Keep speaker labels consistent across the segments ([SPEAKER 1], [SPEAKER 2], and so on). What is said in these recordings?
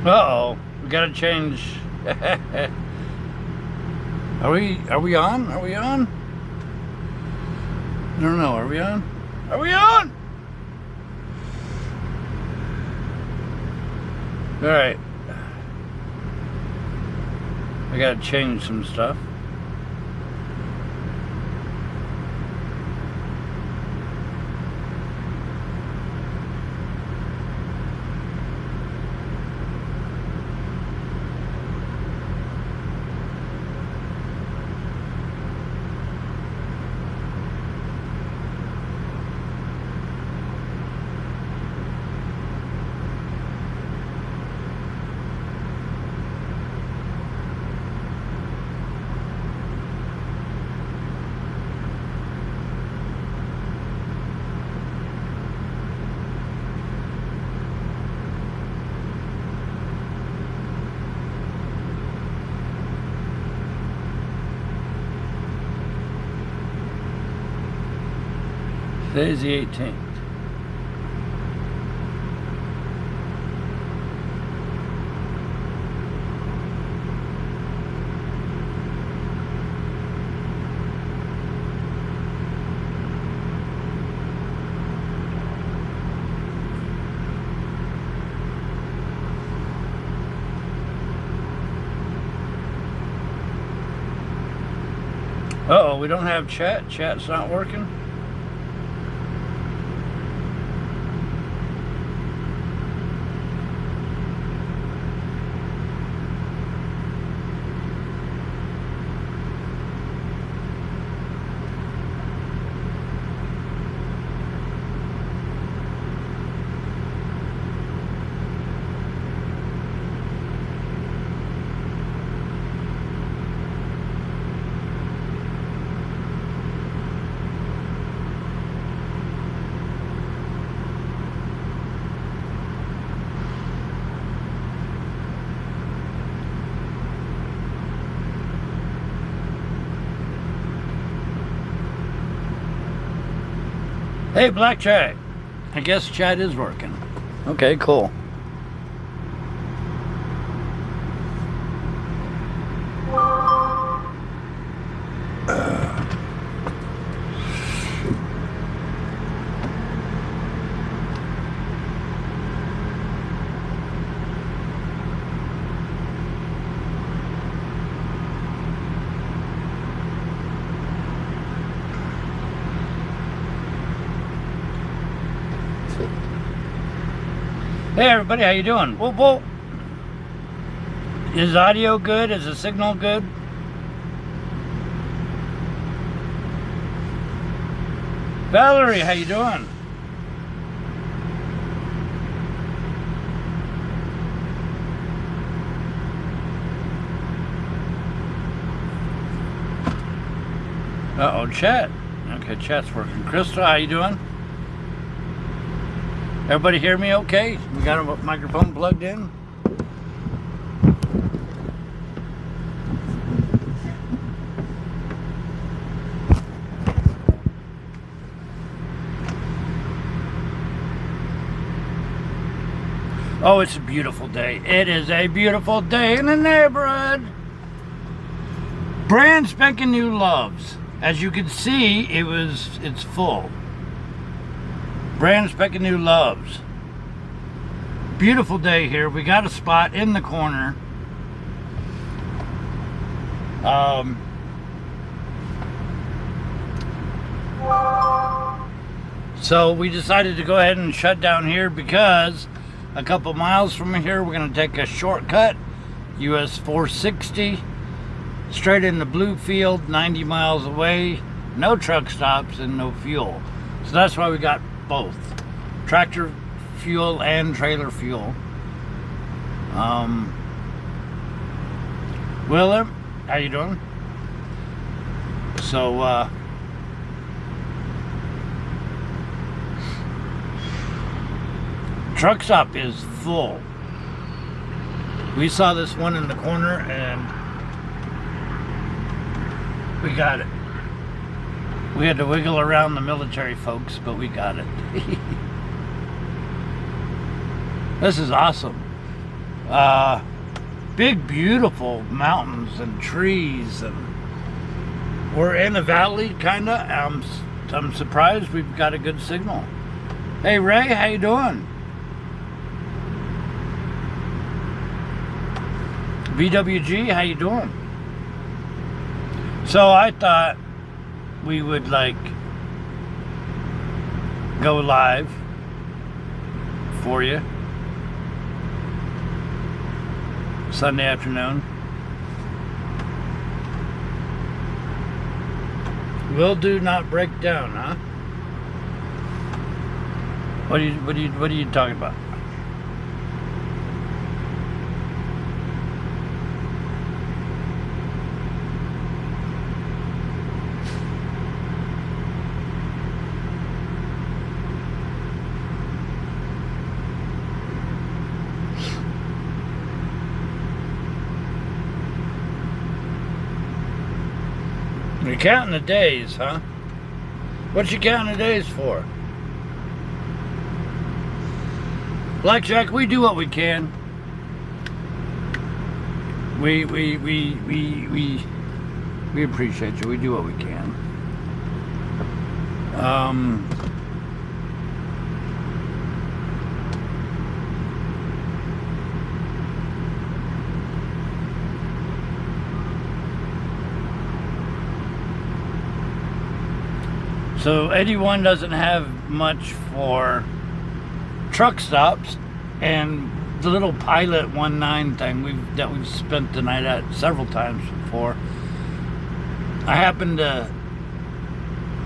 [SPEAKER 1] Uh-oh, we gotta change. Are we on? Are we on? I don't know, are we on? Are we on? Alright. I gotta change some stuff. Today's the 18th. Uh-oh, we don't have chat. Chat's not working. Hey, Blackjack. I guess chat is working. Okay, cool. Hey everybody, how you doing? Whoa, whoa. Is audio good? Is the signal good? Valerie, how you doing? Uh-oh, chat. Okay, chat's working. Crystal, how you doing? Everybody hear me okay? We got a microphone plugged in? Oh, it's a beautiful day. It is a beautiful day in the neighborhood. Brand spanking new Loves. As you can see, it's full. Brand spanking new Loves. Beautiful day here. We got a spot in the corner. So we decided to go ahead and shut down here because a couple miles from here we're going to take a shortcut, US 460, straight into Bluefield, 90 miles away, no truck stops and no fuel. So that's why we got both tractor fuel and trailer fuel. Willem, how you doing? So Truckstop is full. We saw this one in the corner and we got it. We had to wiggle around the military folks, but we got it. This is awesome. Big, beautiful mountains and trees, and we're in a valley, kind of. I'm surprised we've got a good signal. Hey, Ray, how you doing? VWG, how you doing? So I thought we would like go live for you Sunday afternoon. Will do not break down, huh? What are you talking about? You're counting the days, huh? What you counting the days for? Blackjack, we do what we can. We appreciate you. We do what we can. So 81 doesn't have much for truck stops, and the little Pilot 19 thing that we've spent the night at several times before. I happened to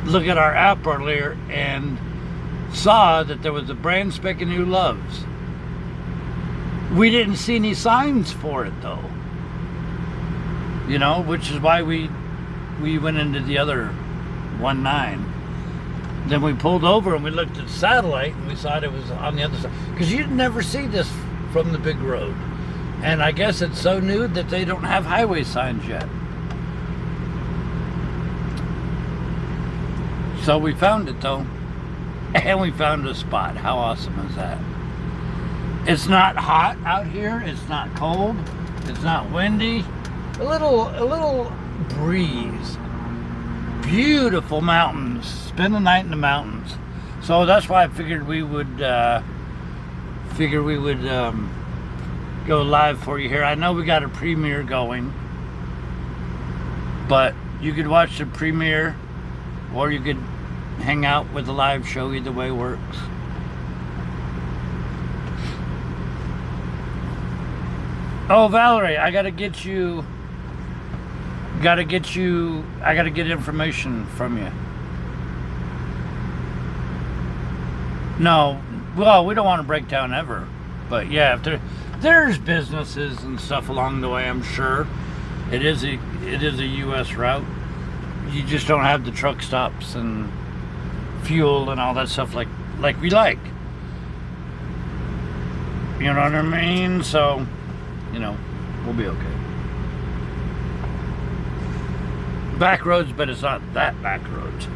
[SPEAKER 1] look at our app earlier and saw that there was a brand spanking new Loves. We didn't see any signs for it though, you know, which is why we went into the other 19. Then we pulled over and we looked at satellite and we saw it was on the other side. Because you'd never see this from the big road. And I guess it's so new that they don't have highway signs yet. So we found it though. And we found a spot. How awesome is that? It's not hot out here. It's not cold. It's not windy. A little breeze. Beautiful mountains. Spend the night in the mountains. So that's why I figured we would go live for you here. I know we got a premiere going, but you could watch the premiere or you could hang out with the live show. Either way works. Oh, Valerie, I gotta get information from you. No, well, we don't want to break down ever, but yeah, if there's businesses and stuff along the way, I'm sure. It is a U.S. route. You just don't have the truck stops and fuel and all that stuff like we like. You know what I mean? So, you know, we'll be okay. Backroads, but it's not that backroads.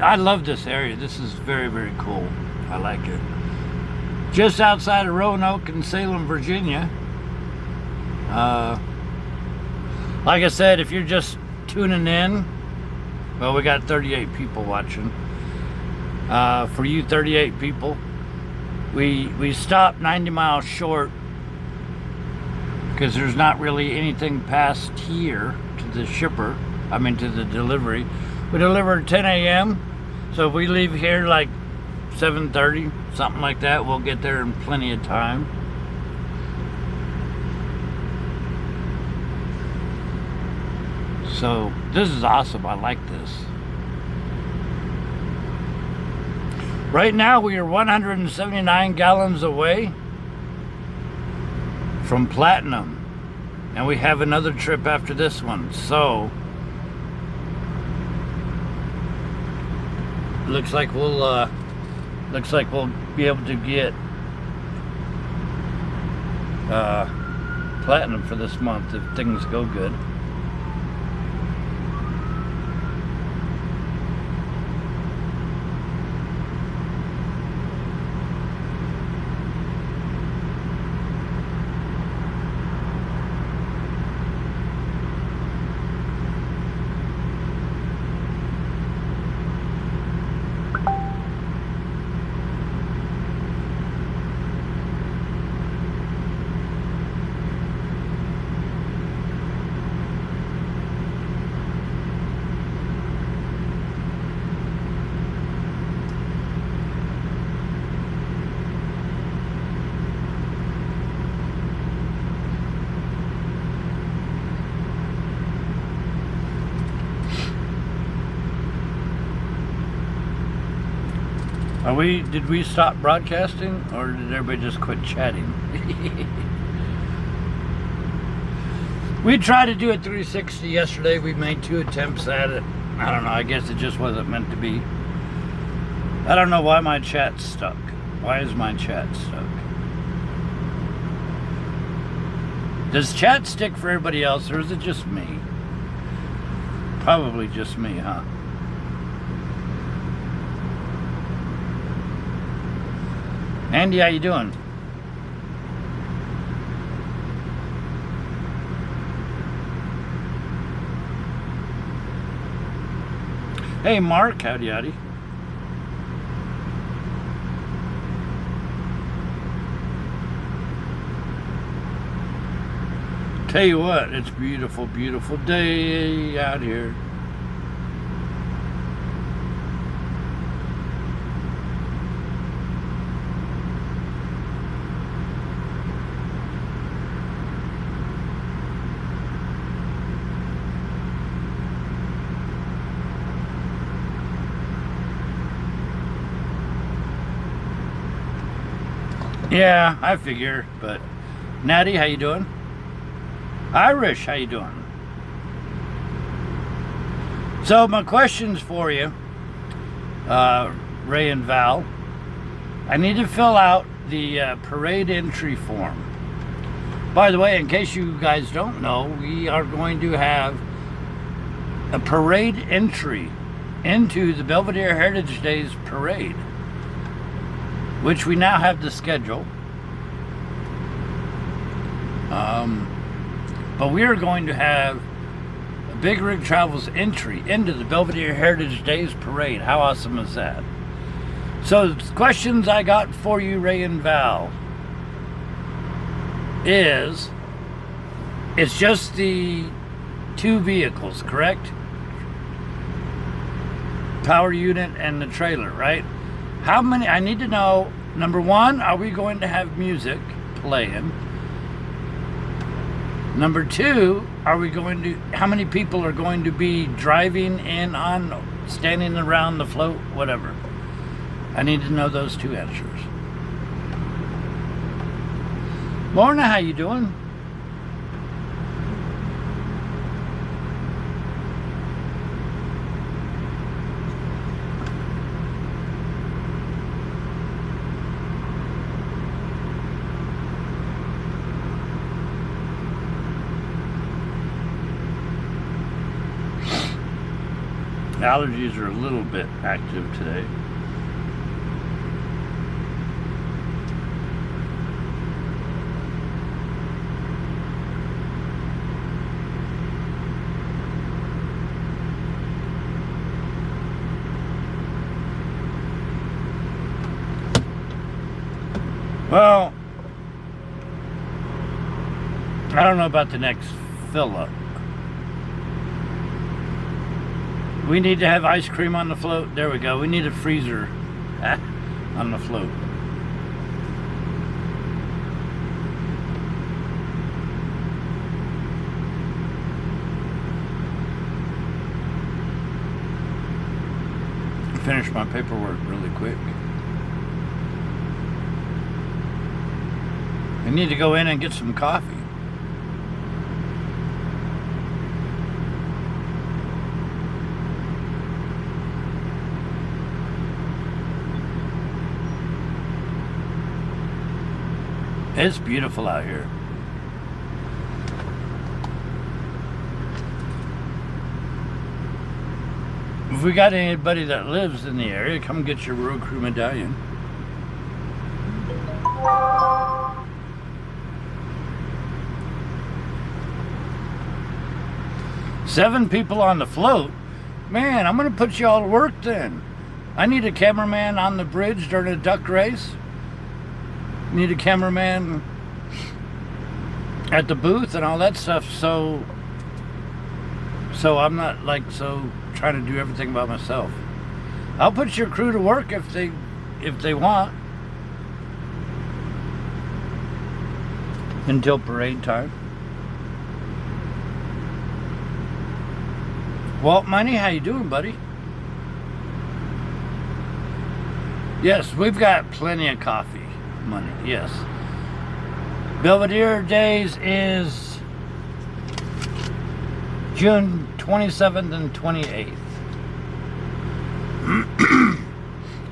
[SPEAKER 1] I love this area. This is very, very cool. I like it. Just outside of Roanoke and Salem, Virginia. Like I said, if you're just tuning in, well, we got 38 people watching. For you 38 people, we stopped 90 miles short because there's not really anything past here to the shipper. I mean, to the delivery. We deliver at 10 a.m. So if we leave here like 7:30, something like that, we'll get there in plenty of time. So this is awesome. I like this. Right now we are 179 gallons away from platinum, and we have another trip after this one. So looks like we'll be able to get platinum for this month if things go good. Did we stop broadcasting, or did everybody just quit chatting? We tried to do a 360 yesterday. We made 2 attempts at it. I don't know, I guess it just wasn't meant to be. I don't know why my chat's stuck. Why is my chat stuck? Does chat stick for everybody else, or is it just me? Probably just me, huh? Andy, how you doing? Hey, Mark, howdy howdy. Tell you what, it's a beautiful, beautiful day out here. Yeah, I figure, but Natty, how you doing? Irish, how you doing? So my questions for you, Ray and Val. I need to fill out the parade entry form. By the way, in case you guys don't know, we are going to have a parade entry into the Belvedere Heritage Days parade, which we now have the schedule. But we are going to have a BigRigTravels entry into the Belvedere Heritage Days parade. How awesome is that? So the questions I got for you, Ray and Val, is it's just the 2 vehicles, correct? Power unit and the trailer, right? How many? I need to know, number 1, are we going to have music playing? Number 2, are we going to, how many people are going to be driving in on, standing around the float, whatever? I need to know those 2 answers. Lorna, how you doing? Allergies are a little bit active today. Well, I don't know about the next fill-up. We need to have ice cream on the float. There we go. We need a freezer on the float. Finish my paperwork really quick. I need to go in and get some coffee. It's beautiful out here. If we got anybody that lives in the area, come get your road crew medallion. Seven people on the float? Man, I'm gonna put you all to work then. I need a cameraman on the bridge during a duck race. Need a cameraman at the booth and all that stuff, so I'm not like trying to do everything by myself. I'll put your crew to work if they want until parade time. Walt Money, how you doing, buddy? Yes, we've got plenty of coffee money, yes. Belvedere Days is June 27th and 28th.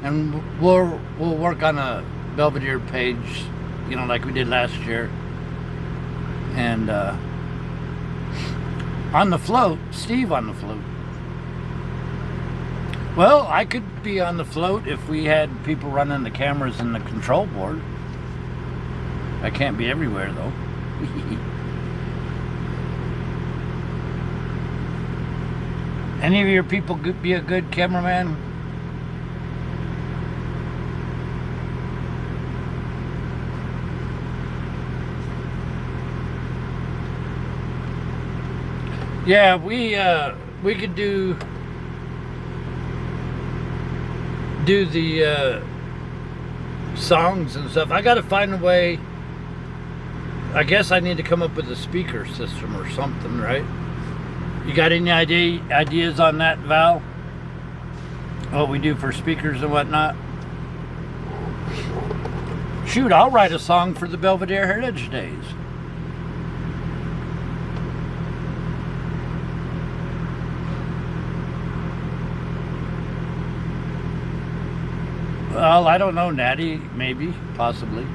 [SPEAKER 1] And we'll work on a Belvedere page, you know, like we did last year. And on the float, Steve on the float. Well, I could be on the float if we had people running the cameras and the control board. I can't be everywhere though. Any of your people could be a good cameraman? Yeah, we could do the songs and stuff. I gotta find a way. I guess I need to come up with a speaker system or something, right? You got any ideas on that, Val? What we do for speakers and whatnot? Shoot, I'll write a song for the Belvedere Heritage Days. Well, I don't know, Natty, maybe, possibly.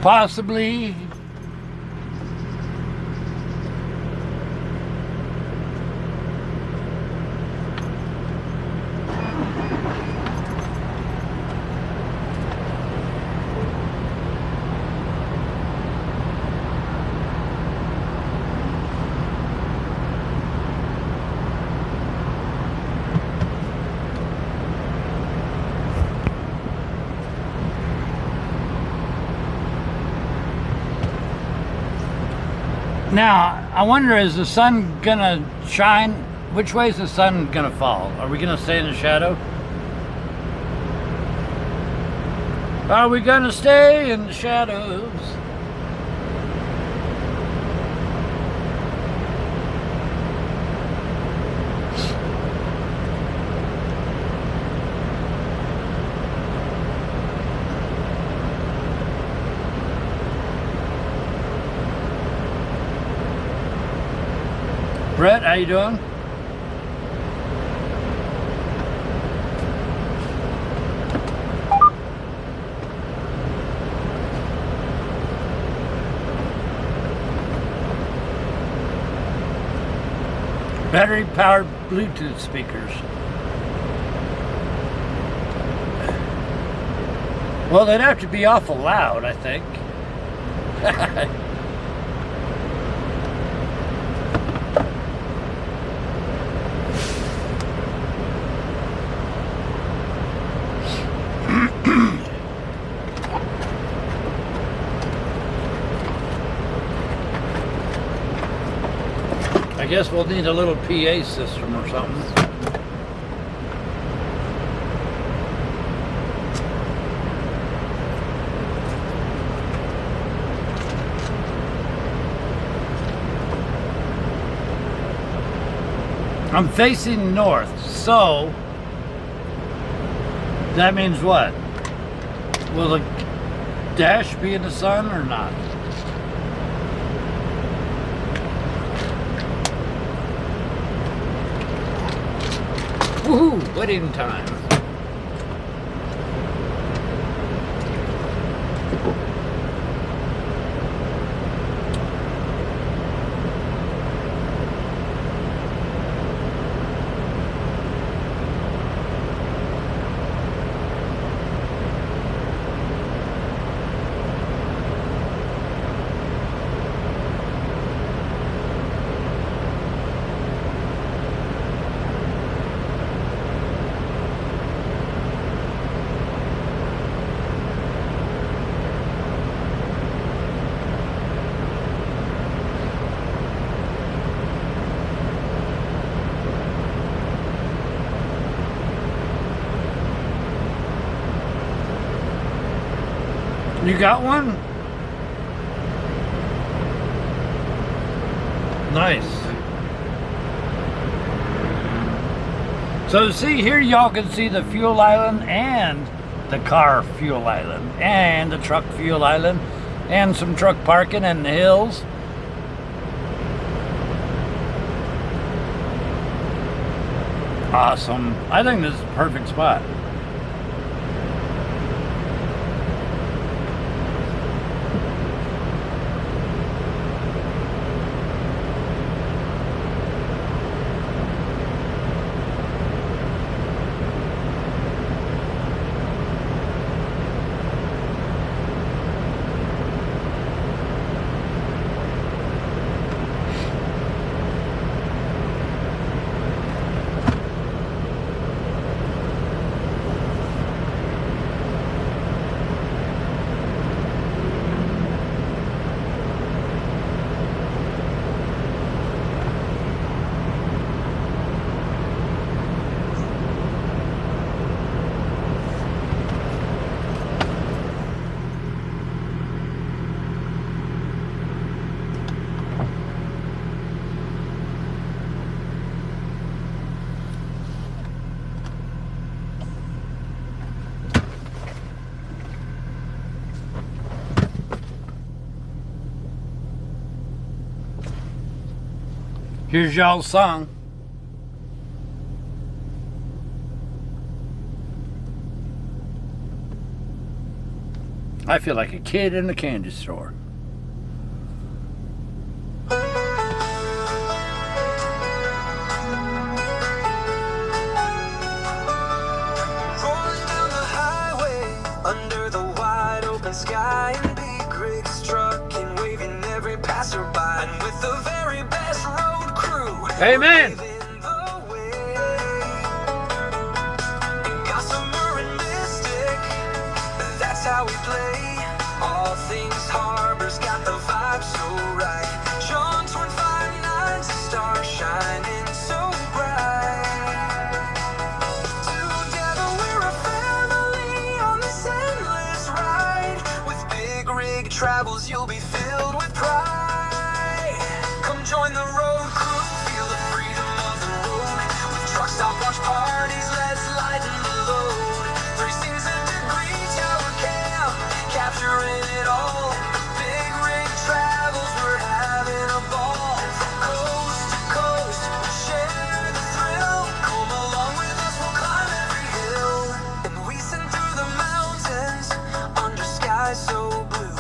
[SPEAKER 1] Possibly. Now, I wonder, is the sun gonna shine? Which way is the sun gonna fall? Are we gonna stay in the shadow? Are we gonna stay in the shadows? Brett, how you doing? Battery-powered Bluetooth speakers. Well, they'd have to be awful loud, I think. I guess we'll need a little PA system or something. I'm facing north, so that means what? Will the dash be in the sun or not? Woohoo! Wedding time. You got one? Nice. So see here, y'all can see the fuel island and the car fuel island and the truck fuel island and some truck parking and the hills. Awesome. I think this is a perfect spot. Here's y'all's song. I feel like a kid in a candy store.
[SPEAKER 2] Rolling down the highway under the wide open sky, and Big Rig's trucking, waving every passerby, and with the very best road crew.
[SPEAKER 1] Amen.
[SPEAKER 2] Gossamer and Mystic, that's how we play. All things Harbor's got the vibe so right. John's 159's a star shining so bright. Together we're a family on this endless ride. With BigRigTravels you'll be filled with pride. Come join the road crew, feel the freedom of the road. With Truckstop watch parties, let's lighten the load. 360-degree tower cam, capturing it all. BigRigTravels, we're having a ball. From coast to coast, we'll share the thrill. Come along with us, we'll climb every hill. And we send through the mountains, under skies so blue.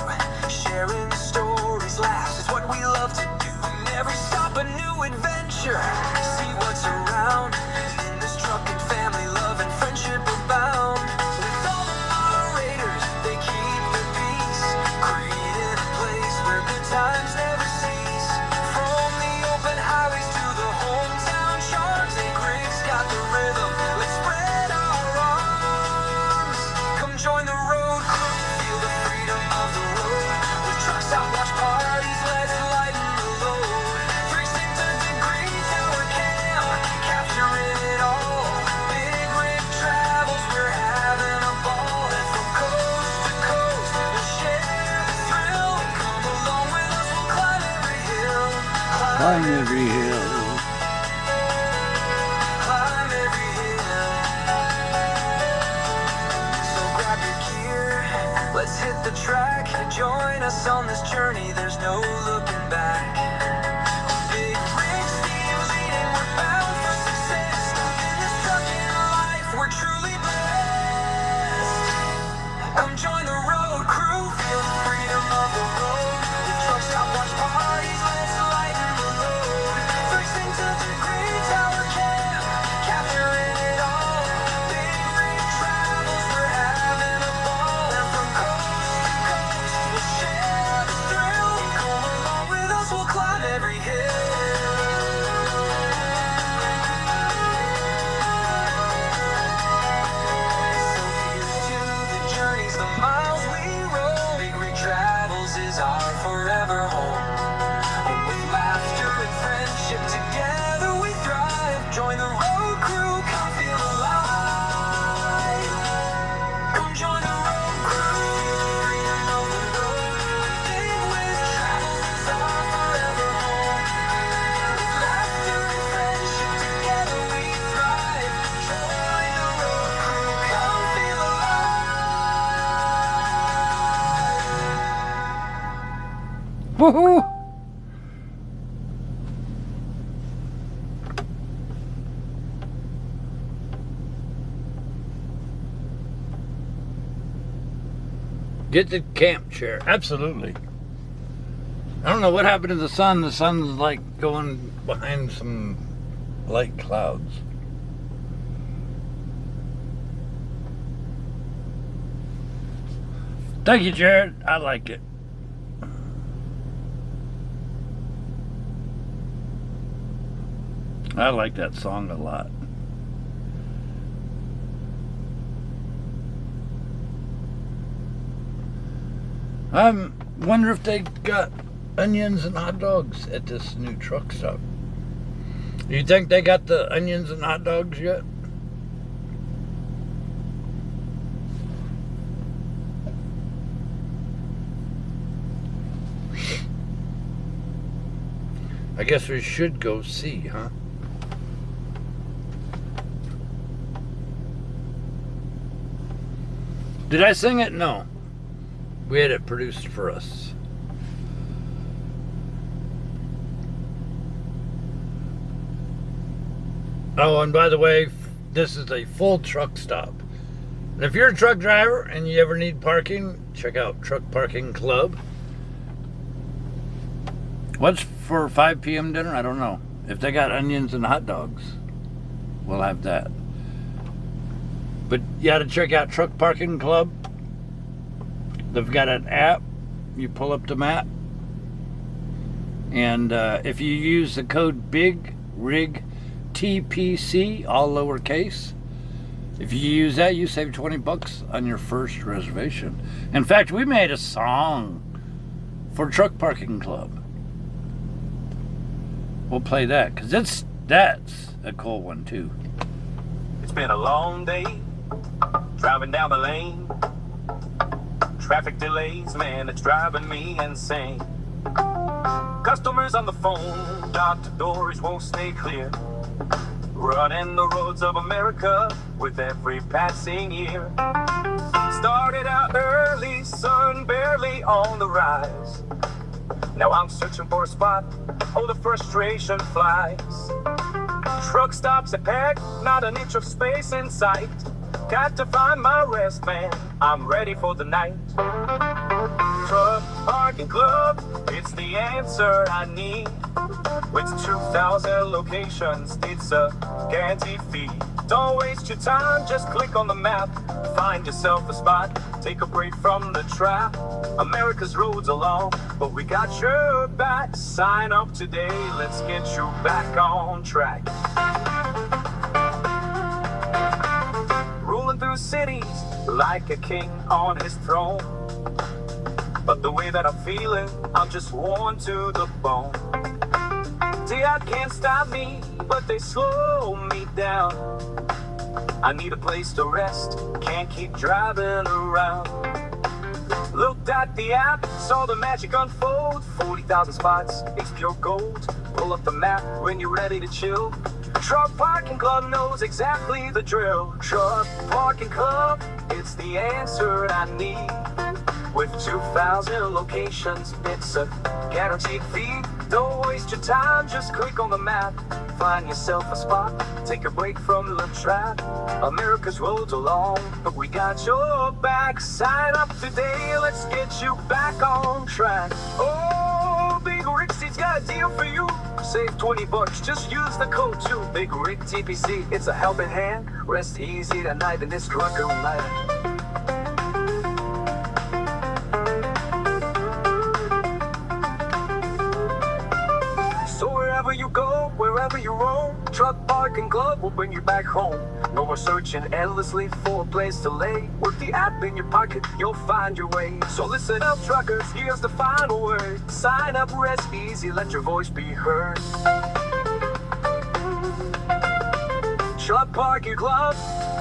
[SPEAKER 2] Sharing stories, laughs is what we love to do. And every stop a new adventure, see what's around. In this trucking family, love and friendship abound. With all the moderators, they keep the peace, creating a place where good times never cease. From the open highways to the hometown charms, BigRig's got the rhythm, let's spread our arms. Come join the road crew, feel the freedom of the road. With Truckstop watch parties, let's lighten the load. 360-degree tower cam, capturing it all. BigRigTravels, we're having a ball. And from coast to coast, we'll share the thrill. Come along with us, we'll climb every hill.
[SPEAKER 1] Climb every hill.
[SPEAKER 2] Climb every hill. So grab your gear, let's hit the track. Join us on this journey, there's no looking back. BigRigSteve leading, we're bound for success. In this trucking life, we're truly blessed. Come join the road crew, feel the freedom of the road. With Truckstop watch parties, let's lighten the load. 360-degree tower cam, capturing it all. BigRigTravels, we're having a ball. And from coast to coast, we'll share the thrill. Come along with us, we'll
[SPEAKER 1] Woohoo! Get the camp chair. Absolutely. I don't know what happened to the sun. The sun's like going behind some light clouds. Thank you, Jared. I like it. I like that song a lot. I wonder if they got onions and hot dogs at this new truck stop. Do you think they got the onions and hot dogs yet? I guess we should go see, huh? Did I sing it? No. We had it produced for us. Oh, and by the way, this is a full truck stop. And if you're a truck driver and you ever need parking, check out Truck Parking Club. What's for 5 p.m. dinner? I don't know. If they got onions and hot dogs, we'll have that. But you got to check out Truck Parking Club. They've got an app. You pull up the map. And if you use the code BigRigTPC, all lowercase, if you use that, you save 20 bucks on your first reservation. In fact, we made a song for Truck Parking Club. We'll play that, because that's a cool one, too.
[SPEAKER 3] It's been a long day, driving down the lane. Traffic delays, man, it's driving me insane. Customers on the phone, doctor doors won't stay clear. Running the roads of America with every passing year. Started out early, sun barely on the rise. Now I'm searching for a spot, oh the frustration flies. Truck stops are packed, not an inch of space in sight. Got to find my rest, man, I'm ready for the night. Truck Parking Club, it's the answer I need. With 2,000 locations, it's a guaranteed fee. Don't waste your time, just click on the map. Find yourself a spot, take a break from the trap. America's roads are long, but we got your back. Sign up today, let's get you back on track. Rolling through cities like a king on his throne. But the way that I'm feeling, I'm just worn to the bone. See, I can't stop me, but they slow me down. I need a place to rest, can't keep driving around. Looked at the app, saw the magic unfold. 40,000 spots, it's pure gold. Pull up the map when you're ready to chill. Truck Parking Club knows exactly the drill. Truck Parking Club, it's the answer I need. With 2,000 locations, it's a guaranteed fee. Don't waste your time, just click on the map. Find yourself a spot, take a break from the trap. America's roads are long, but we got your back. Sign up today, let's get you back on track. Oh, BigRigSteve's got a deal for you. Save 20 bucks, just use the code too. BigRigTPC, it's a helping hand. Rest easy tonight in this trucker life. You go, wherever you roam, Truck Parking Club will bring you back home. No more searching endlessly for a place to lay. With the app in your pocket, you'll find your way. So listen up, truckers, here's the final word. Sign up, rest easy, let your voice be heard. Truck Parking Club,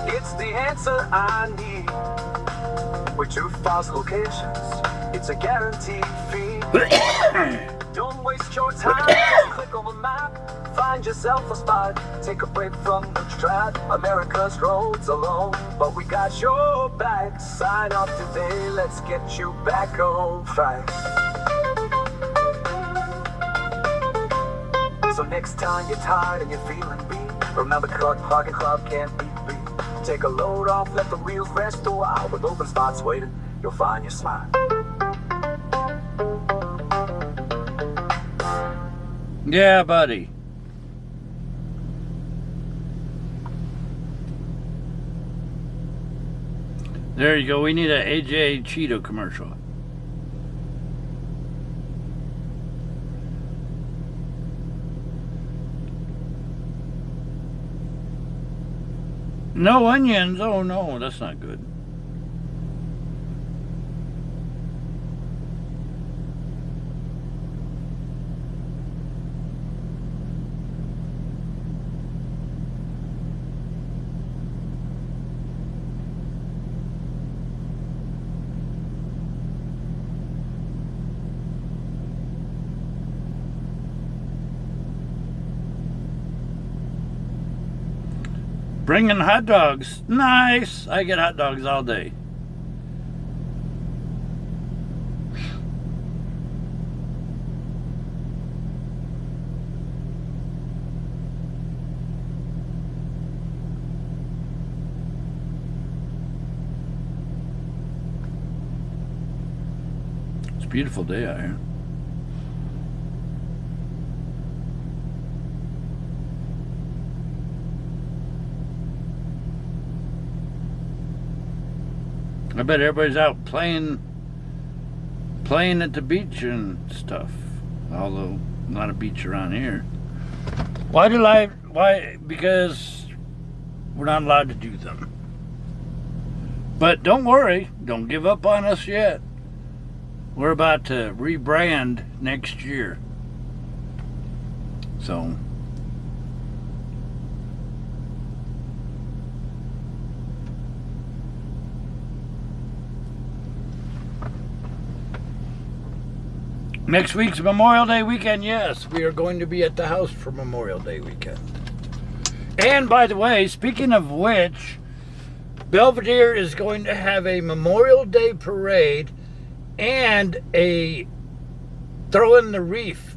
[SPEAKER 3] it's the answer I need. With 2,000 locations, it's a guaranteed fee. Don't waste your time, just click on the map. Find yourself a spot, take a break from the trap. America's roads are long, but we got your back. Sign up today, let's get you back on track. Next time you're tired and you're feeling beat, remember Clark Parking Club can't be beat. Take a load off, let the wheels rest a while. With open spots waiting, you'll find your smile.
[SPEAKER 1] Yeah, buddy. There you go. We need an AJ Cheeto commercial. No onions. Oh no, that's not good. Bringing hot dogs. Nice. I get hot dogs all day. It's a beautiful day out here. I bet everybody's out playing at the beach and stuff. Although not a beach around here. Why? Because we're not allowed to do them. But don't worry, don't give up on us yet. We're about to rebrand next year. So next week's Memorial Day weekend, yes, we are going to be at the house for Memorial Day weekend. And by the way, speaking of which, Belvedere is going to have a Memorial Day parade and a throwing the wreath,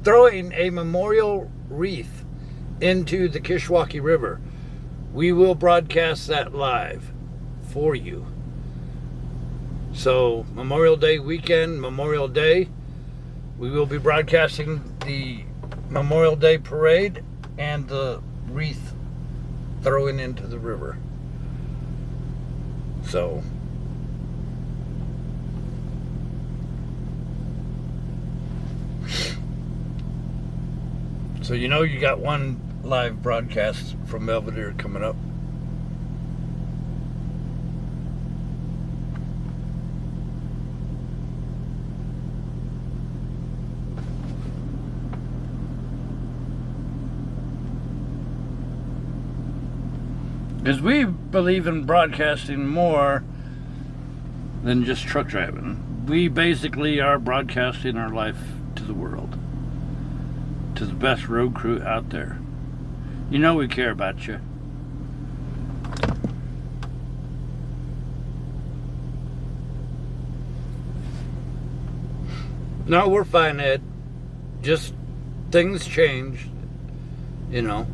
[SPEAKER 1] throwing a memorial wreath into the Kishwaukee River. We will broadcast that live for you. So, Memorial Day weekend, Memorial Day, we will be broadcasting the Memorial Day parade and the wreath throwing into the river. So, you know you got one live broadcast from Belvedere coming up. Because we believe in broadcasting more than just truck driving. We basically are broadcasting our life to the world. To the best road crew out there. You know we care about you. No, we're fine, Ed. Just things change, you know.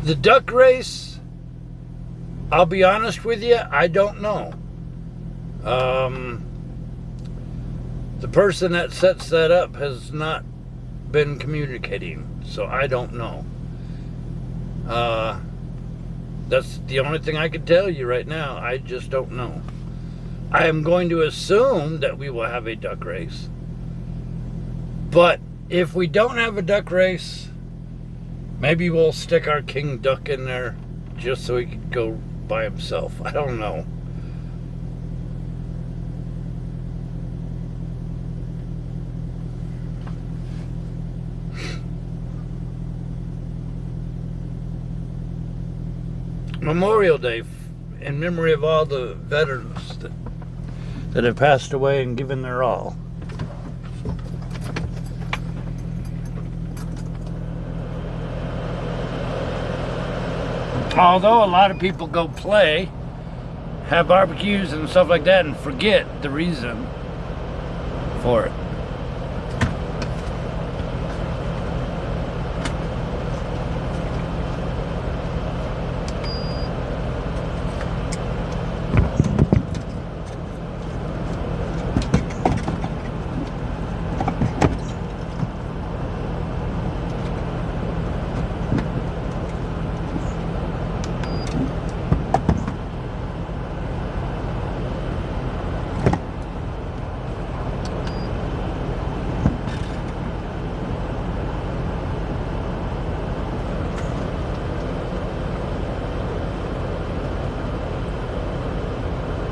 [SPEAKER 1] The duck race, I'll be honest with you, I don't know. The person that sets that up has not been communicating, so I don't know. That's the only thing I can tell you right now. I just don't know. I am going to assume that we will have a duck race. But if we don't have a duck race, maybe we'll stick our king duck in there just so he could go by himself. I don't know. Memorial Day, in memory of all the veterans that have passed away and given their all. Although a lot of people go play have barbecues and stuff like that and forget the reason for it.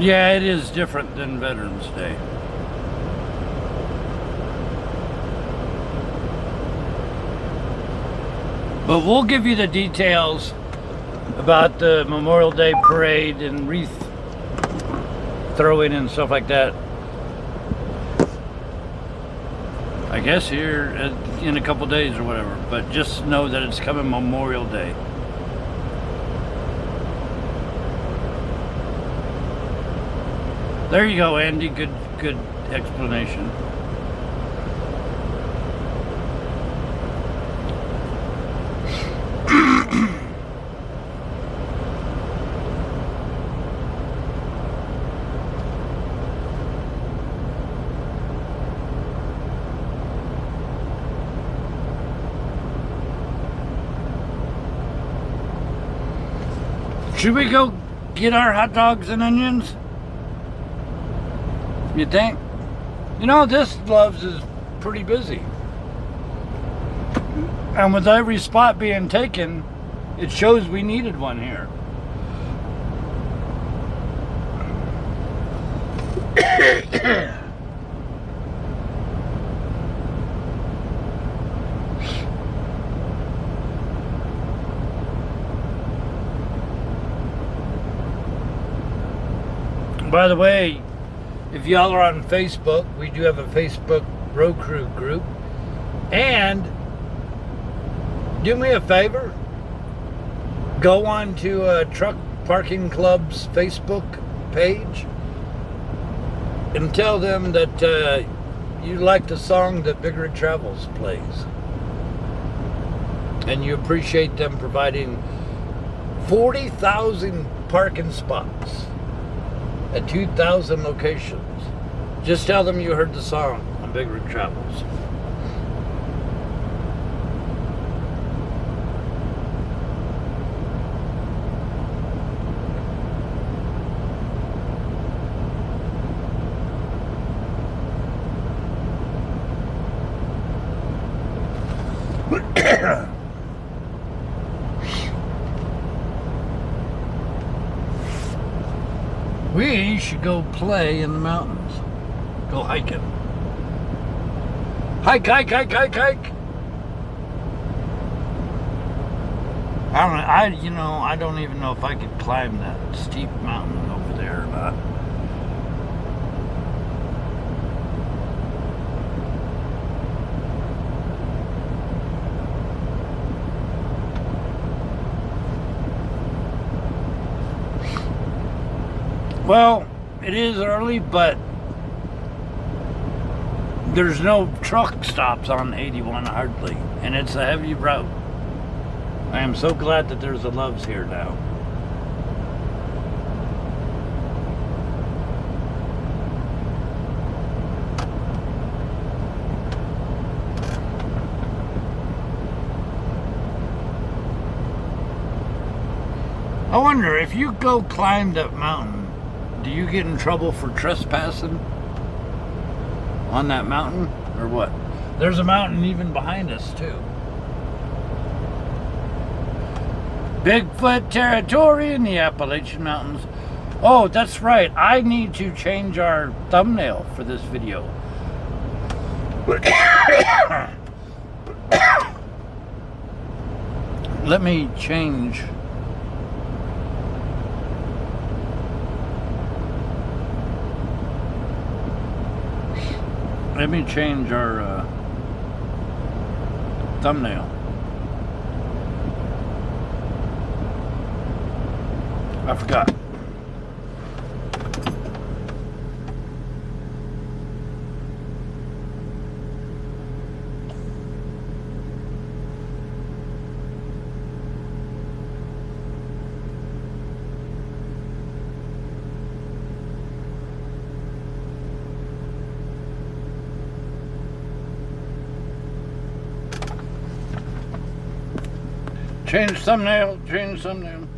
[SPEAKER 1] Yeah, it is different than Veterans Day. But we'll give you the details about the Memorial Day parade and wreath throwing and stuff like that. I guess here in a couple days or whatever. But just know that it's coming Memorial Day. There you go, Andy. Good explanation. Should we go get our hot dogs and onions? You think? You know, this Loves is pretty busy. And with every spot being taken, it shows we needed one here. By the way, if y'all are on Facebook, we do have a Facebook road crew group. And do me a favor, go on to Truck Parking Club's Facebook page and tell them that you like the song that BigRigTravels plays. And you appreciate them providing 40,000 parking spots at 2,000 locations. Just tell them you heard the song on BigRigTravels. We should go play in the mountains. Go hiking. Hike, hike, hike, hike, hike. I don't even know if I could climb that steep mountain over there or not. Well, it is early, but there's no truck stops on 81 hardly, and it's a heavy route. I am so glad that there's a Loves here now. I wonder, if you go climb that mountain, do you get in trouble for trespassing on that mountain, or what? There's a mountain even behind us, too. Bigfoot territory in the Appalachian Mountains. Oh, that's right. I need to change our thumbnail for this video. Let me change. Let me change our thumbnail. I forgot. Change thumbnail, change thumbnail.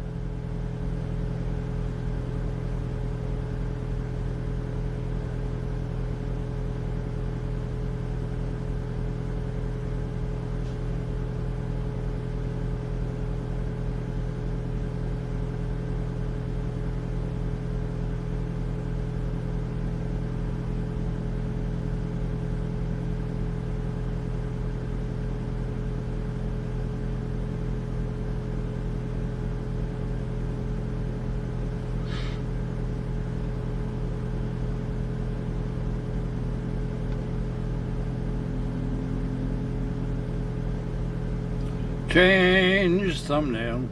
[SPEAKER 1] Change thumbnail.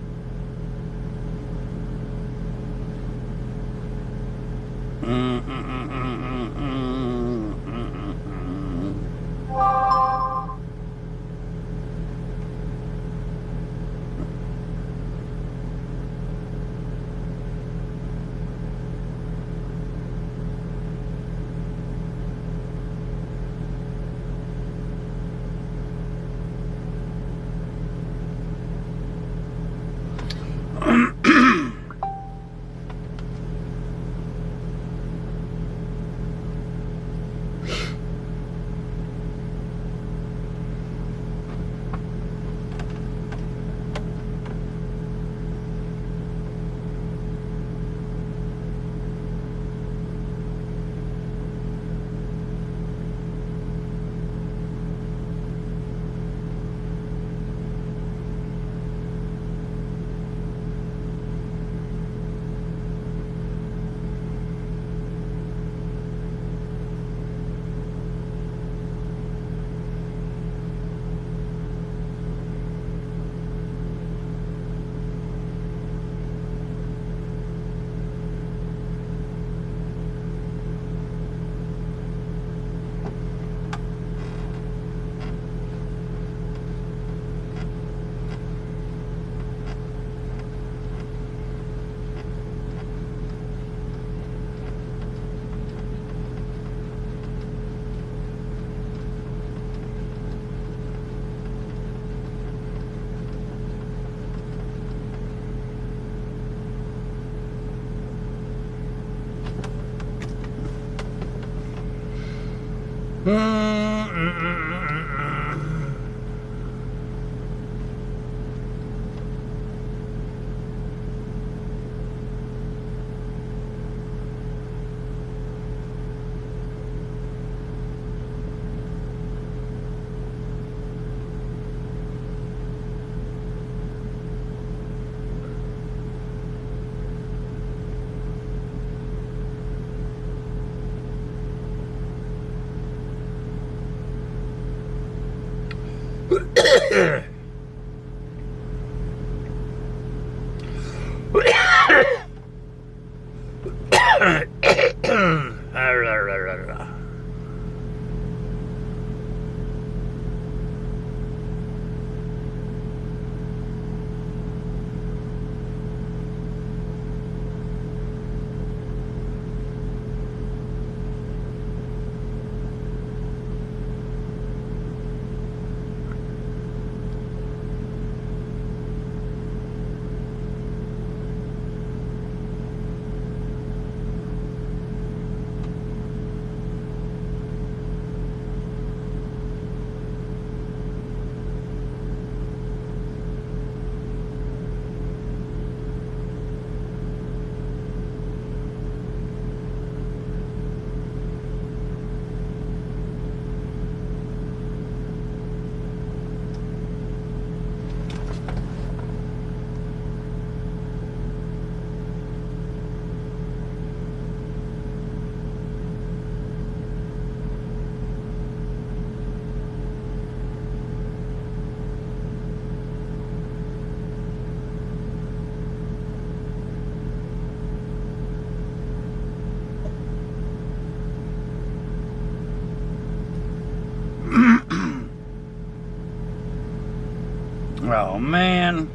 [SPEAKER 1] Oh man.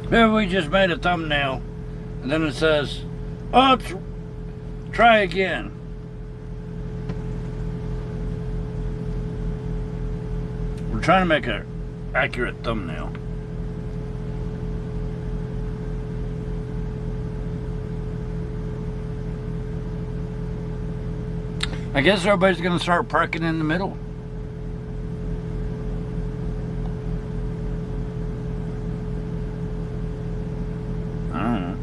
[SPEAKER 1] Here we just made a thumbnail and then it says, "Oops, try again." We're trying to make a accurate thumbnail. I guess everybody's going to start parking in the middle. I don't know.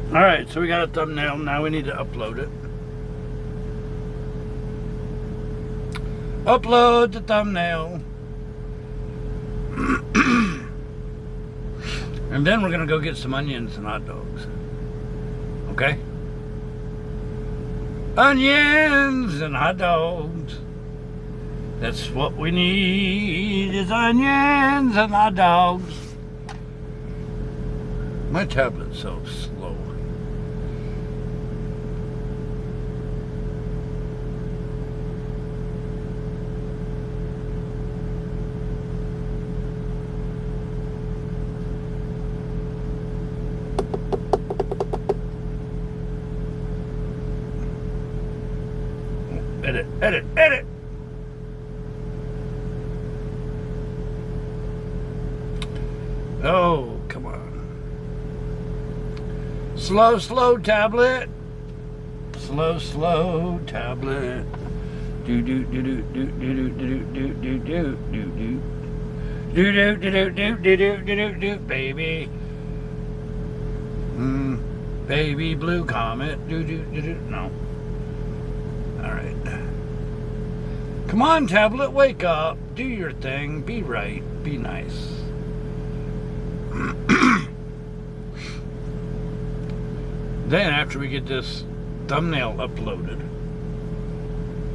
[SPEAKER 1] Alright, so we got a thumbnail. Now we need to upload it. Upload the thumbnail. And then we're going to go get some onions and hot dogs. Okay? Onions and hot dogs. That's what we need, is onions and hot dogs. My tablet's so slow. Edit, edit, edit. Oh, come on. Slow, slow tablet. Slow, slow tablet. Do do do do do do do do do do do do. Do do do do do do do do do baby. Baby blue comet. Do do do do. No. All right. Come on, tablet, wake up. Do your thing. Be right. Be nice. Then, after we get this thumbnail uploaded,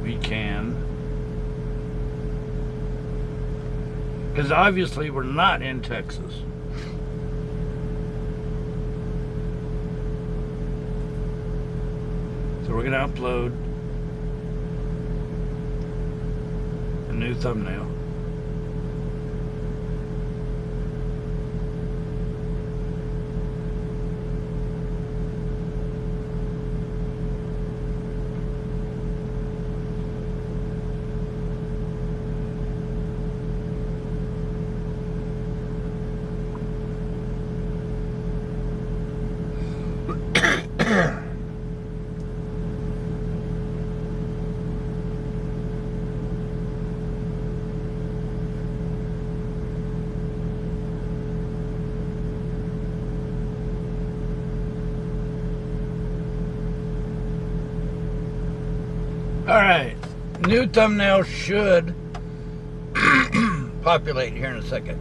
[SPEAKER 1] we can. Because obviously we're not in Texas. So we're going to upload a new thumbnail. Alright, new thumbnail should populate here in a second.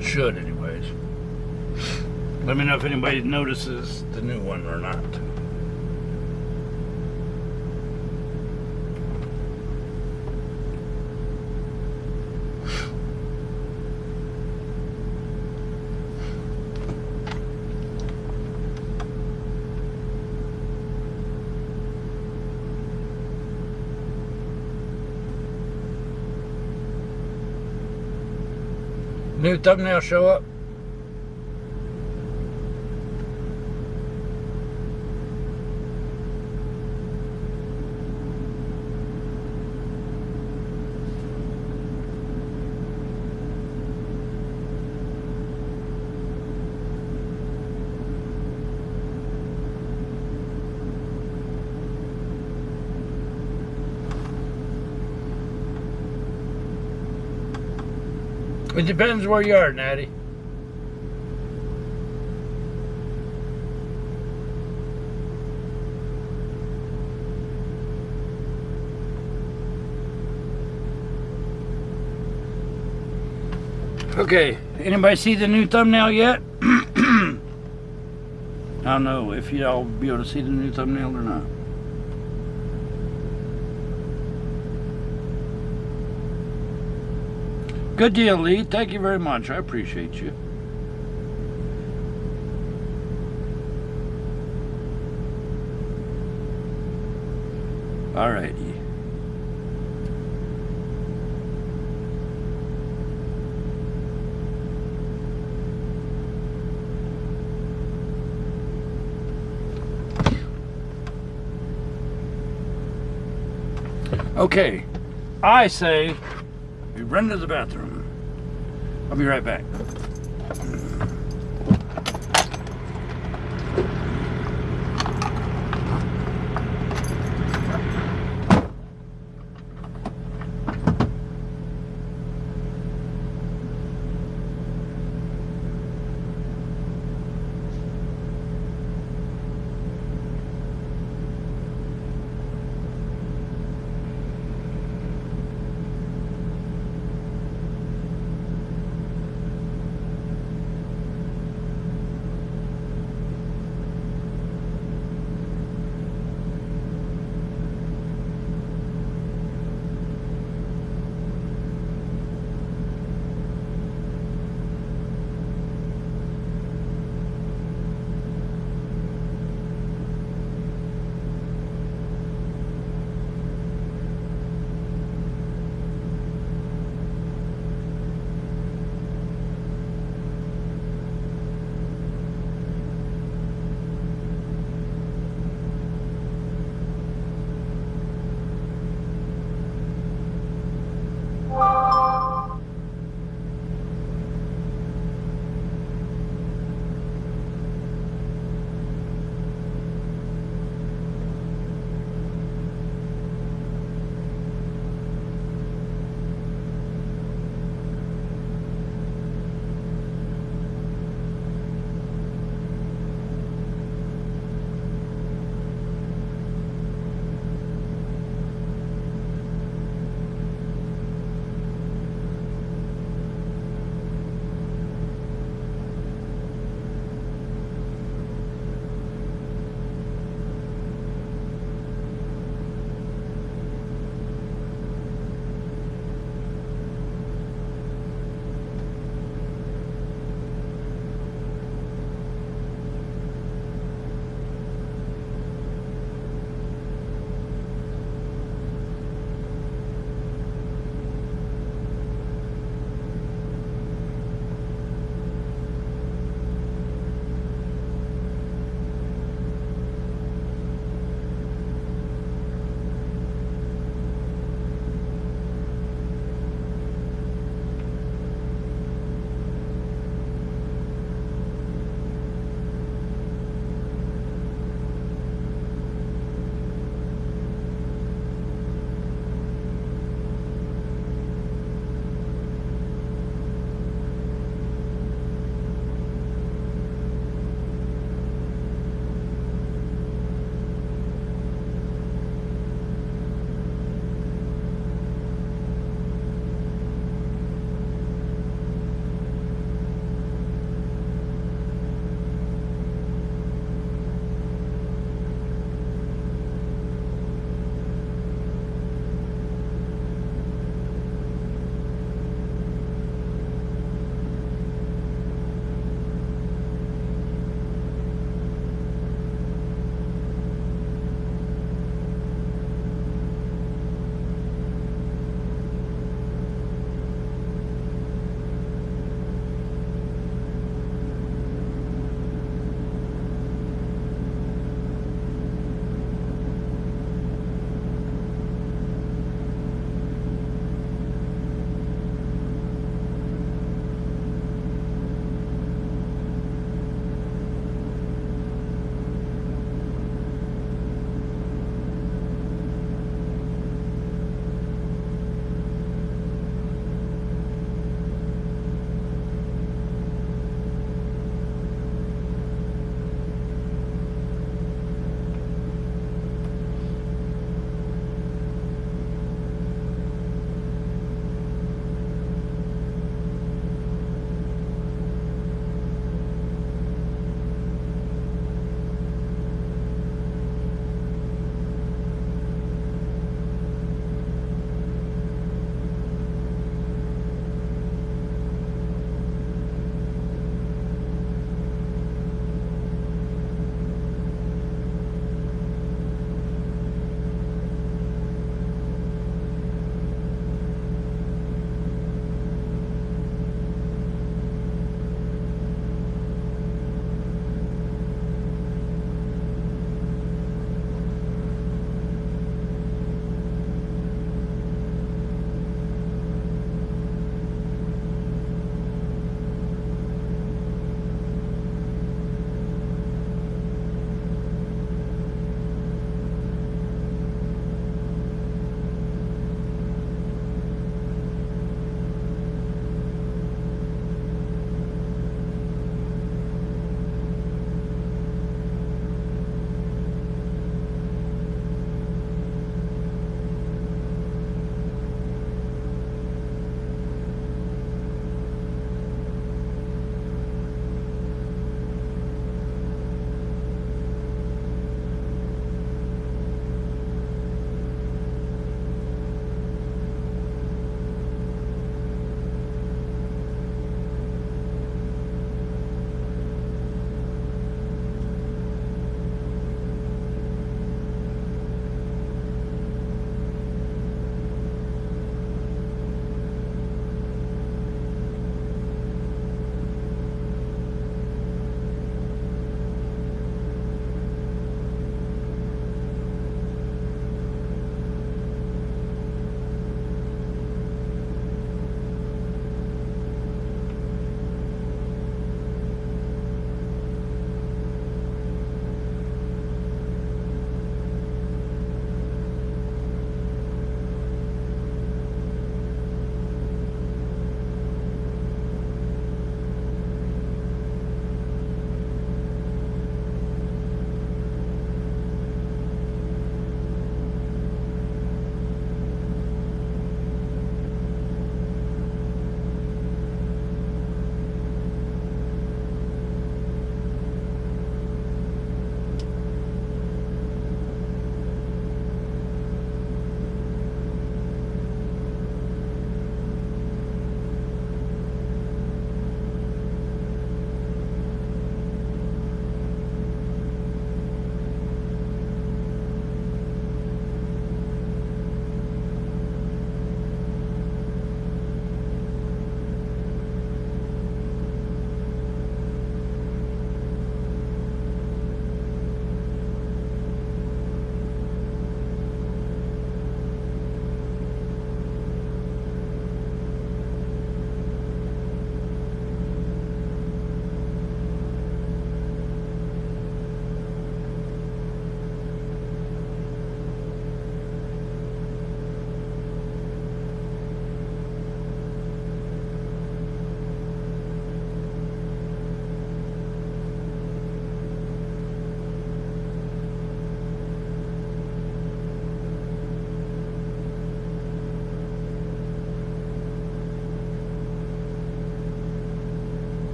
[SPEAKER 1] Should, anyways. Let me know if anybody notices the new one or not. New thumbnail show up? It depends where you are, Natty. Okay, anybody see the new thumbnail yet? I don't know if y'all be able to see the new thumbnail or not. Good deal, Lee. Thank you very much. I appreciate you. Alrighty. Okay, I say we run to the bathroom. I'll be right back.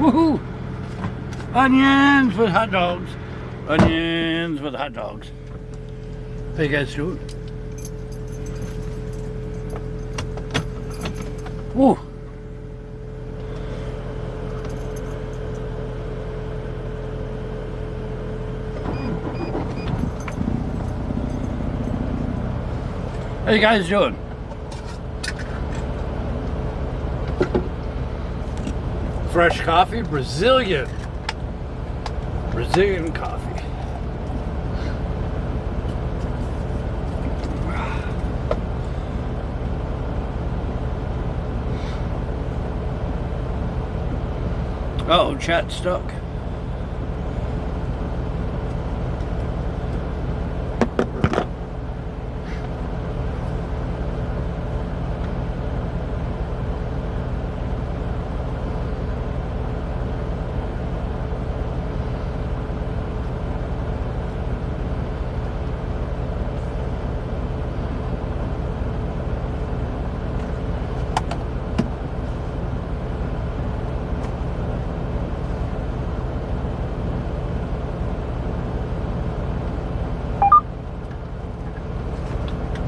[SPEAKER 1] Woohoo! Onions with hot dogs. Onions with hot dogs. How you guys doing? Woo! How you guys doing? Fresh coffee, Brazilian coffee. Uh-oh, chat stuck.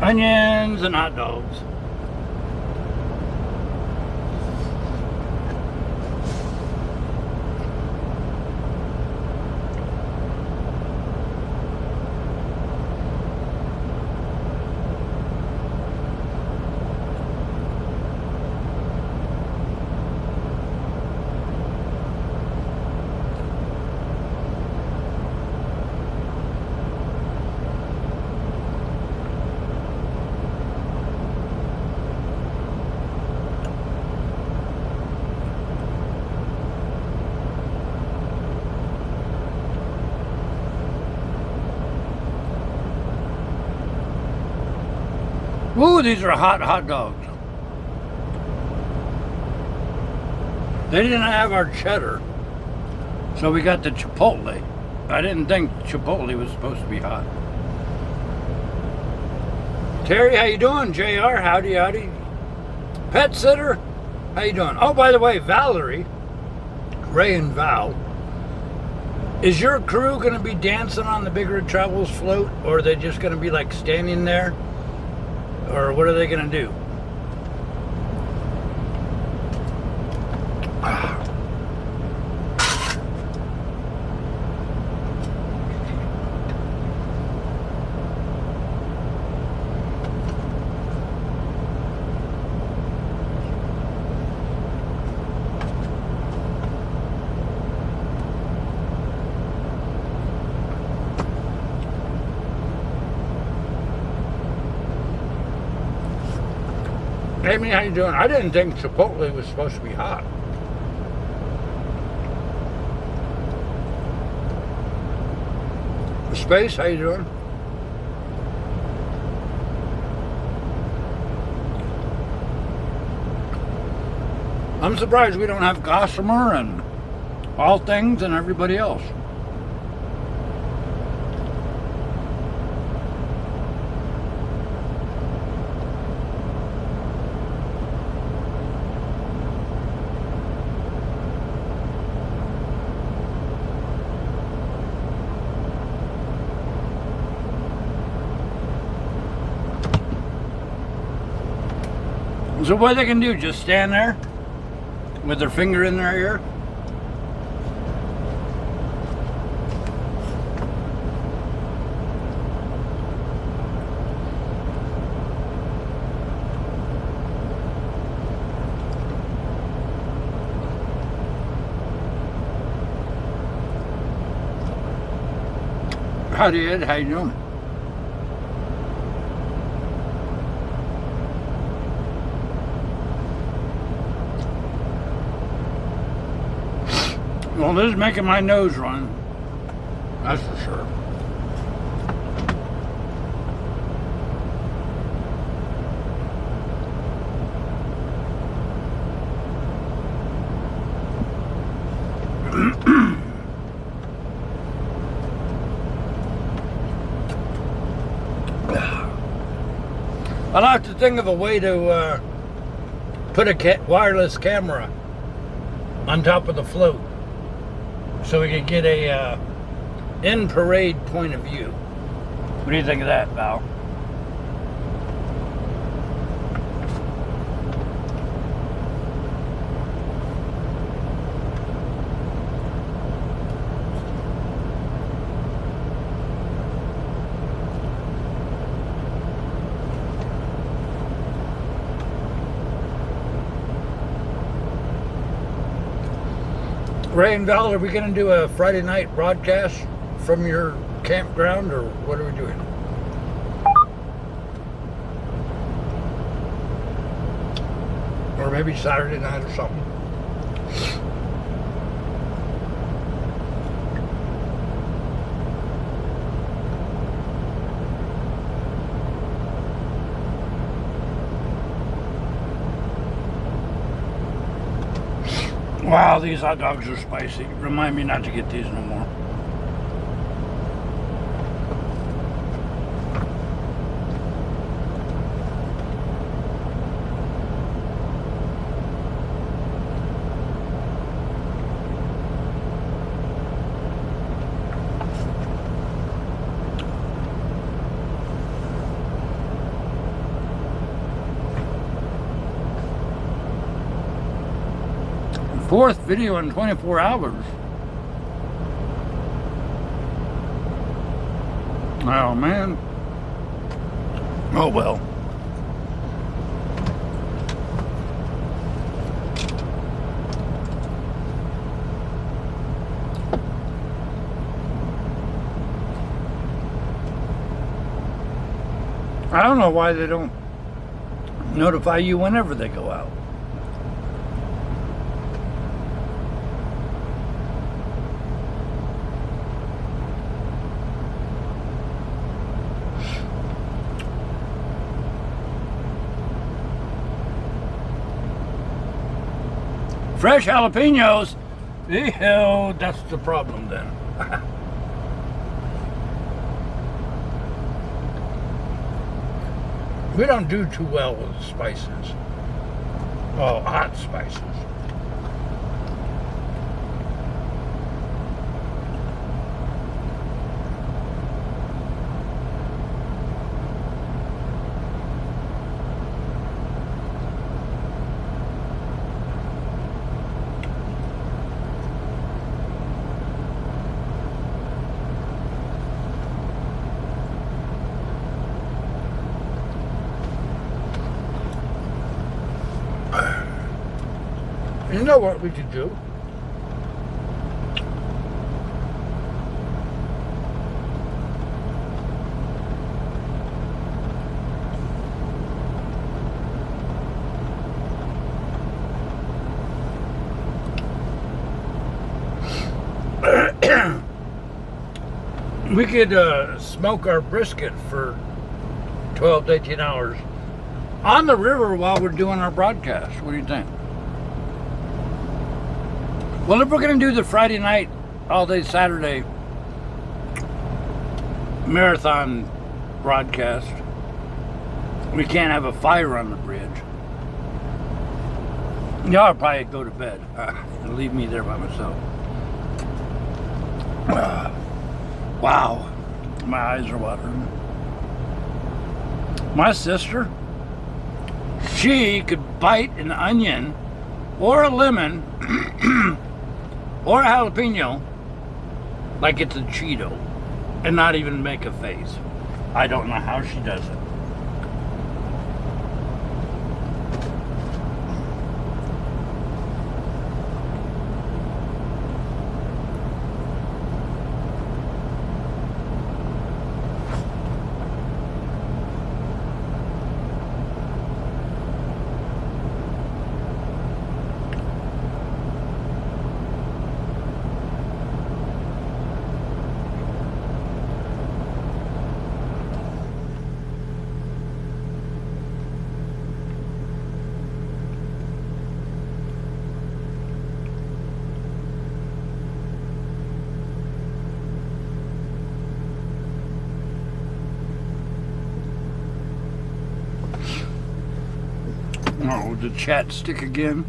[SPEAKER 1] Onions and hot dogs. Ooh, these are hot dogs. They didn't have our cheddar, so we got the Chipotle. I didn't think Chipotle was supposed to be hot. Terry, how you doing? JR, howdy, howdy. Pet sitter, how you doing? Oh, by the way, Valerie, Ray and Val, is your crew going to be dancing on the BigRigTravels float, or are they just going to be like standing there? Or what are they going to do? Amy, how you doing? I didn't think Chipotle was supposed to be hot. Space, how you doing? I'm surprised we don't have Gossamer and All Things and everybody else. So what they can do, just stand there with their finger in their ear? Howdy Ed, how you doing? Well, this is making my nose run. That's for sure. I'll have to think of a way to put a wireless camera on top of the float so we could get a in parade point of view. What do you think of that, Val? Ray and Val, are we going to do a Friday night broadcast from your campground, or what are we doing? Or maybe Saturday night or something. Wow, these hot dogs are spicy. Remind me not to get these no more. Fourth video in 24 hours. Oh man. Oh well. I don't know why they don't notify you whenever they go out. Fresh jalapenos. Ew, that's the problem then. We don't do too well with spices. Oh, hot spices. You know what we could do? We could smoke our brisket for 12 to 18 hours on the river while we're doing our broadcast. What do you think? Well, if we're going to do the Friday night, all day Saturday marathon broadcast, we can't have a fire on the bridge. Y'all will probably go to bed and leave me there by myself. Wow, my eyes are watering. My sister, she could bite an onion or a lemon or a jalapeno like it's a Cheeto and not even make a face. I don't know how she does it. Oh, the chat stick again.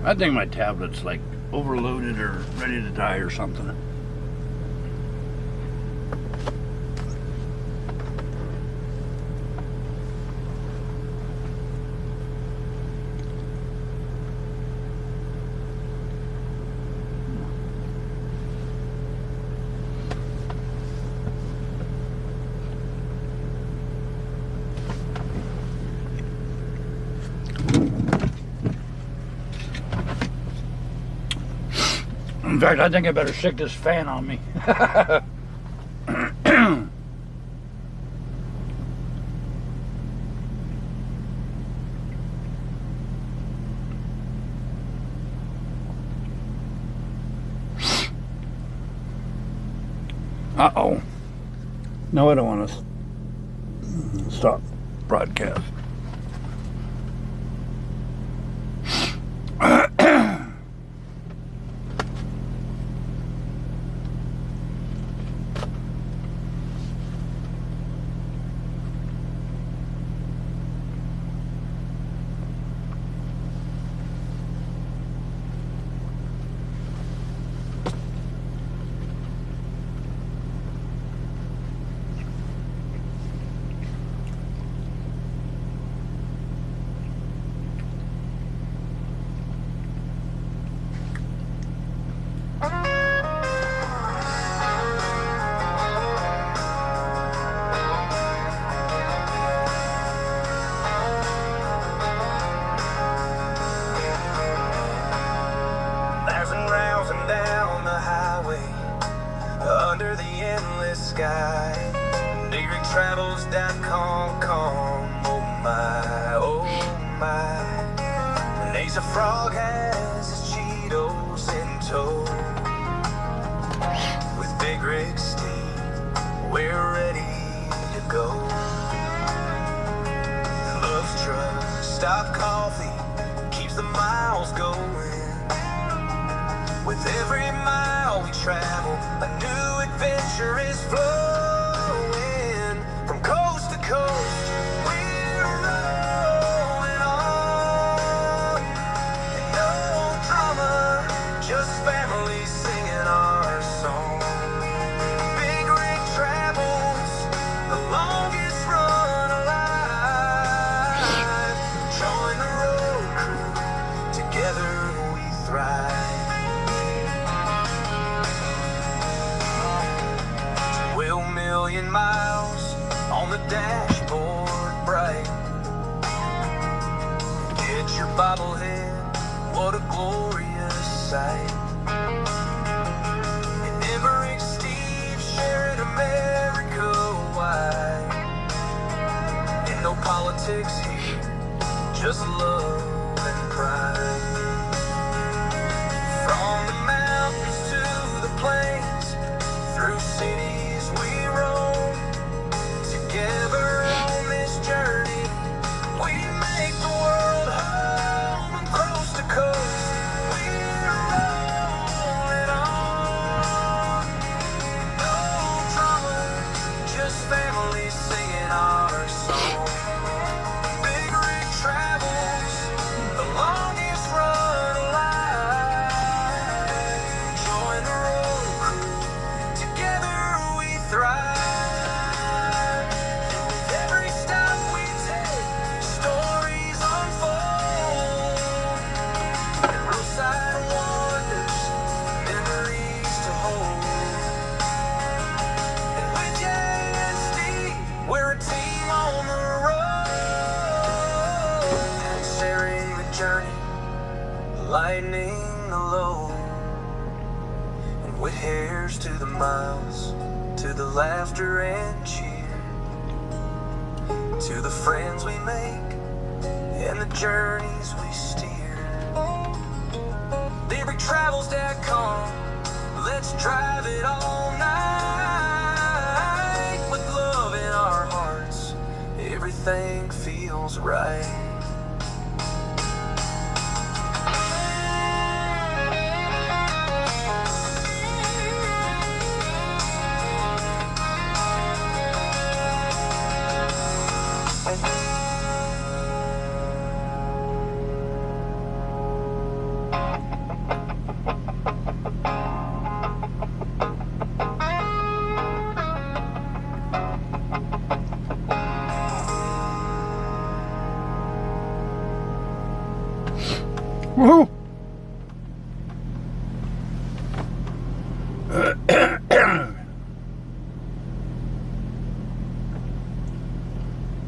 [SPEAKER 1] I think my tablet's like overloaded or ready to die or something. In fact, I think I better stick this fan on me. Uh-oh. No, I don't want to stop broadcast.
[SPEAKER 2] Under the endless sky, BigRigTravels.com, oh my, oh my. An Ace of Frog has his Cheetos in tow. With BigRigSteve, we're ready to go. Loves Truckstop coffee, keeps the miles going. With every mile we travel, a new adventure is flowing. From coast to coast, we're rolling on. And no drama, just family singing our song. BigRigTravels, the longest run alive. Join the road crew, together we thrive. 12 million miles on the dashboard bright. Get your bobblehead, what a glorious sight. And BigRigSteve sharing America wide. And no politics here, just love and pride. From the mountains to the plains, through cities we roam. Together on this journey, we make the world home. And coast to coast, we're rolling on. No drama, just family singing our song. BigRigTravels, the longest run alive. Join the road crew, together we thrive. Lightening the load, and with hairs to the miles, to the laughter and cheer, to the friends we make and the journeys we steer. BigRigTravels.com, let's drive it all night. With love in our hearts, everything feels right.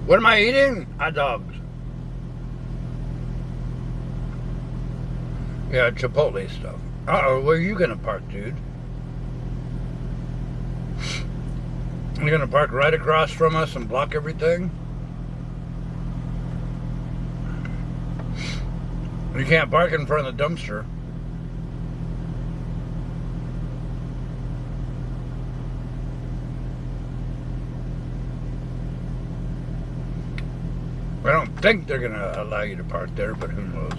[SPEAKER 1] What am I eating? Hot dogs. Yeah, Chipotle stuff. Uh-oh, where are you gonna park, dude? You're gonna park right across from us and block everything? You can't park in front of the dumpster. I don't think they're gonna allow you to park there, but who knows?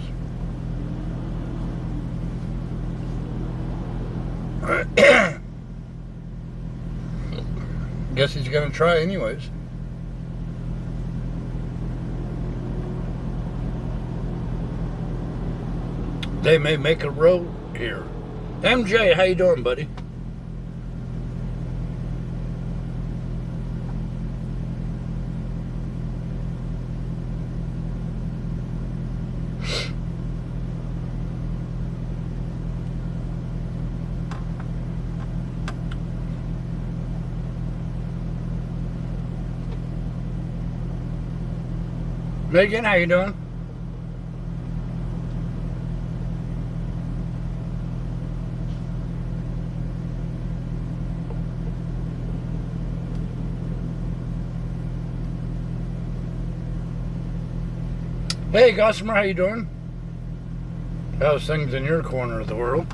[SPEAKER 1] Guess he's gonna try anyways. They may make a road here. MJ, how you doing, buddy? Megan, how you doing? Hey, Gossamer, how you doing? How's things in your corner of the world?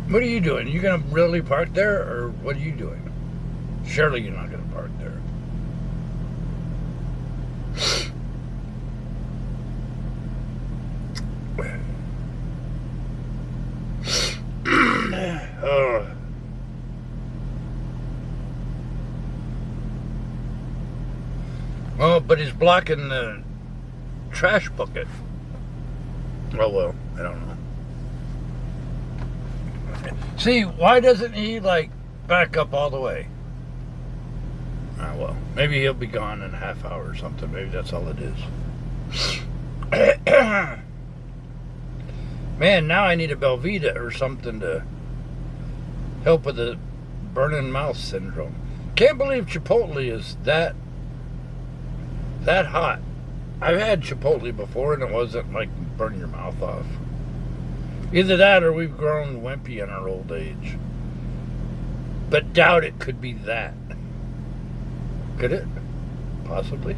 [SPEAKER 1] What are you doing? You gonna really park there, or what are you doing? Surely you're not gonna park there. Oh. Oh, but he's blocking the trash bucket. Oh well, I don't know. See, why doesn't he like back up all the way? Ah, well, maybe he'll be gone in a half hour or something. Maybe that's all it is. Man, now I need a Belvita or something to help with the burning mouth syndrome. Can't believe Chipotle is that hot. I've had Chipotle before and it wasn't like burning your mouth off. Either that or we've grown wimpy in our old age. But doubt it could be that. Could it? Possibly.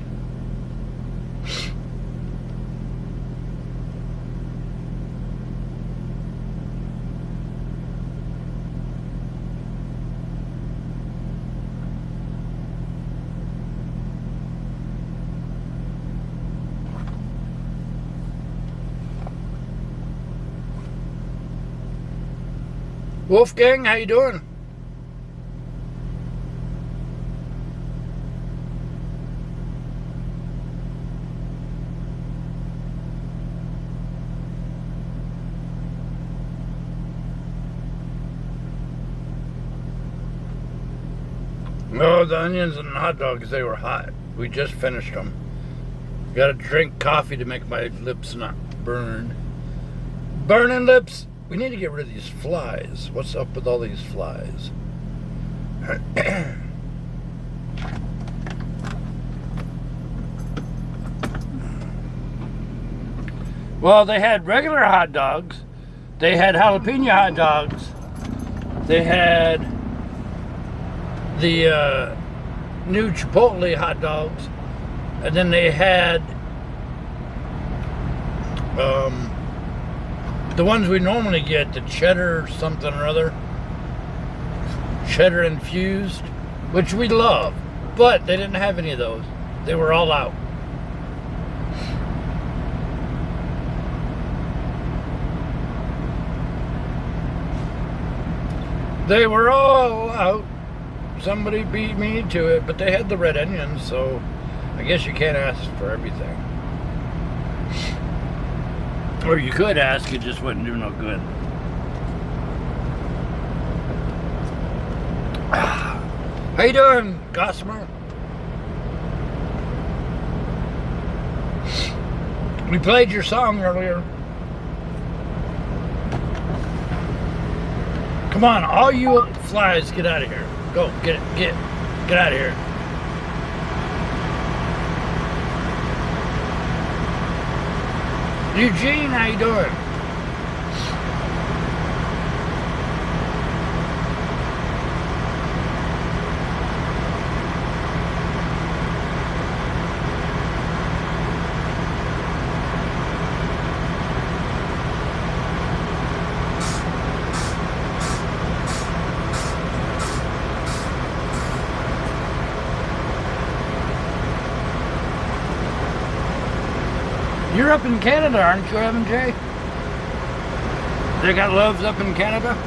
[SPEAKER 1] Wolfgang, how you doing? Oh, the onions and hot dogs, they were hot. We just finished them. Gotta drink coffee to make my lips not burn. Burning lips! We need to get rid of these flies. What's up with all these flies? Well, they had regular hot dogs. They had jalapeno hot dogs. They had the new Chipotle hot dogs. And then they had the ones we normally get, the cheddar something or other, cheddar infused, which we love, but they didn't have any of those. They were all out. They were all out. Somebody beat me to it, but they had the red onions, so I guess you can't ask for everything. Or you could ask, it just wouldn't do no good. How you doing, Gossamer? We played your song earlier. Come on, all you flies, get out of here. Go, get out of here. Eugene, how you doing? You're up in Canada, aren't you, Evan J? They got loves up in Canada?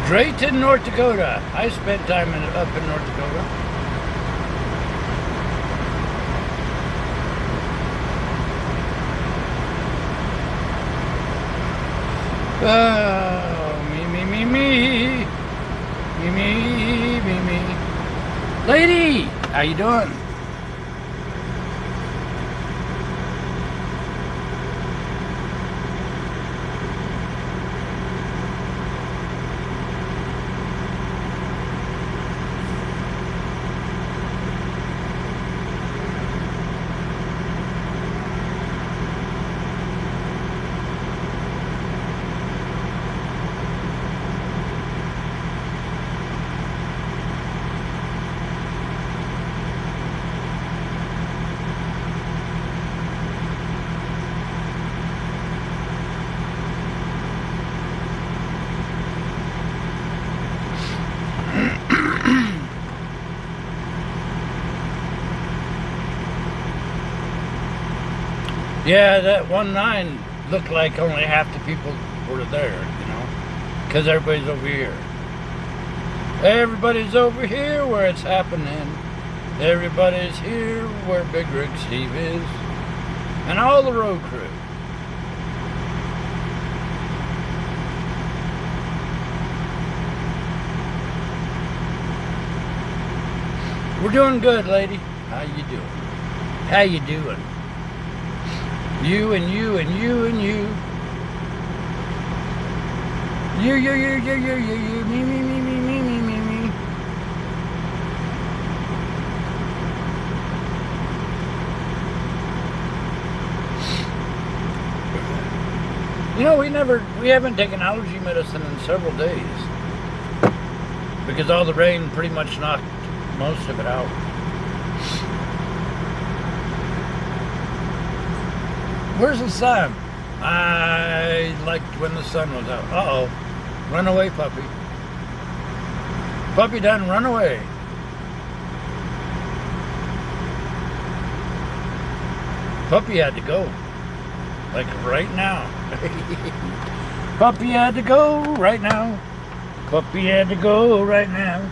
[SPEAKER 1] Drayton, North Dakota. I spent time up in North Dakota. Oh, me. Lady, how you doing? Yeah, that 1-9 looked like only half the people were there, you know, because everybody's over here. Everybody's over here where it's happening. Everybody's here where BigRigSteve is. And all the road crew. We're doing good, lady. How you doing? How you doing? You and you and you and you. You, me. You know, we haven't taken allergy medicine in several days because all the rain pretty much knocked most of it out. Where's the sun? I liked when the sun was out. Uh-oh. Run away, puppy. Puppy done run away. Puppy had to go. Like right now. Puppy had to go right now. Puppy had to go right now.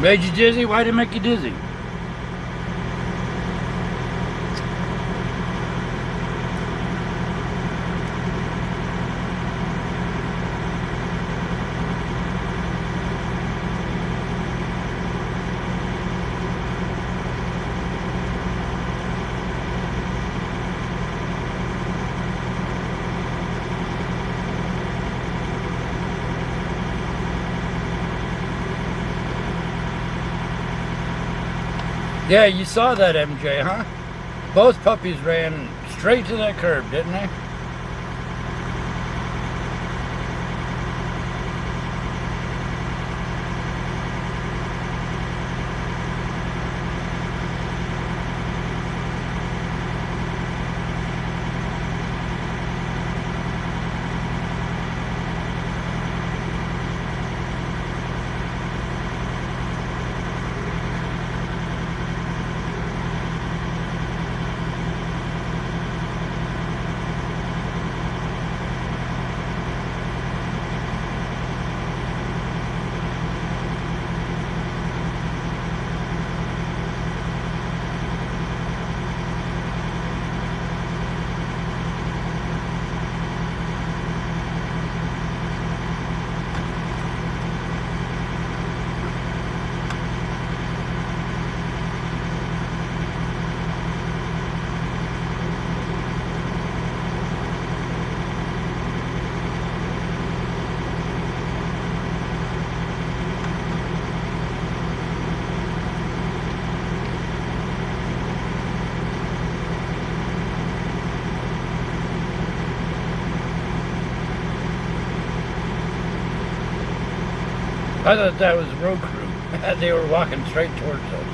[SPEAKER 1] Made you dizzy? Why did it make you dizzy? Yeah, you saw that, MJ, huh? Both puppies ran straight to that curb, didn't they? I thought that was road crew. They were walking straight towards us.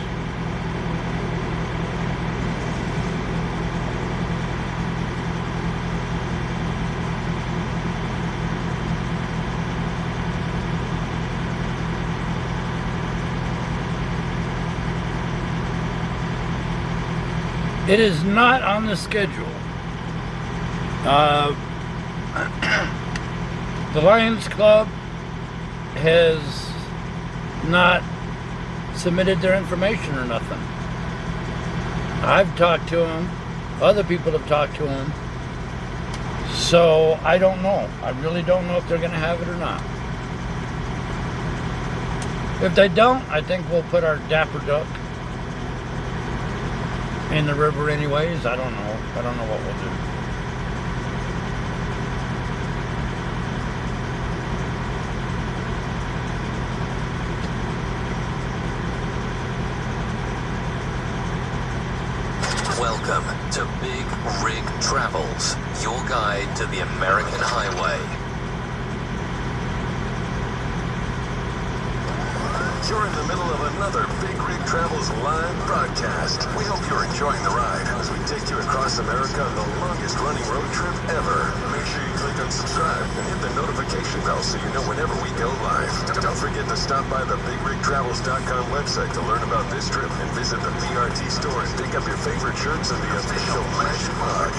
[SPEAKER 1] It is not on the schedule. The Lions Club has not submitted their information or nothing. I've talked to them. Other people have talked to them. So I don't know. I really don't know if they're going to have it or not. If they don't, I think we'll put our Dapper Duck in the river anyways. I don't know. I don't know what we'll do.
[SPEAKER 2] Welcome to Big Rig Travels, your guide to the American highway.
[SPEAKER 4] You're in the middle of another Big Rig Travels live broadcast. We hope you're enjoying the ride as we take you across America on the longest running road trip ever. Make sure you click on subscribe and hit the notification bell so you know whenever we go live. Don't forget to stop by the BigRigTravels.com website to learn about this trip and visit the BRT store and pick up your favorite shirts and the official Magic Mug.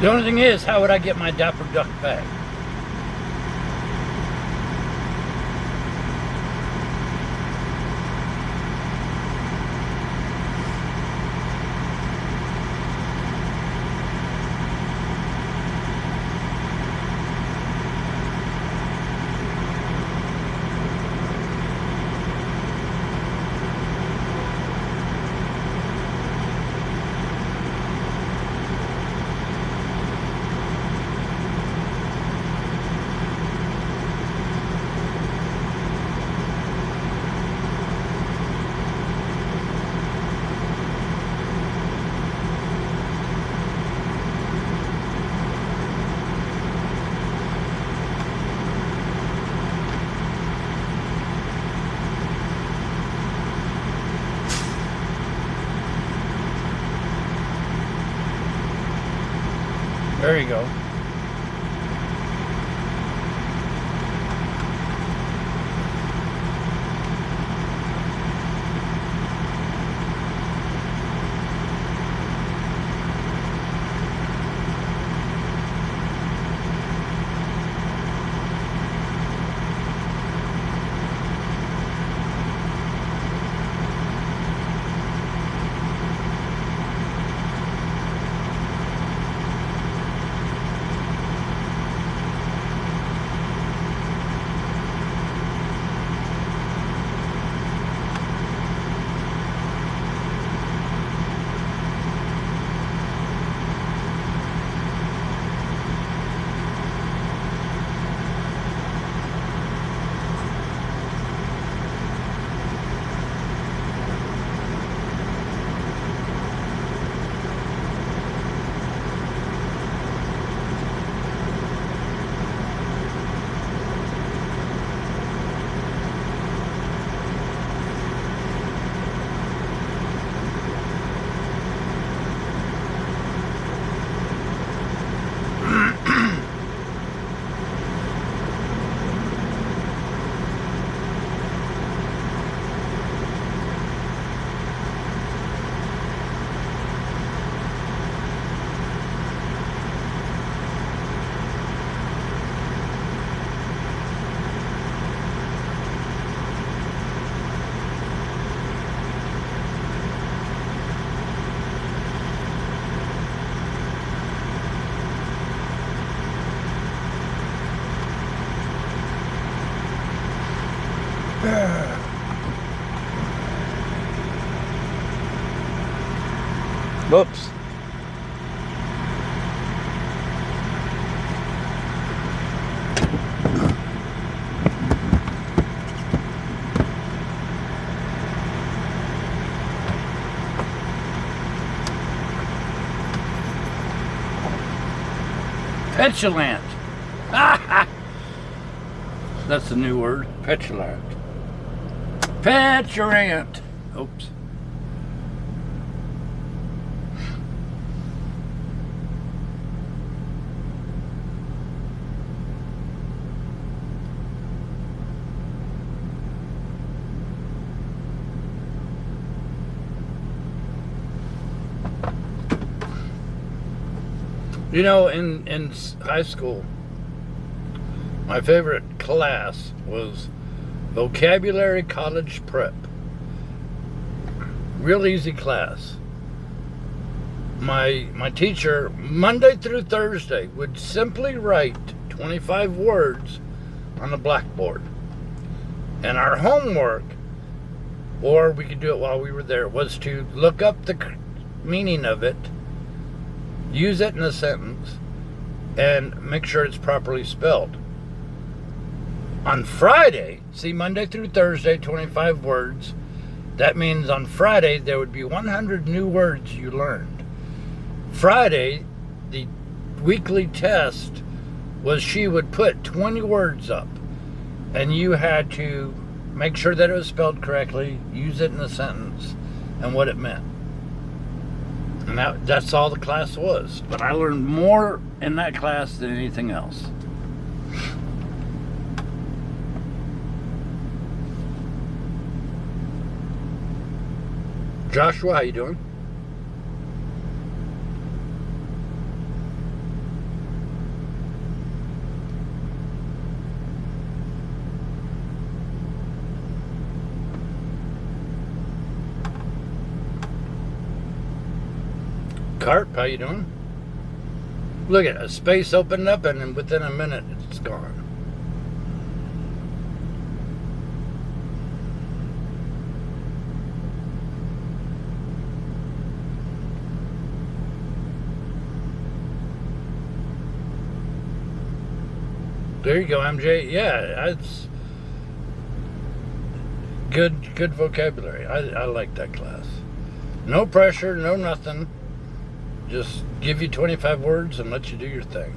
[SPEAKER 1] The only thing is, how would I get my Dapper Duck back? There you go. Whoops. Petulant. That's the new word. Petulant. Petulant. Oops. You know, in high school, my favorite class was Vocabulary College Prep. Real easy class. My teacher, Monday through Thursday, would simply write 25 words on the blackboard. And our homework, or we could do it while we were there, was to look up the meaning of it, use it in a sentence, and make sure it's properly spelled. On Friday, see, Monday through Thursday, 25 words. That means on Friday, there would be 100 new words you learned. Friday, the weekly test was she would put 20 words up, and you had to make sure that it was spelled correctly, use it in a sentence, and what it meant. And that's all the class was. But I learned more in that class than anything else. Joshua, how you doing? Carp, how you doing? Look at a space opened up and then within a minute it's gone. There you go, MJ. Yeah, it's good vocabulary. I like that class. No pressure, no nothing. Just give you 25 words and let you do your thing.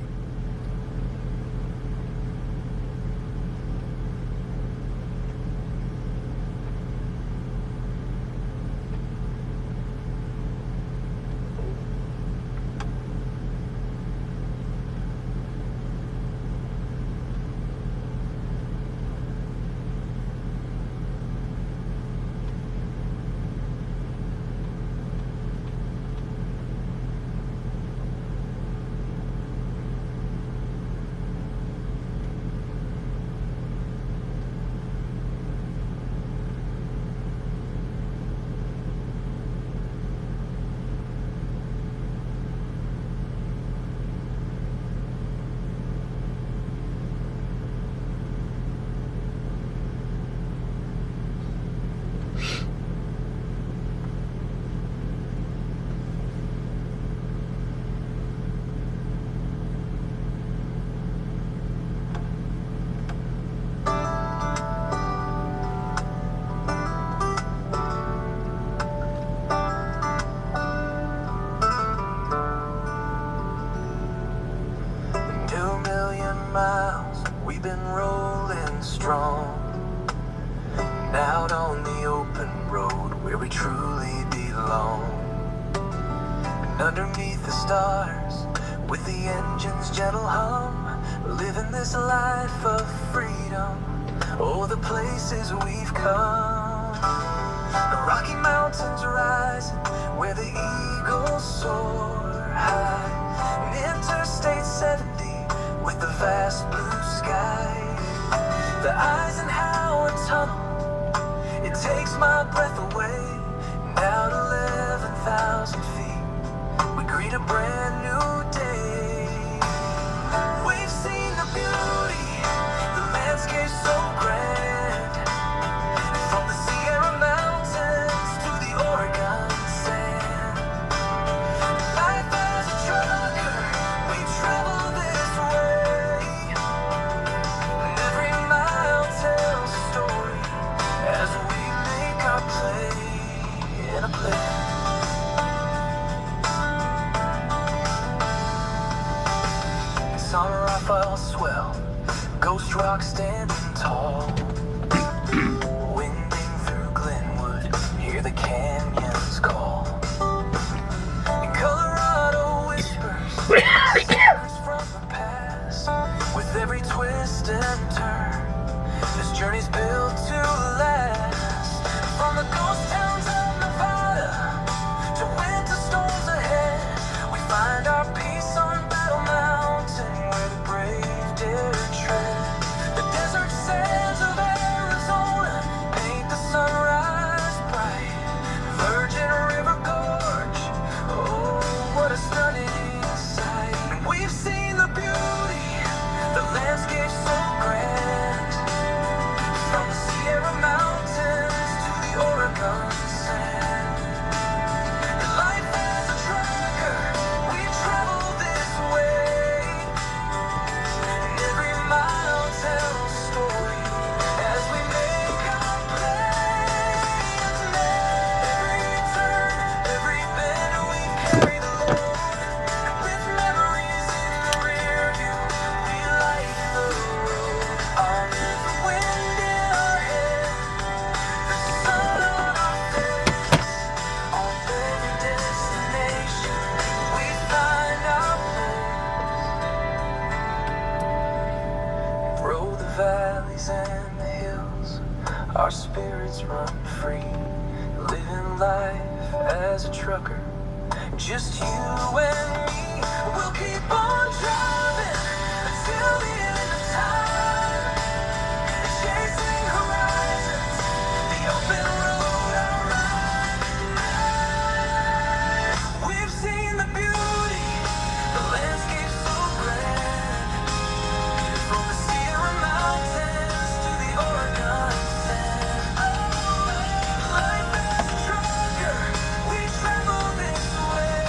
[SPEAKER 2] and out on the open road where we truly belong. And underneath the stars, with the engine's gentle hum, living this life of freedom. Oh, the places we've come. The Rocky Mountains rising, where the eagles soar high. And Interstate 70, with the vast blue sky. The Eisenhower Tunnel, it takes my breath away. And out 11,000 feet, we greet a brand new day. We've seen the beauty, the landscape so grand. From the Sierra Mountains to the Oregon sand. Life as a trucker, we travel this way. And every mile tells a story as we make our play in a play. San Rafael swell, Ghost Rock standing tall. Winding through Glenwood, hear the canyons call. And Colorado whispers secrets from the past. With every twist and turn, this journey's built to last. From the ghost towns of Nevada to winter storms ahead, we find our peace on Battle Mountain, where the brave dare tread. The desert sands of Arizona paint the sunrise bright. Virgin River Gorge, oh, what a stunning sight. And we've seen the beauty, the landscape so grand. From the Sierra Mountains to the Oregon sand. And life as a trucker, we travel this way. And every mile tells a story as we make our play. And every turn, every bend, we carry the load. And with memories in the rear view, we light the road. Armed with the wind in our head, the sun on our face. On every destination, we find our place. Through the valleys and the hills, our spirits run free. Living life as a trucker, just you and me. We'll keep on driving until the end of time. Chasing horizons, the open road our ride. We've seen the beauty, the landscape so grand. From the Sierra Mountains to the Oregon sand. Life as a trucker, we travel this way.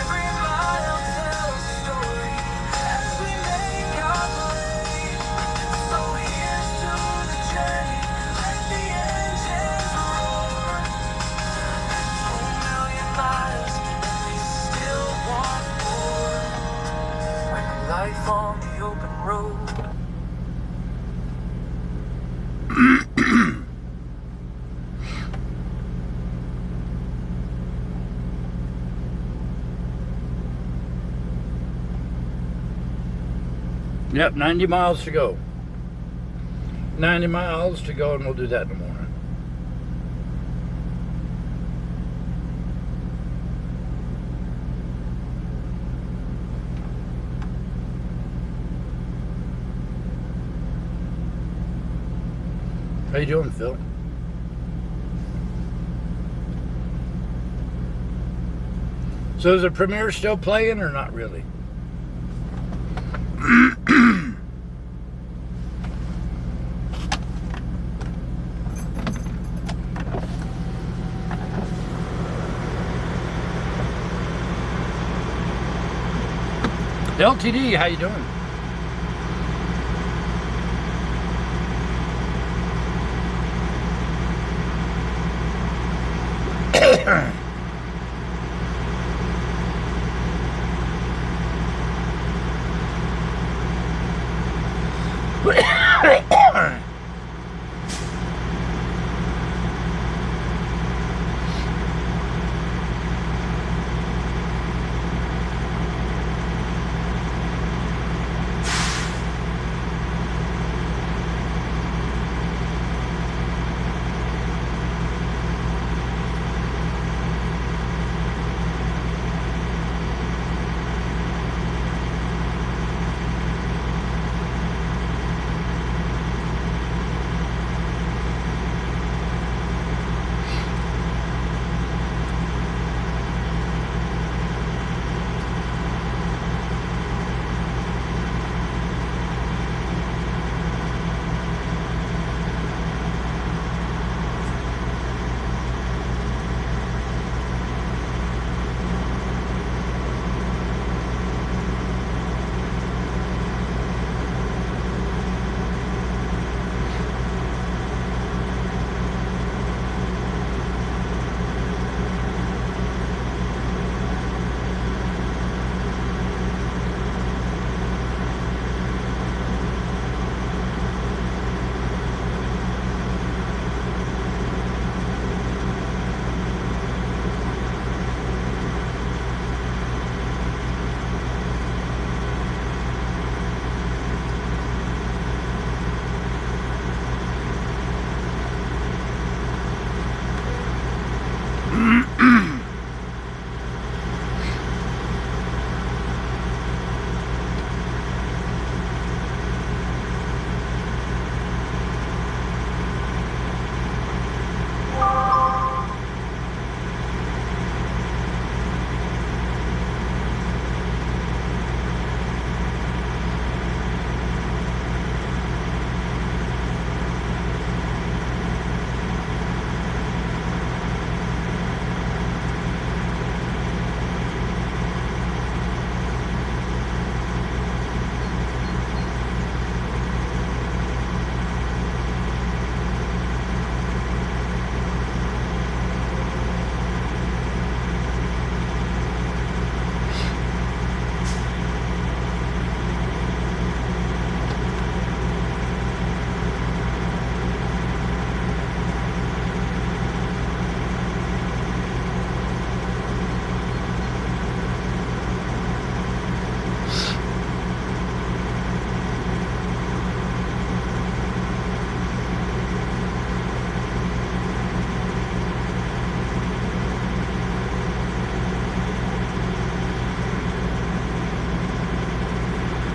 [SPEAKER 2] Every mile tells a story as we make our play. So here's to the journey, let the engines roar. 2 million miles, and we still want more. Like life on the open road.
[SPEAKER 1] Yep, 90 miles to go. 90 miles to go, and we'll do that in the morning. How you doing, Phil? So is the premiere still playing or not really? LTD, how you doing?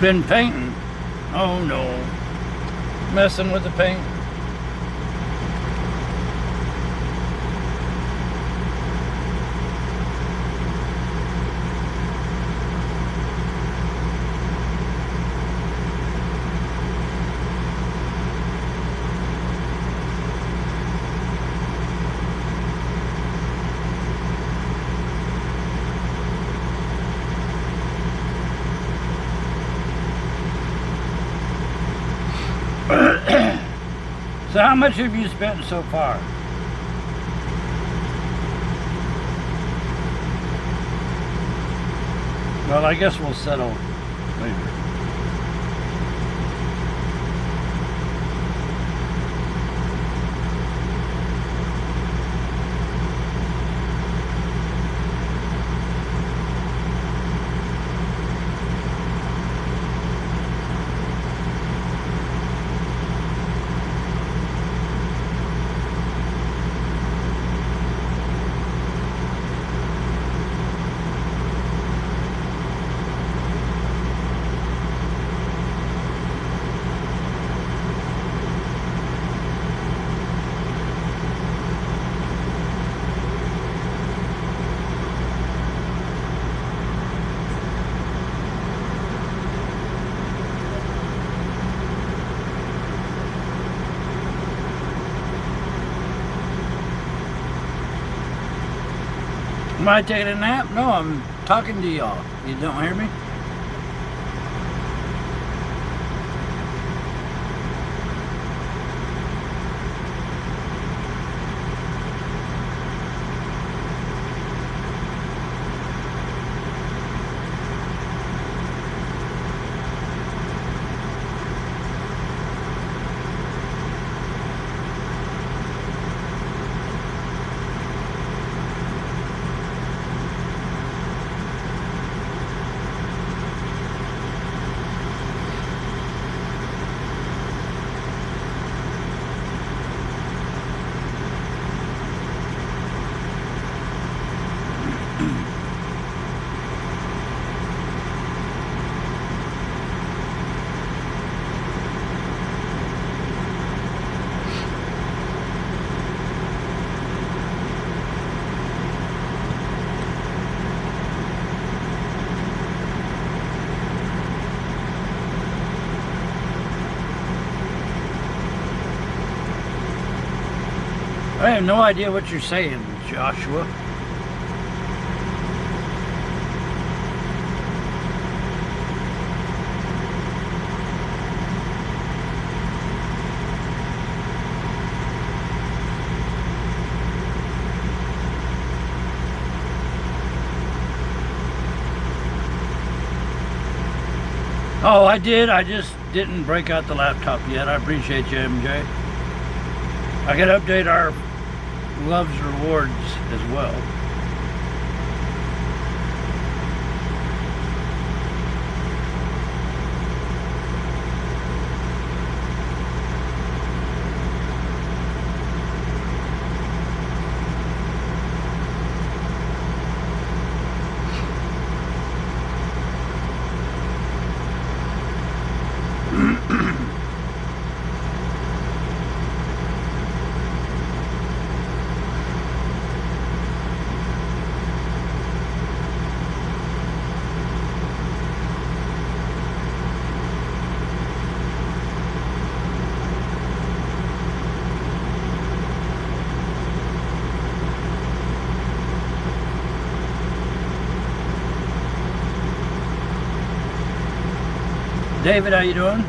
[SPEAKER 1] Been painting. Oh no. Messing with the paint. So how much have you spent so far? Well, I guess we'll settle later. Am I taking a nap? No, I'm talking to y'all. You don't hear me? I have no idea what you're saying, Joshua. Oh, I did. I just didn't break out the laptop yet. I appreciate you, MJ. I can update our Loves Rewards as well. David, how you doing?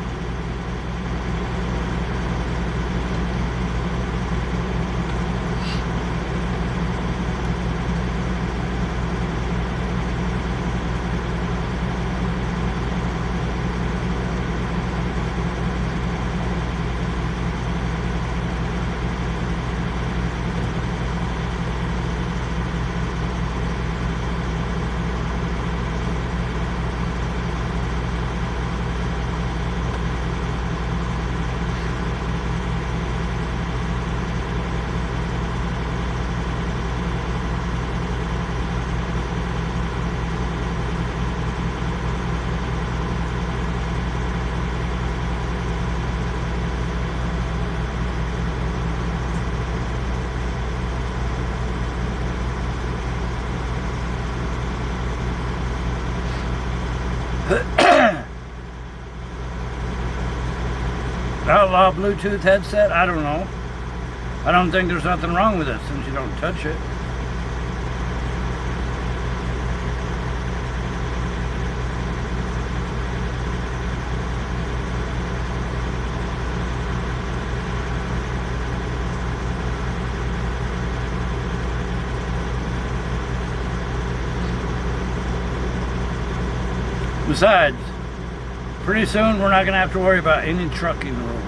[SPEAKER 1] outlaw Bluetooth headset? I don't know. I don't think there's nothing wrong with it since you don't touch it. Besides, pretty soon we're not going to have to worry about any trucking rules.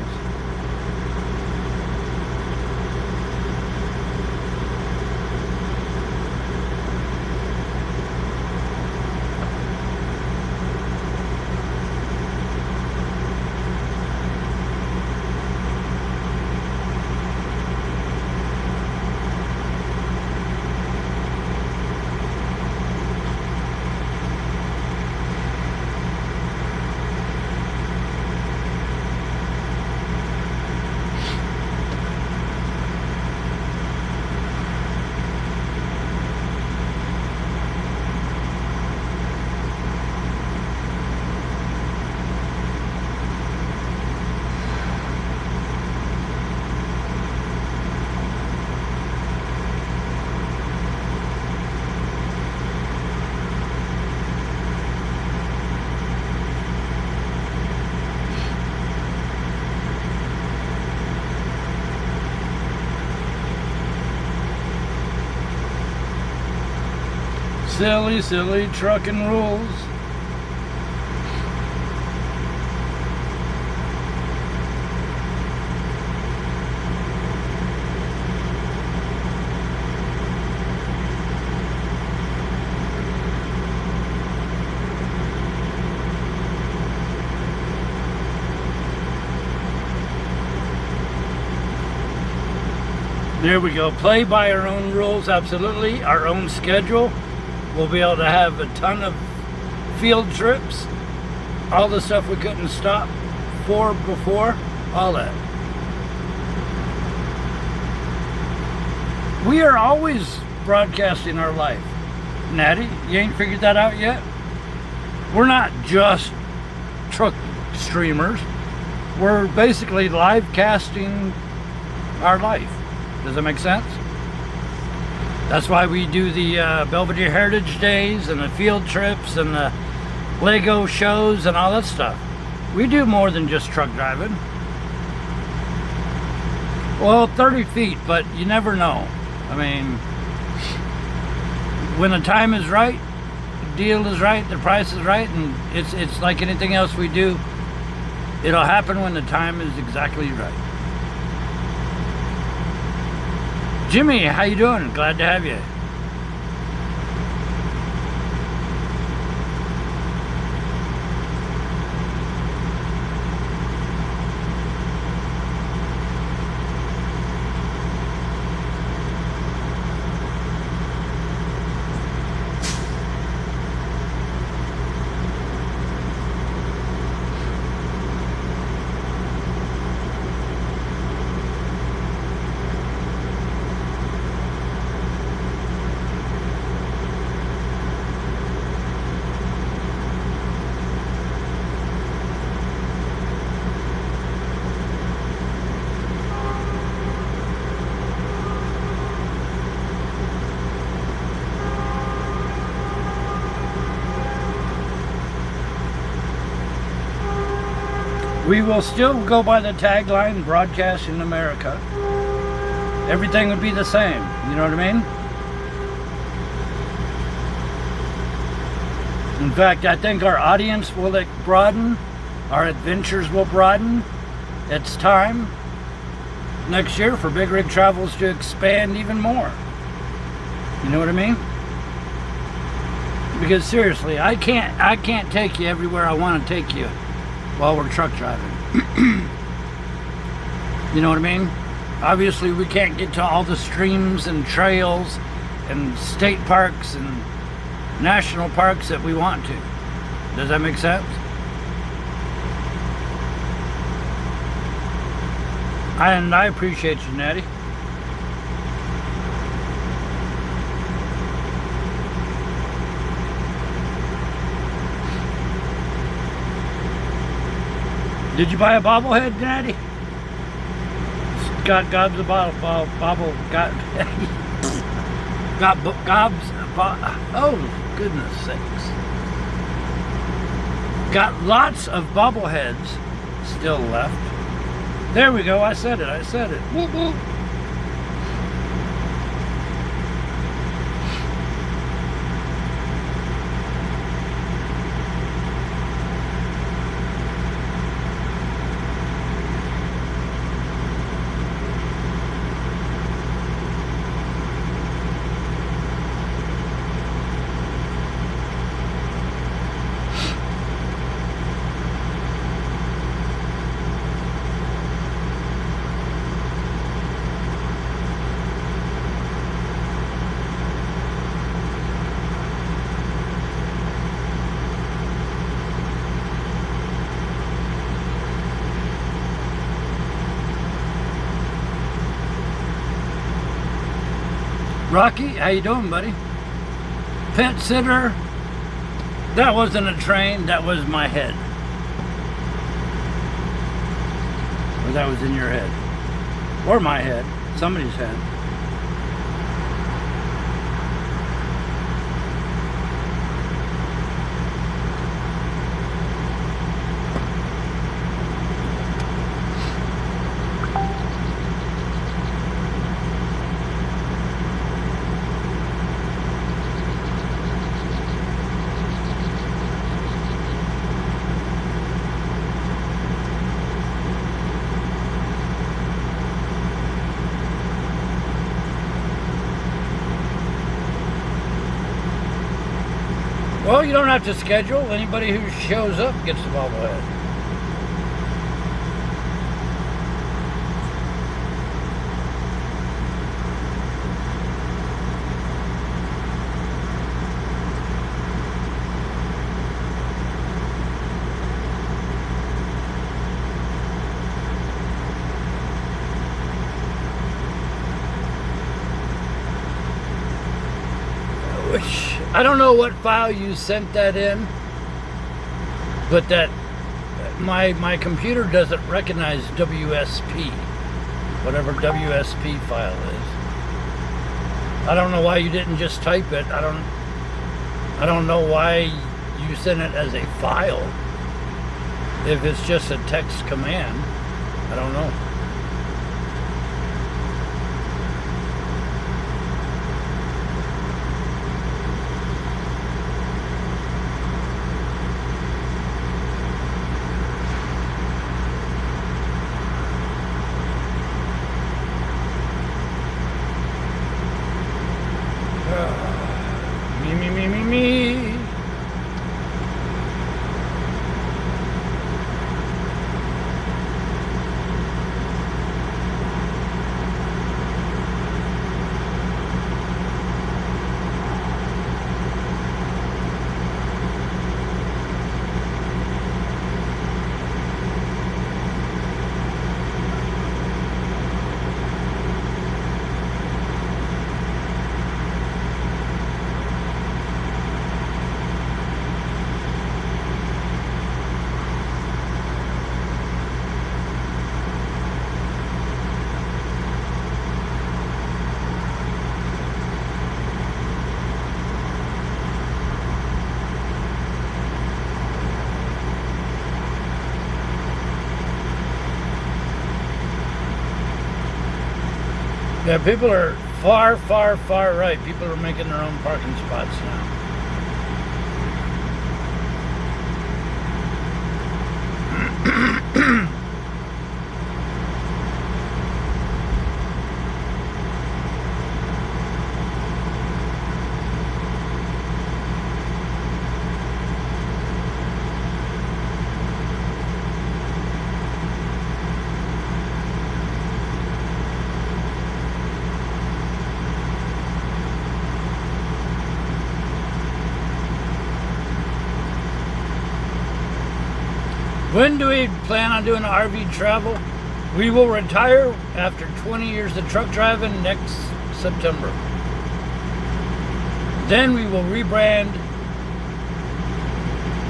[SPEAKER 1] Silly, silly trucking rules. There we go. Play by our own rules, absolutely. Our own schedule. We'll be able to have a ton of field trips, all the stuff we couldn't stop for before, all that. We are always broadcasting our life. Natty, you ain't figured that out yet? We're not just truck streamers. We're basically live casting our life. Does that make sense? That's why we do the Belvedere Heritage Days and the field trips and the Lego shows and all that stuff. We do more than just truck driving. Well, 30 feet, but you never know. I mean, when the time is right, the deal is right, the price is right, and it's like anything else we do. It'll happen when the time is exactly right. Jimmy, how you doing? Glad to have you. We will still go by the tagline, broadcast in America. Everything would be the same, you know what I mean? In fact, I think our audience will broaden, our adventures will broaden. It's time next year for BigRigTravels to expand even more. You know what I mean? Because seriously, I can't take you everywhere I want to take you while we're truck driving. You know what I mean? Obviously we can't get to all the streams and trails and state parks and national parks that we want to. Does that make sense? And I appreciate you, Natty. Did you buy a bobblehead, Natty? got gobs of bobble, got gobs, oh goodness sakes. Got lots of bobbleheads still left. There we go, I said it. Whoop, whoop. Rocky, how you doing, buddy? Pet sitter. That wasn't a train, that was my head. Or that was in your head. Or my head. Somebody's head. Well, you don't have to schedule. Anybody who shows up gets the bobblehead. I don't know what file you sent that in, but that my computer doesn't recognize WSP, whatever WSP file is. I don't know why you didn't just type it. I don't know why you sent it as a file. If it's just a text command, I don't know. Me. Yeah, people are far right. People are making their own parking spots now. When do we plan on doing RV travel? We will retire after 20 years of truck driving next September. Then we will rebrand.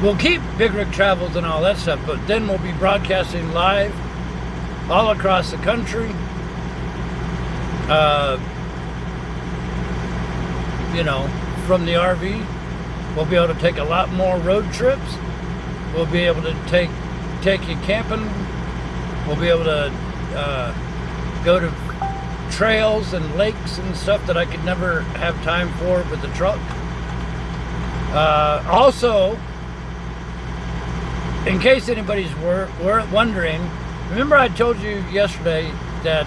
[SPEAKER 1] We'll keep BigRigTravels and all that stuff, but then we'll be broadcasting live all across the country you know, from the RV. We'll be able to take a lot more road trips. We'll be able to take you camping. We'll be able to go to trails and lakes and stuff that I could never have time for with the truck. Also, in case anybody's wondering, remember I told you yesterday that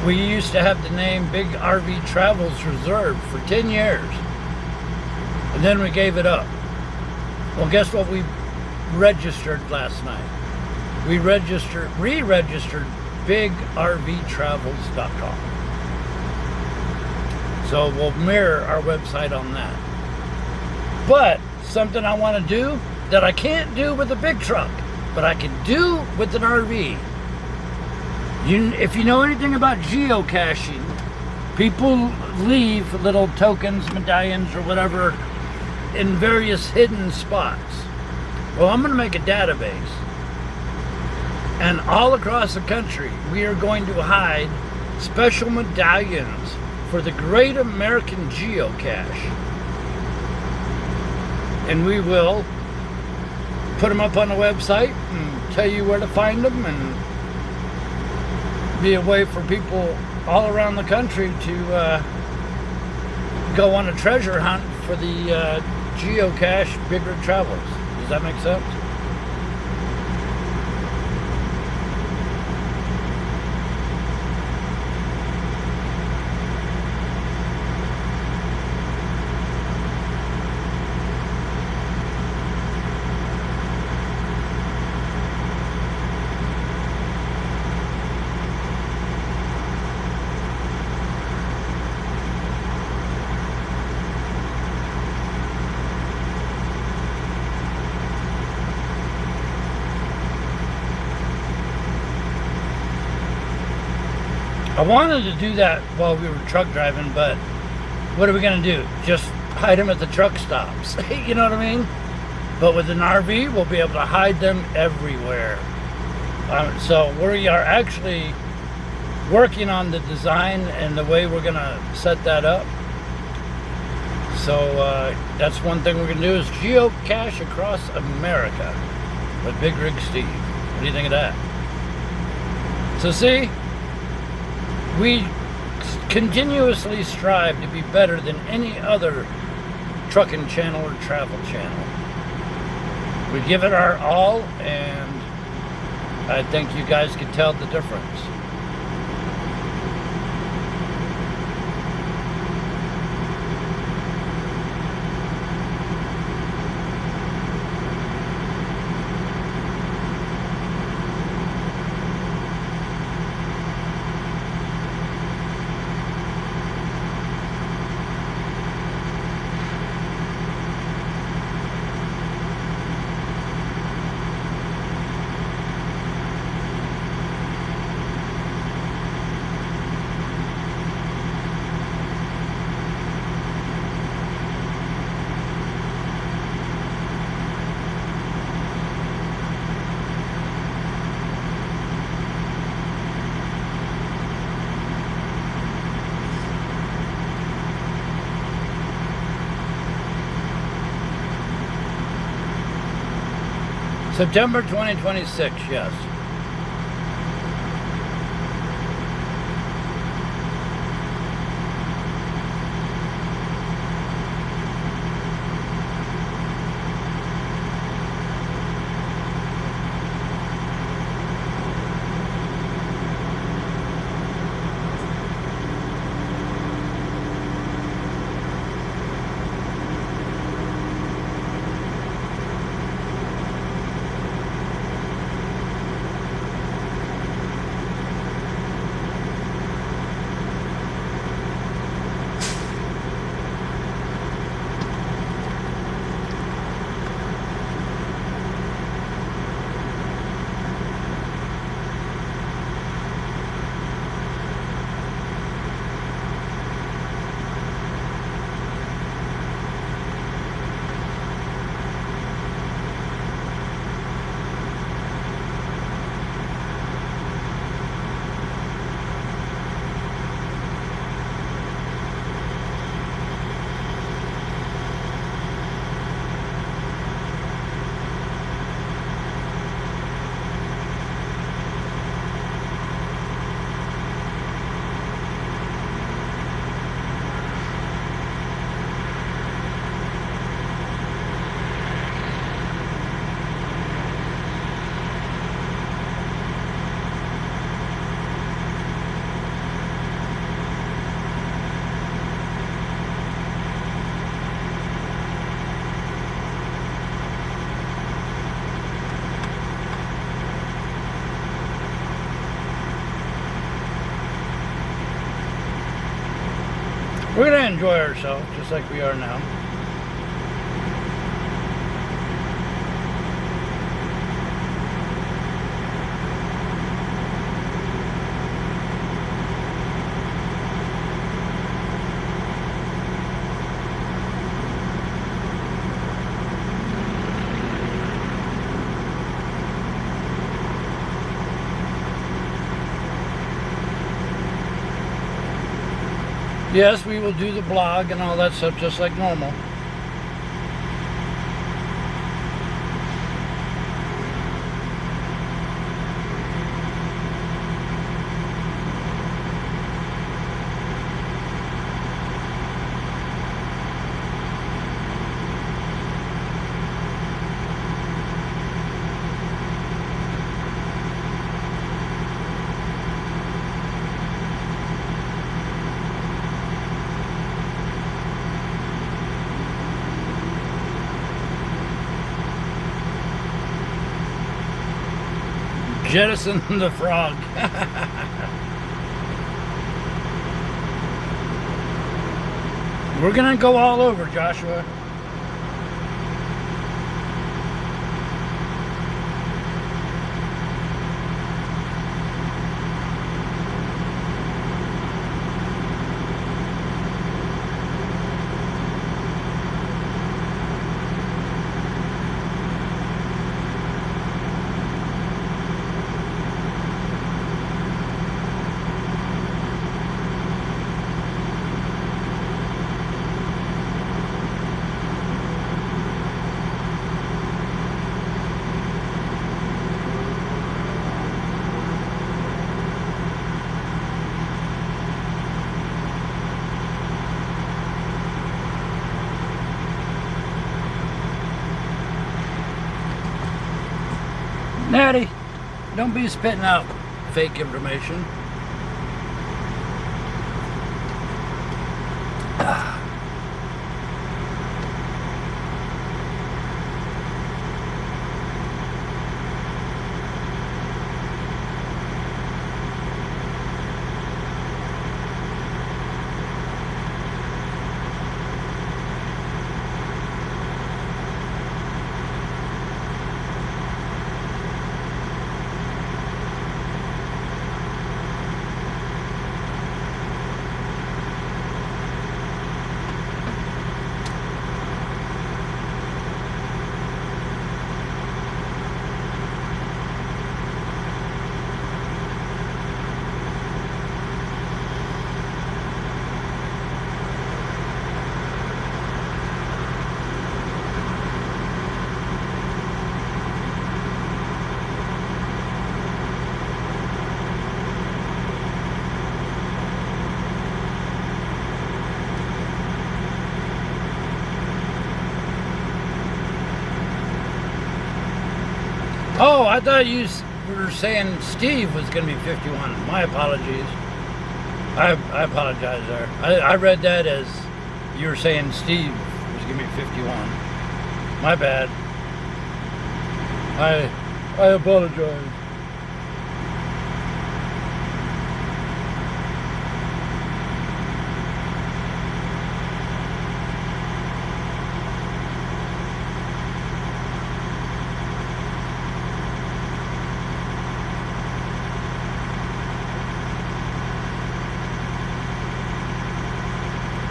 [SPEAKER 1] we used to have the name BigRigTravels Reserve for 10 years, and then we gave it up. Well, guess what we registered last night? We re-registered BigRigTravels.com. So we'll mirror our website on that. But something I want to do that I can't do with a big truck, but I can do with an RV. If you know anything about geocaching, people leave little tokens, medallions, or whatever in various hidden spots. Well, I'm going to make a database. And all across the country, we are going to hide special medallions for the Great American Geocache. And we will put them up on the website and tell you where to find them, and be a way for people all around the country to go on a treasure hunt for the geocache BigRigTravels. Does that make sense? I wanted to do that while we were truck driving, but what are we going to do? Just hide them at the truck stops. You know what I mean? But with an RV, we'll be able to hide them everywhere. So we are actually working on the design and the way we're going to set that up. So that's one thing we're going to do, is geocache across America with BigRigSteve. What do you think of that? So see, we continuously strive to be better than any other trucking channel or travel channel. We give it our all, and I think you guys can tell the difference. September 2026, yes. We're going to enjoy ourselves just like we are now. Yes, we will do the blog and all that stuff just like normal. Jettison the frog. We're gonna go all over, Joshua. Natty, don't be spitting out fake information. Oh, I thought you were saying Steve was going to be 51. My apologies. I apologize there. I read that as you were saying Steve was going to be 51. My bad. I apologize.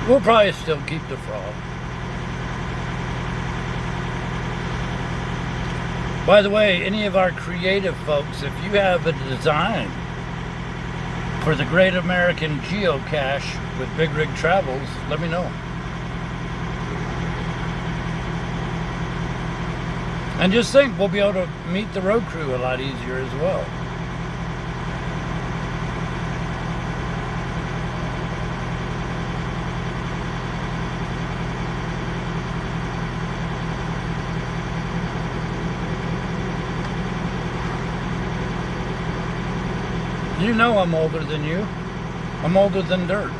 [SPEAKER 1] We'll probably still keep the frog. By the way, any of our creative folks, if you have a design for the Great American Geocache with BigRigTravels, let me know. And just think, we'll be able to meet the road crew a lot easier as well. You know I'm older than you. I'm older than dirt.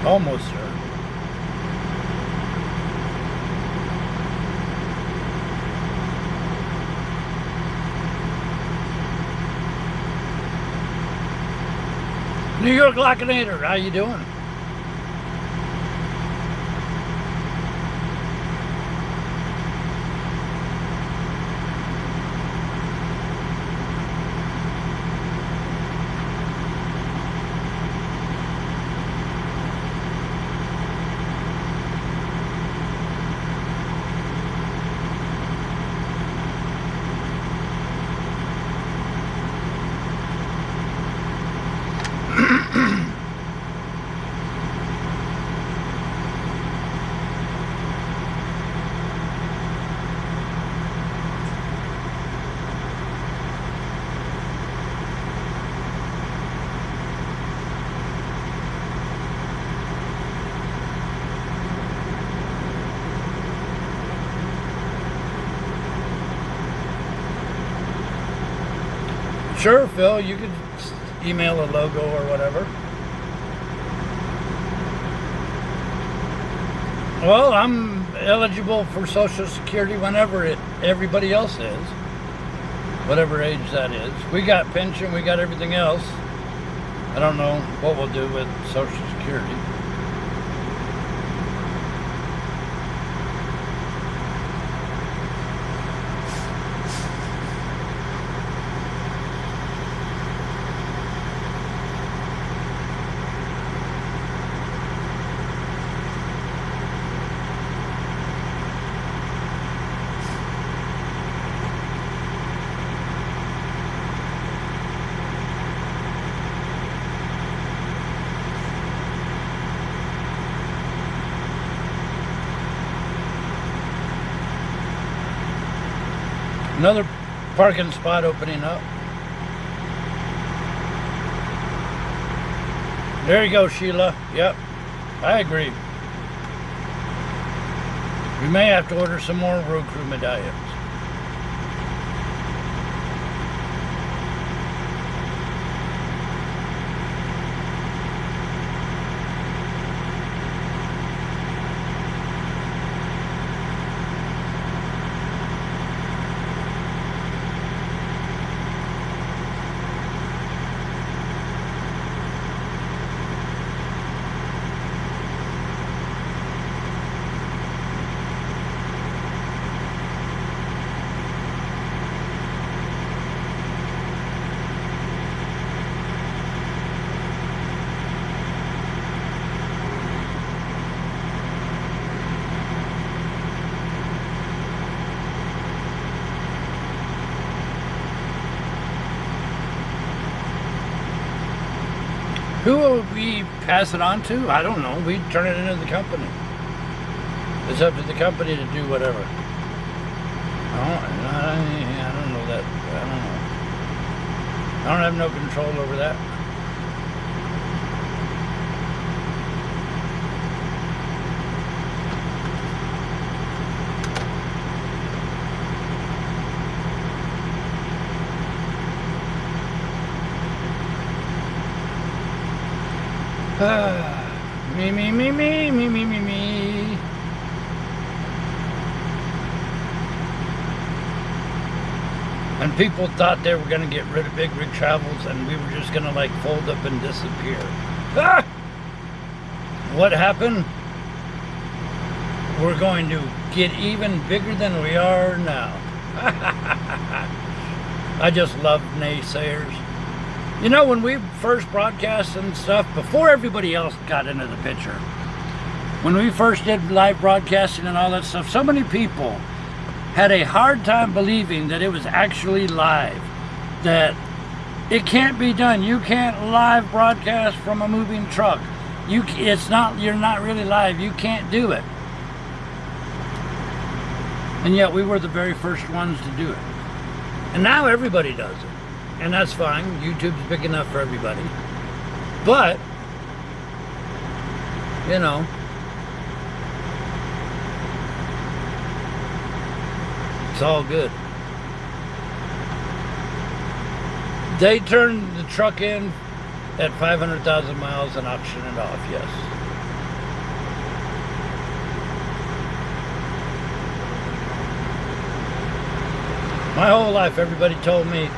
[SPEAKER 1] Almost there. New York Lockinator, how you doing? Sure, Phil, you could email a logo or whatever. Well, I'm eligible for Social Security whenever everybody else is. Whatever age that is. We got pension, we got everything else. I don't know what we'll do with Social Security. Another parking spot opening up. There you go, Sheila. Yep, I agree. We may have to order some more road crew medallions. Who will we pass it on to? I don't know. We turn it into the company. It's up to the company to do whatever. I don't know that. I don't know. I don't have no control over that. Me. And people thought they were going to get rid of BigRigTravels and we were just going to like fold up and disappear. Ah! What happened? We're going to get even bigger than we are now. I just love naysayers. You know, when we first broadcast and stuff, before everybody else got into the picture, when we first did live broadcasting and all that stuff, so many people had a hard time believing that it was actually live, that it can't be done. You can't live broadcast from a moving truck. You're not really live. You can't do it. And yet we were the very first ones to do it. And now everybody does it. And that's fine. YouTube's big enough for everybody. But, you know, it's all good. They turned the truck in at 500,000 miles and auctioned it off, yes. My whole life, everybody told me,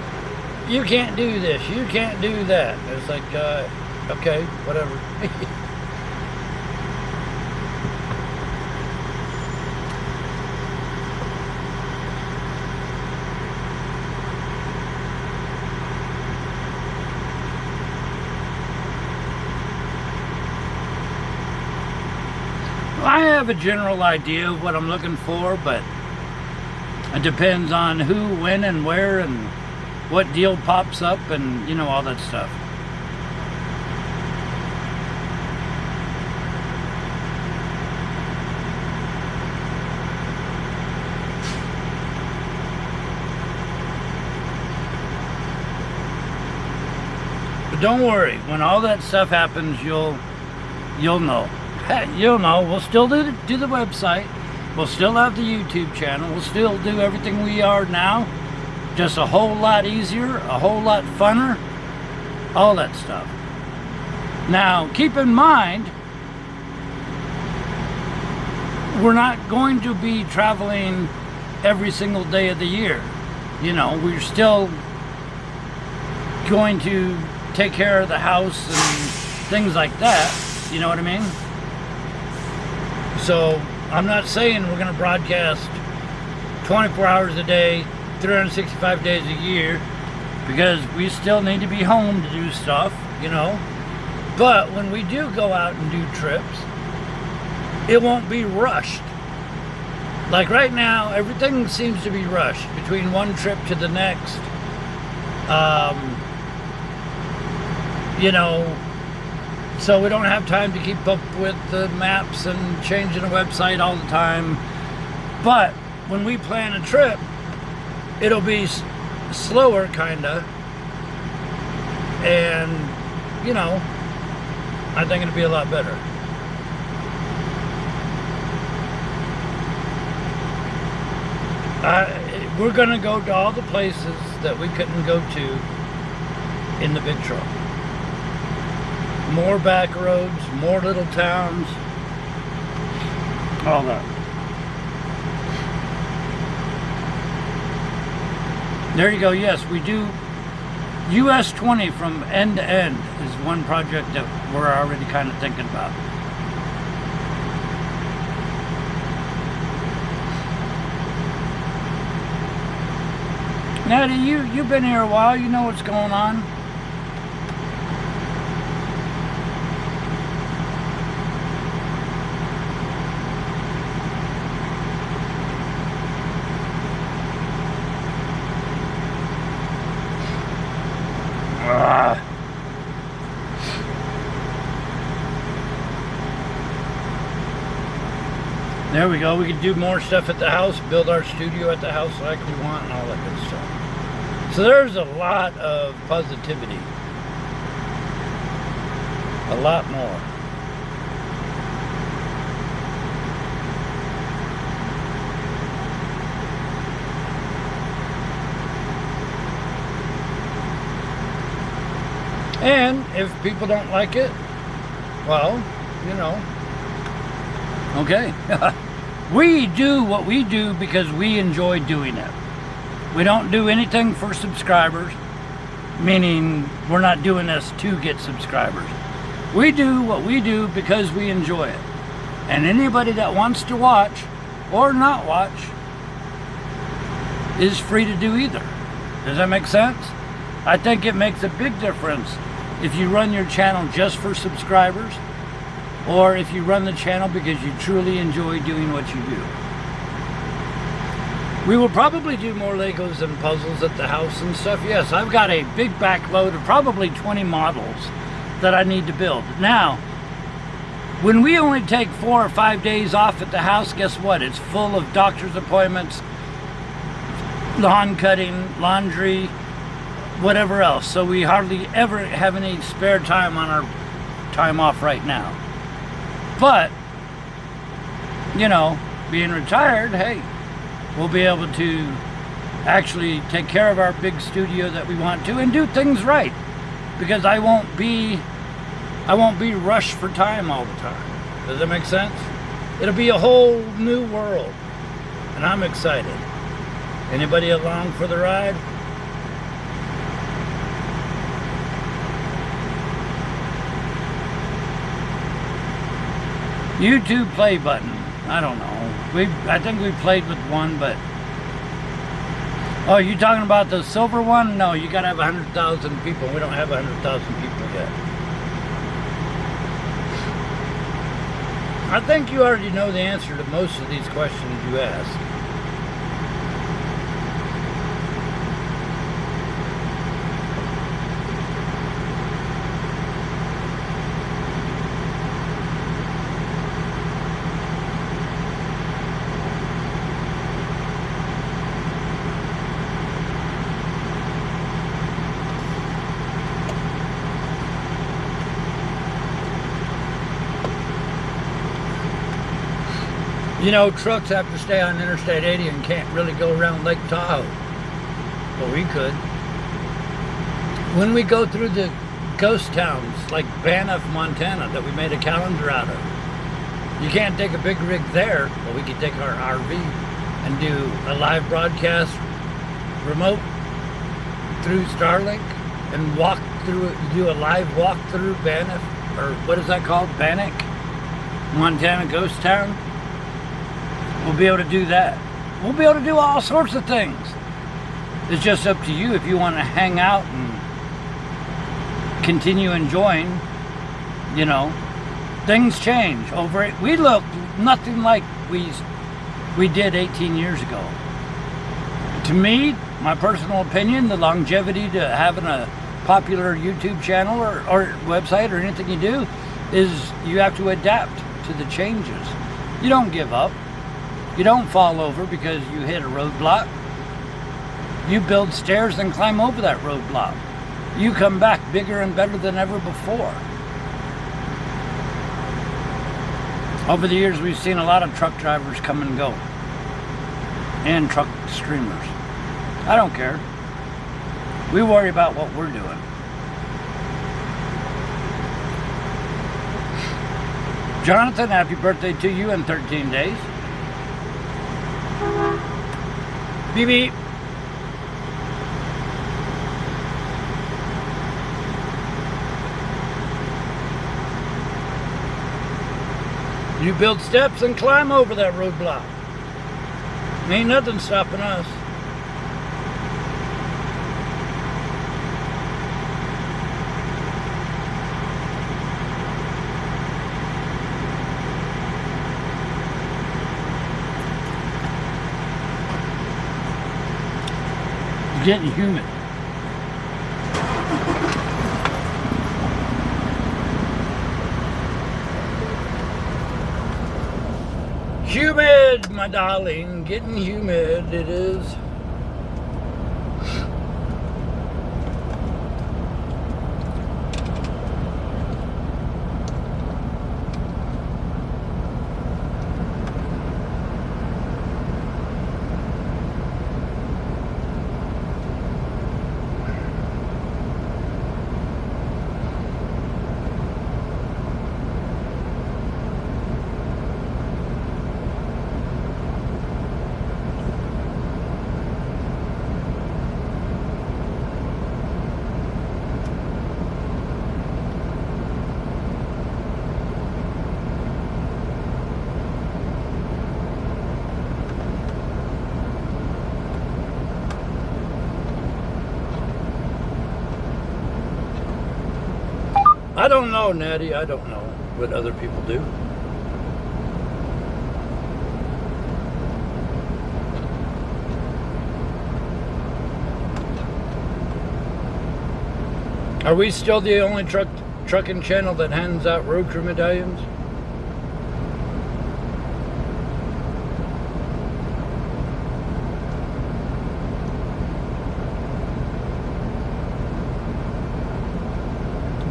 [SPEAKER 1] you can't do this, you can't do that. It's like, Okay, whatever. I have a general idea of what I'm looking for, but it depends on who, when, and where, and what deal pops up, and, you know, all that stuff. But don't worry, when all that stuff happens, you'll know. You'll know. We'll still do the website. We'll still have the YouTube channel. We'll still do everything we are now. Just a whole lot easier, a whole lot funner, all that stuff. Now, keep in mind, we're not going to be traveling every single day of the year. You know, we're still going to take care of the house and things like that. You know what I mean? So, I'm not saying we're going to broadcast 24 hours a day, 365 days a year, because we still need to be home to do stuff, you know. But when we do go out and do trips, it won't be rushed. Like right now, everything seems to be rushed between one trip to the next. You know, so we don't have time to keep up with the maps and changing the website all the time. But when we plan a trip, it'll be slower, kinda. And, you know, I think it'll be a lot better. We're gonna go to all the places that we couldn't go to in the big truck. More back roads, more little towns, all that. There you go. Yes, we do. US 20 from end to end is one project that we're already kind of thinking about. Natty, you've been here a while. You know what's going on. There we go. We can do more stuff at the house, build our studio at the house like we want, and all that good stuff. So there's a lot of positivity. A lot more. And if people don't like it, well, you know, okay. We do what we do because we enjoy doing it. We don't do anything for subscribers, meaning we're not doing this to get subscribers. We do what we do because we enjoy it. And anybody that wants to watch or not watch is free to do either. Does that make sense? I think it makes a big difference if you run your channel just for subscribers, or if you run the channel because you truly enjoy doing what you do. We will probably do more Legos and puzzles at the house and stuff. Yes, I've got a big back load of probably 20 models that I need to build. Now, when we only take 4 or 5 days off at the house, guess what? It's full of doctor's appointments, lawn cutting, laundry, whatever else. So we hardly ever have any spare time on our time off right now. But, you know, being retired, hey, we'll be able to actually take care of our big studio that we want to and do things right, because I won't be rushed for time all the time. Does that make sense? It'll be a whole new world, and I'm excited. Anybody along for the ride? YouTube play button. I don't know. I think we played with one, but... Oh, you talking about the silver one? No, you gotta have 100,000 people. We don't have 100,000 people yet. I think you already know the answer to most of these questions you asked. You know, trucks have to stay on Interstate 80 and can't really go around Lake Tahoe. But we could. When we go through the ghost towns like Banff, Montana, that we made a calendar out of, you can't take a big rig there, but we could take our RV and do a live broadcast remote through Starlink and walk through, do a live walk through Banff, or what is that called? Bannock, Montana ghost town. We'll be able to do that. We'll be able to do all sorts of things. It's just up to you if you want to hang out and continue enjoying. You know, things change over it. We look nothing like we did 18 years ago. To me, my personal opinion, the longevity to having a popular YouTube channel or website or anything you do is you have to adapt to the changes. You don't give up. You don't fall over because you hit a roadblock. You build stairs and climb over that roadblock. You come back bigger and better than ever before. Over the years, we've seen a lot of truck drivers come and go. And truck streamers. I don't care. We worry about what we're doing. Jonathan, happy birthday to you in 13 days. Beep beep. You build steps and climb over that roadblock. Ain't nothing stopping us. Getting humid. Humid, my darling. Getting humid, it is. I don't know, Natty. I don't know what other people do. Are we still the only trucking channel that hands out road crew medallions?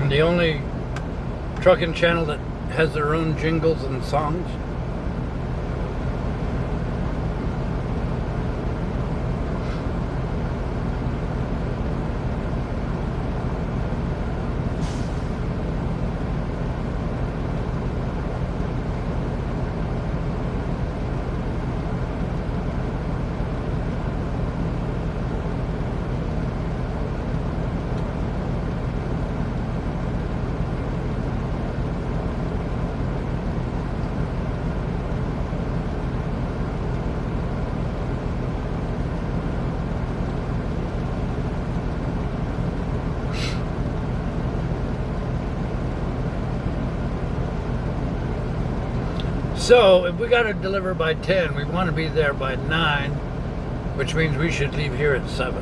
[SPEAKER 1] And the only trucking channel that has their own jingles and songs? So if we got to deliver by 10, we want to be there by 9, which means we should leave here at 7.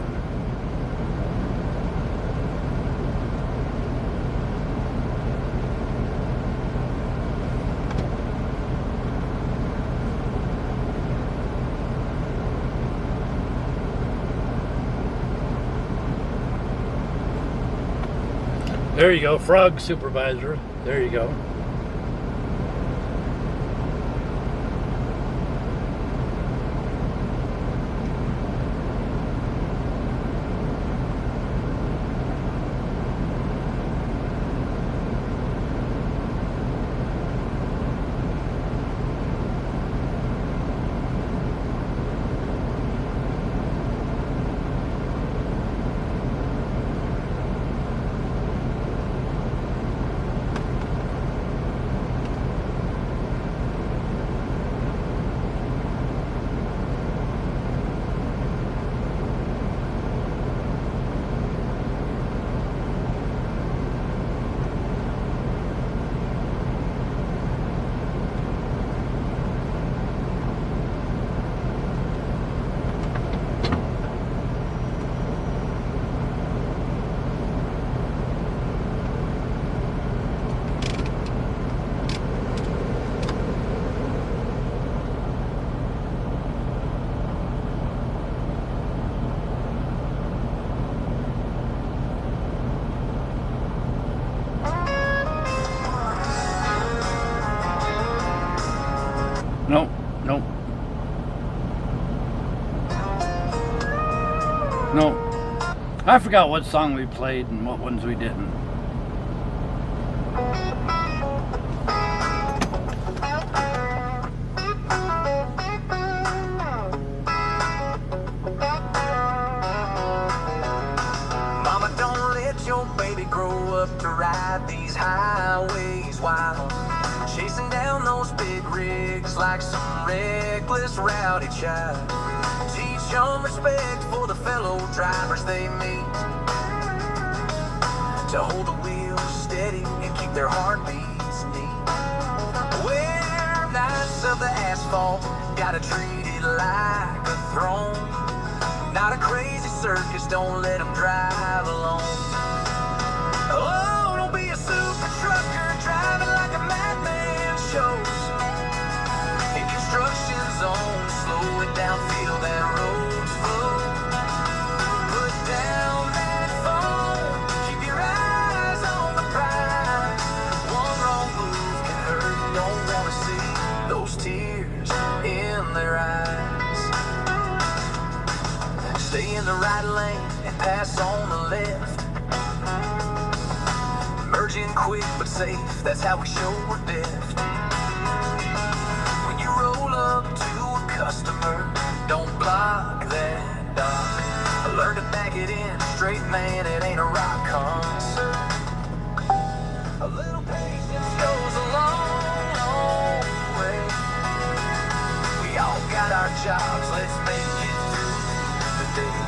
[SPEAKER 1] There you go, frog supervisor. There you go. Nope, nope. Nope. I forgot what song we played and what ones we didn't.
[SPEAKER 2] Mama, don't let your baby grow up to ride these highways wild, chasing down those big rigs like some reckless rowdy child. Teach them respect for the fellow drivers they meet, to hold the wheel steady and keep their heartbeats neat. We're knights of the asphalt, gotta treat it like a throne. Not a crazy circus, don't let them drive alone. Oh, don't be a super trucker driving like a madman shows. In construction zone, slow it down, feel that roads flow. Put down that phone, keep your eyes on the prize. One wrong move can hurt, don't wanna see those tears in their eyes. Stay in the right lane and pass on the left. Merging quick but safe, that's how we show we're deft. When you roll up to a customer, don't block that dock. Learn to back it in, straight man, it ain't a rock concert. A little patience goes a long, long way. We all got our jobs, let's make it through the day.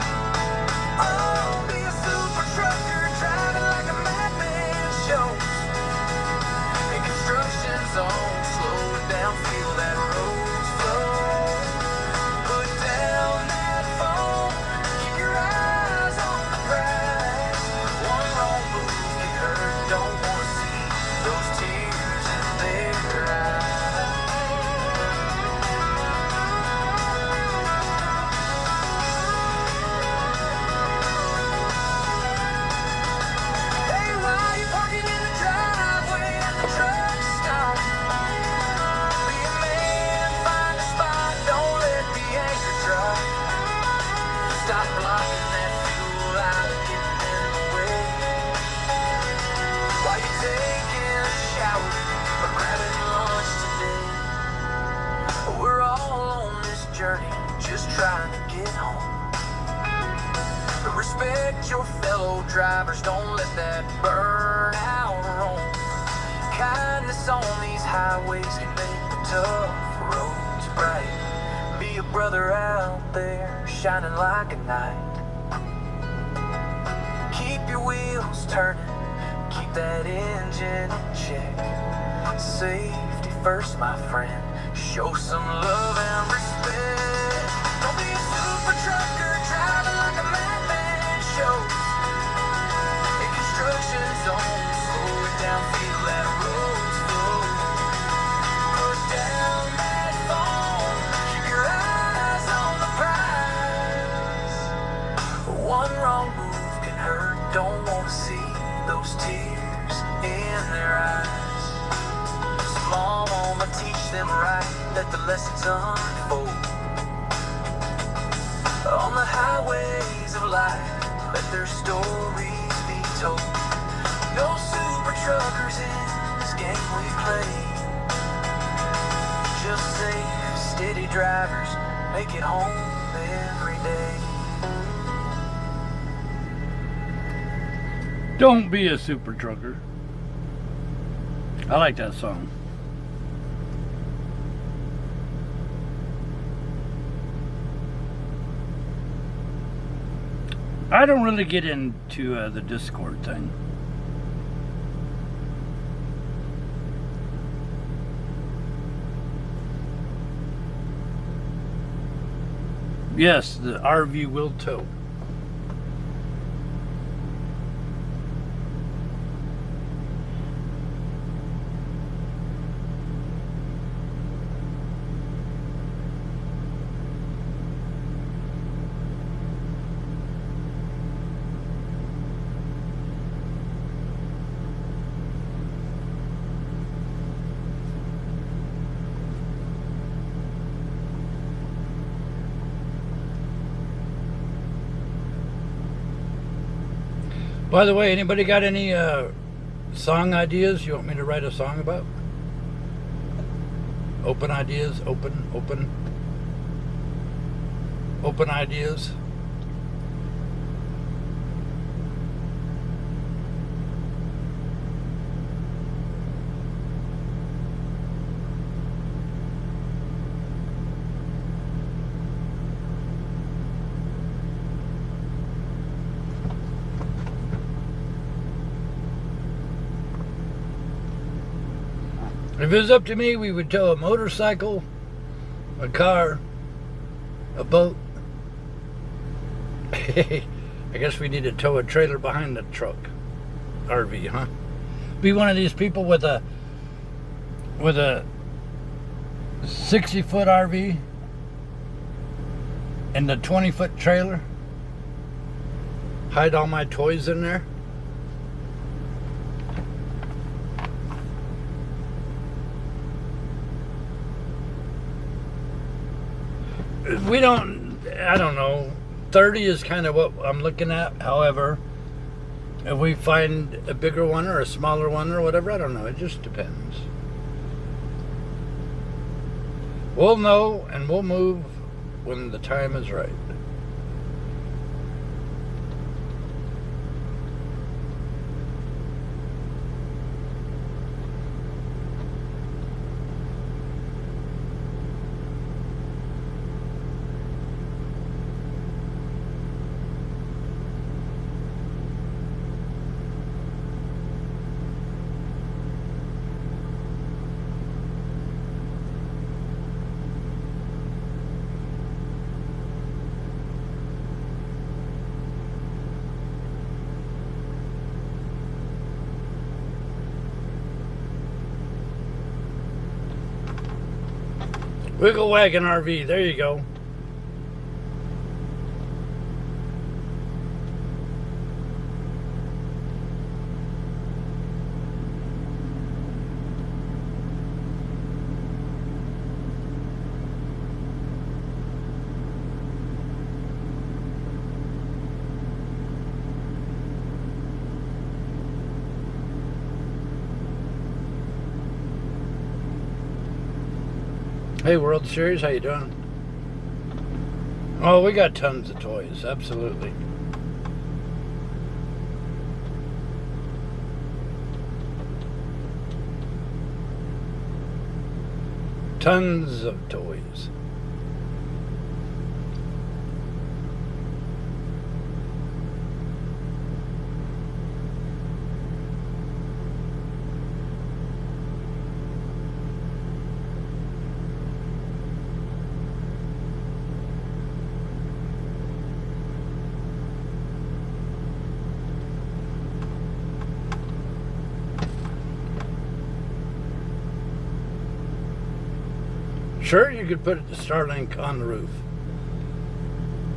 [SPEAKER 2] Oh, be a super trucker driving like a madman shows. In construction zone, slow it down, feel that roads flow. Put down that phone, keep your eyes on the prize. One wrong move can hurt, don't wanna see those tears in their eyes. Hey, why you parking in the driveway at the truck stop? Be a man, find a spot, don't let the anger drop. Stop blocking that fuel out of getting in the way. While you're taking a shower or grabbing lunch today. We're all on this journey, just trying to get home. Respect your fellow drivers, don't let that burnout roam. Kindness on these highways can make the tough roads bright. Be a brother out there, shining like a knight. Keep your wheels turning, keep that engine in check. Safety first, my friend, Show some love and respect. Don't be a super trucker driving like a madman. Shows in construction zones. Slow it down, feel that roads flow. Put down that phone. Keep your eyes on the prize. One wrong move can hurt. Don't want to see those tears in their eyes. Mom, I'ma teach them right, let the lessons unfold. On the highways of life, let their stories be told. No super truckers in this game we play. Just safe, steady drivers make it home every day.
[SPEAKER 1] Don't be a super trucker. I like that song. I don't really get into the Discord thing. Yes, the RV will tow. By the way, anybody got any song ideas you want me to write a song about? Open ideas, open ideas. If it was up to me, we would tow a motorcycle, a car, a boat. I guess we need to tow a trailer behind the truck. RV, huh? Be one of these people with a 60-foot RV and the 20-foot trailer. Hide all my toys in there. I don't know, 30 is kind of what I'm looking at. However, if we find a bigger one or a smaller one or whatever, I don't know, it just depends. We'll know and we'll move when the time is right. Wiggle Wagon RV, there you go. Hey, World Series, how you doing? Oh, we got tons of toys, absolutely. Tons of toys. Sure, you could put the Starlink on the roof.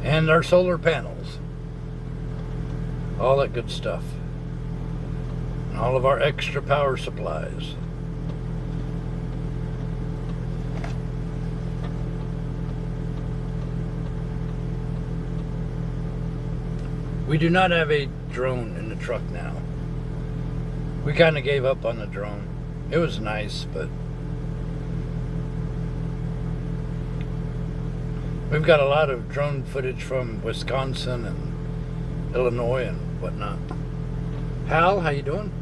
[SPEAKER 1] And our solar panels. All that good stuff. And all of our extra power supplies. We do not have a drone in the truck now. We kind of gave up on the drone. It was nice, but we've got a lot of drone footage from Wisconsin and Illinois and whatnot. Hal, how you doing?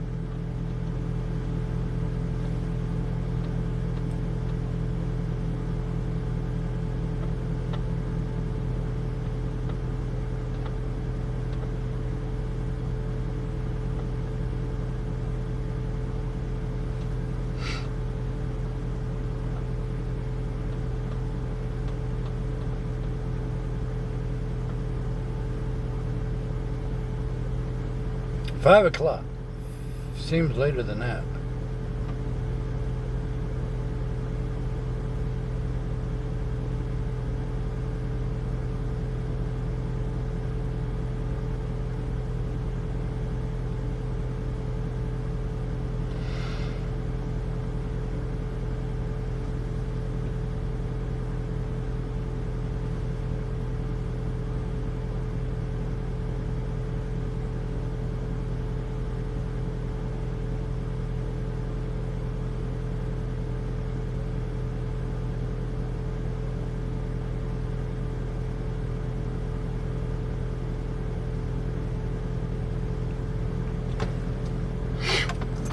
[SPEAKER 1] $5 seems later than that.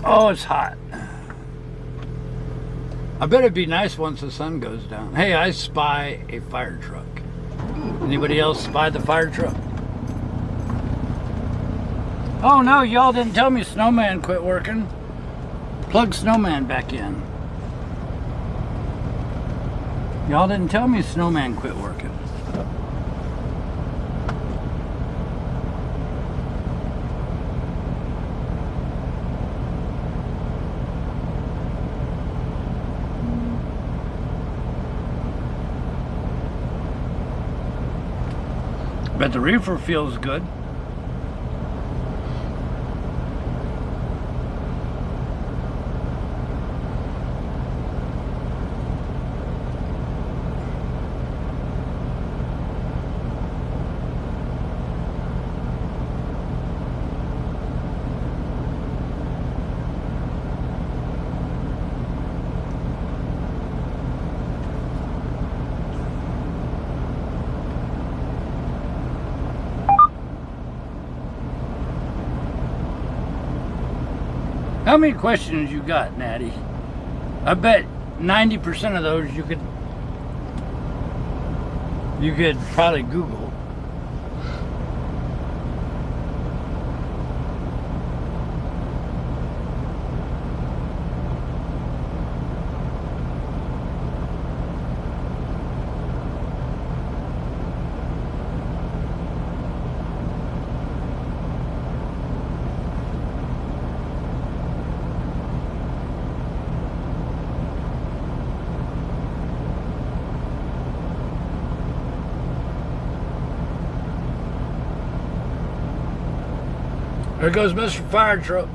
[SPEAKER 1] Oh, it's hot. I bet it'd be nice once the sun goes down. Hey, I spy a fire truck. Anybody else spy the fire truck? Oh no, y'all didn't tell me Snowman quit working. Plug Snowman back in. Y'all didn't tell me Snowman quit working. But the reefer feels good. How many questions you got, Natty? I bet 90% of those you could probably Google. There goes Mr. Fire Truck.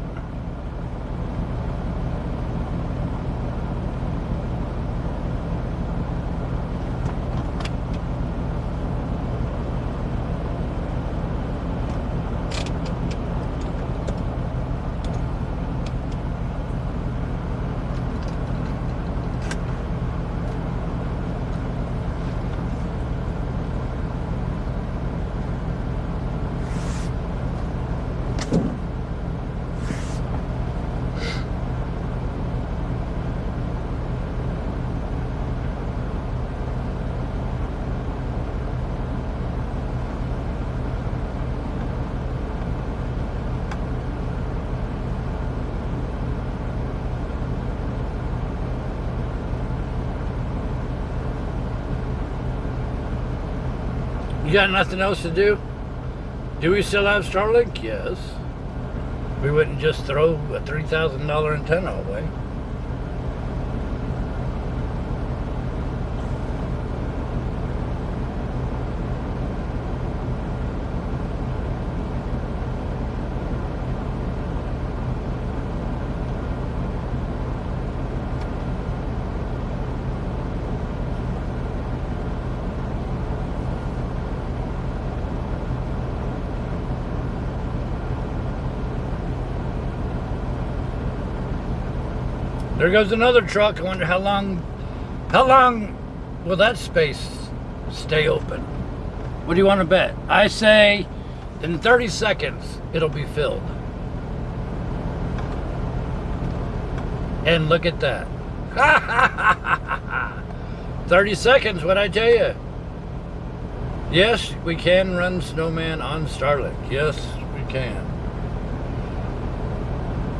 [SPEAKER 1] You got nothing else to do? Do we still have Starlink? Yes. We wouldn't just throw a $3,000 antenna away. There goes another truck. I wonder how long will that space stay open? What do you want to bet? I say in 30 seconds it'll be filled. And look at that. 30 seconds, what'd I tell you? Yes, we can run Snowman on Starlink. Yes, we can.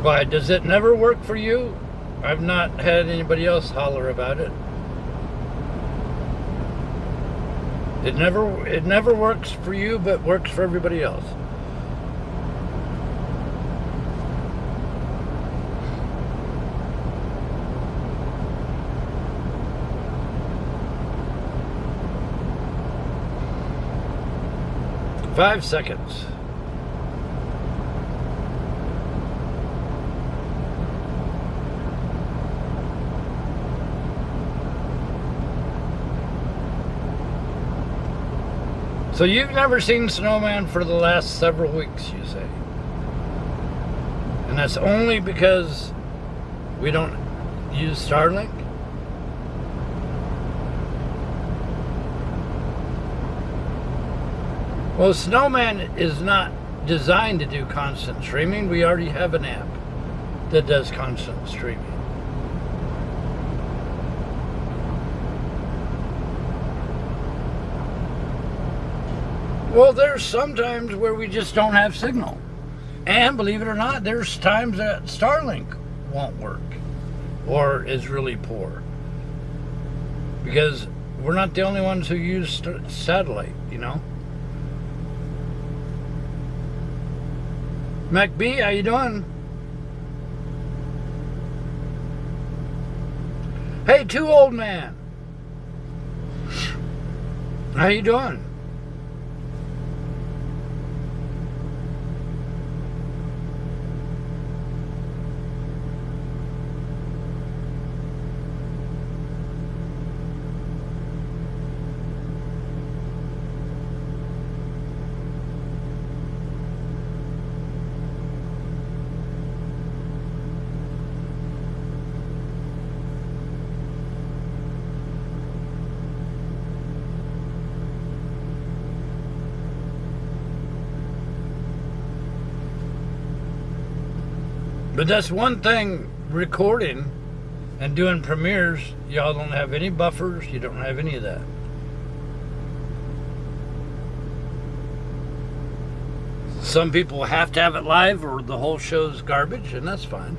[SPEAKER 1] Why, does it never work for you? I've not had anybody else holler about it. It never works for you, but works for everybody else. Five seconds. So you've never seen Snowman for the last several weeks, you say? And that's only because we don't use Starlink? Well, Snowman is not designed to do constant streaming. We already have an app that does constant streaming. Well, there's some times where we just don't have signal. And believe it or not, there's times that Starlink won't work or is really poor. Because we're not the only ones who use satellite, you know? MacB, how you doing? Hey, Too Old Man. How you doing? But that's one thing, recording and doing premieres, y'all don't have any buffers, you don't have any of that. Some people have to have it live or the whole show's garbage, and that's fine.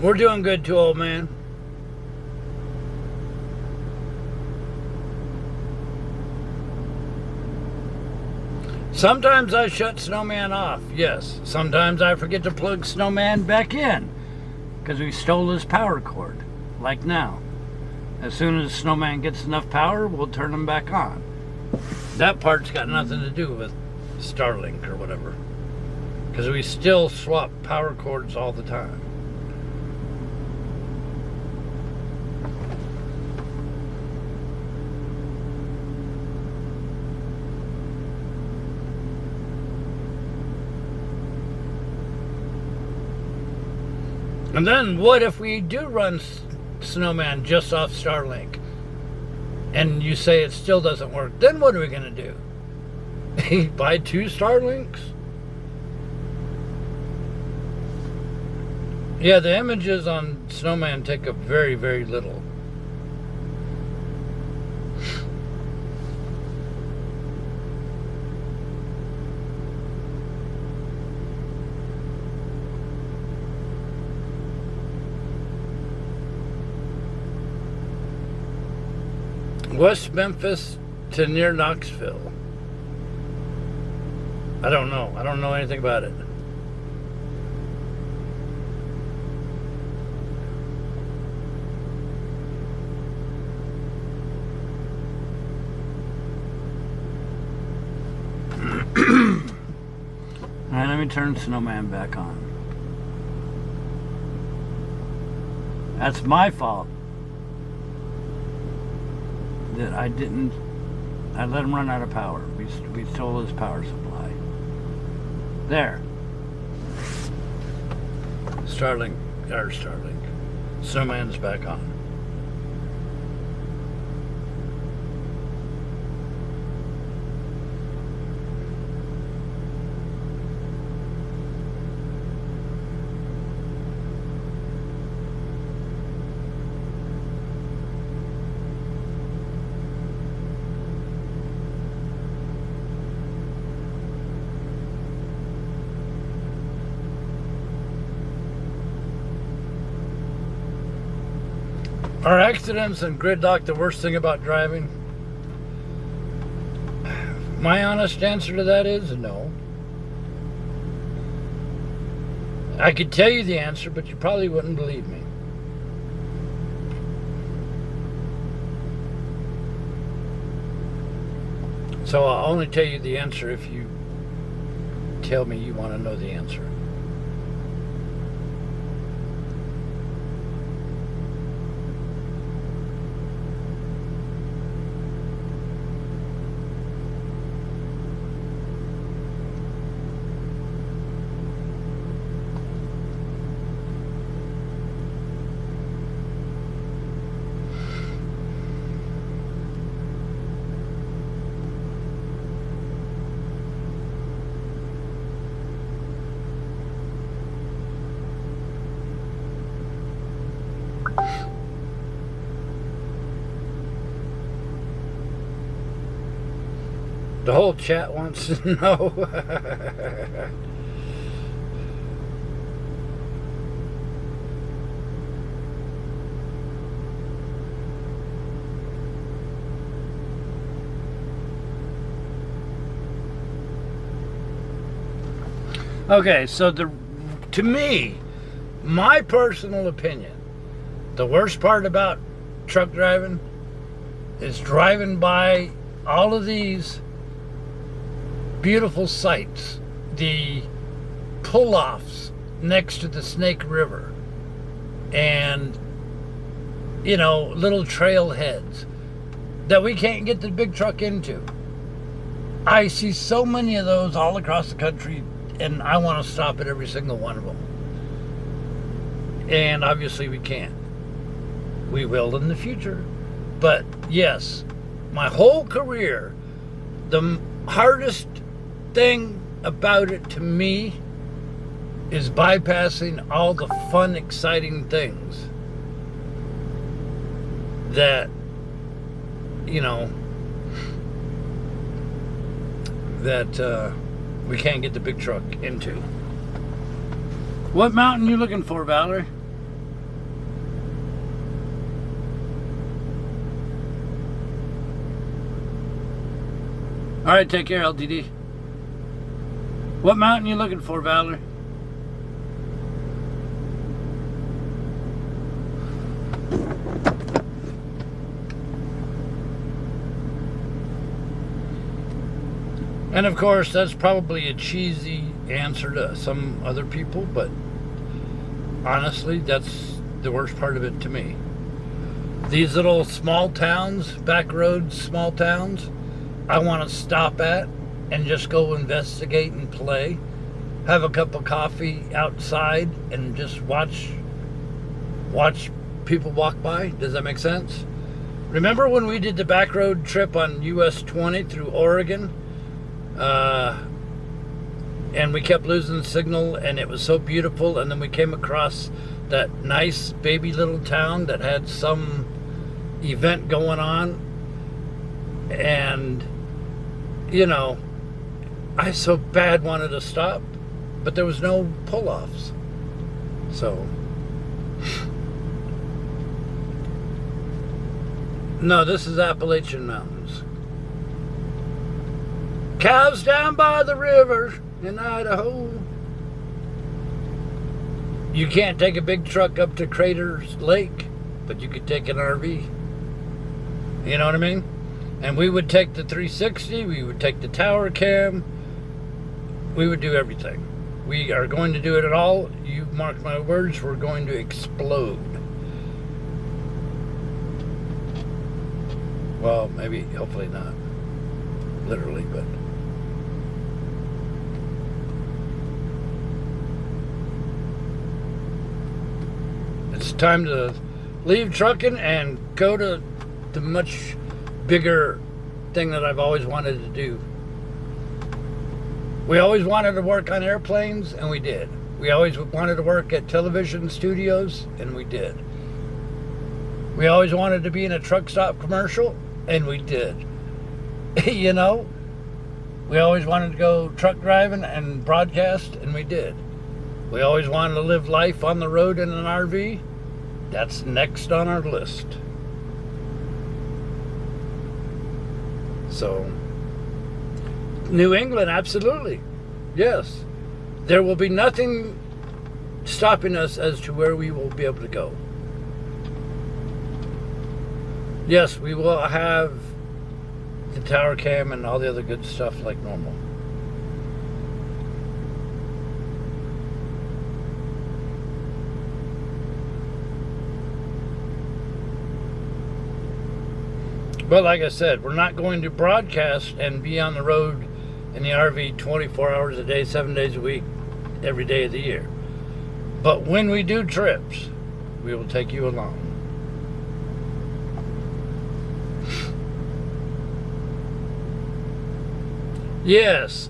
[SPEAKER 1] We're doing good, Too Old Man. Sometimes I shut Snowman off, yes. Sometimes I forget to plug Snowman back in because we stole his power cord, like now. As soon as Snowman gets enough power, we'll turn him back on. That part's got nothing to do with Starlink or whatever, because we still swap power cords all the time. And then what if we do run Snowman just off Starlink and you say it still doesn't work? Then what are we going to do? Buy 2 Starlinks? Yeah, the images on Snowman take up very, very little. West Memphis to near Knoxville. I don't know. I don't know anything about it. Alright, let me turn Snowman back on. That's my fault that I let him run out of power. We stole his power supply. There. Starlink or Starlink. Snowman's back on. Are accidents and gridlock the worst thing about driving? My honest answer to that is no. I could tell you the answer, but you probably wouldn't believe me. So I'll only tell you the answer if you tell me you want to know the answer. The whole chat wants to know. Okay, so to me, my personal opinion, the worst part about truck driving is driving by all of these beautiful sights, the pull-offs next to the Snake River, and little trailheads that we can't get the big truck into. I see so many of those all across the country, and I want to stop at every single one of them. And obviously we can't. We will in the future. But yes, my whole career, the hardest thing about it to me is bypassing all the fun, exciting things that we can't get the big truck into. What mountain you looking for, Valerie? All right, take care, LTD. What mountain you looking for, Valerie? And of course, that's probably a cheesy answer to some other people, but honestly, that's the worst part of it to me. These little small towns, back roads, small towns, I want to stop at and just go investigate and play. Have a cup of coffee outside and just watch people walk by. Does that make sense? Remember when we did the back road trip on US 20 through Oregon? And we kept losing the signal, and it was so beautiful, and then we came across that nice baby little town that had some event going on, and I so bad wanted to stop, but there was no pull-offs. So no, this is Appalachian Mountains. Cows down by the river in Idaho. You can't take a big truck up to Craters Lake, but you could take an RV. You know what I mean? And we would take the 360, we would take the tower cam, we would do everything. We are going to do it at all. You mark my words, we're going to explode. Well, maybe, hopefully not. Literally, but... it's time to leave trucking and go to the much bigger thing that I've always wanted to do. We always wanted to work on airplanes, and we did. We always wanted to work at television studios, and we did. We always wanted to be in a Truckstop commercial, and we did. You know, we always wanted to go truck driving and broadcast, and we did. We always wanted to live life on the road in an RV. That's next on our list. So, New England, absolutely. Yes. There will be nothing stopping us as to where we will be able to go. Yes, we will have the tower cam and all the other good stuff like normal. But like I said, we're not going to broadcast and be on the road in the RV 24 hours a day, 7 days a week, every day of the year. But when we do trips, we will take you along. Yes,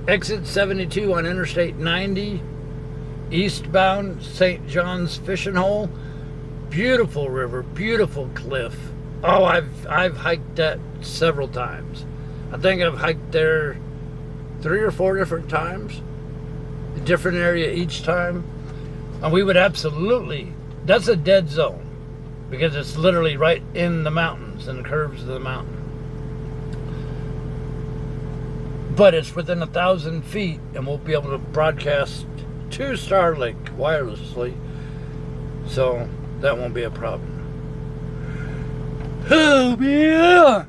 [SPEAKER 1] exit 72 on Interstate 90, eastbound St. John's Fishing Hole. Beautiful river, beautiful cliff. Oh, I've hiked that several times. I think I've hiked there 3 or 4 different times. A different area each time. And we would absolutely, that's a dead zone. Because it's literally right in the mountains and the curves of the mountain. But it's within 1,000 feet and we'll be able to broadcast to Starlink wirelessly. So that won't be a problem. Oh, yeah.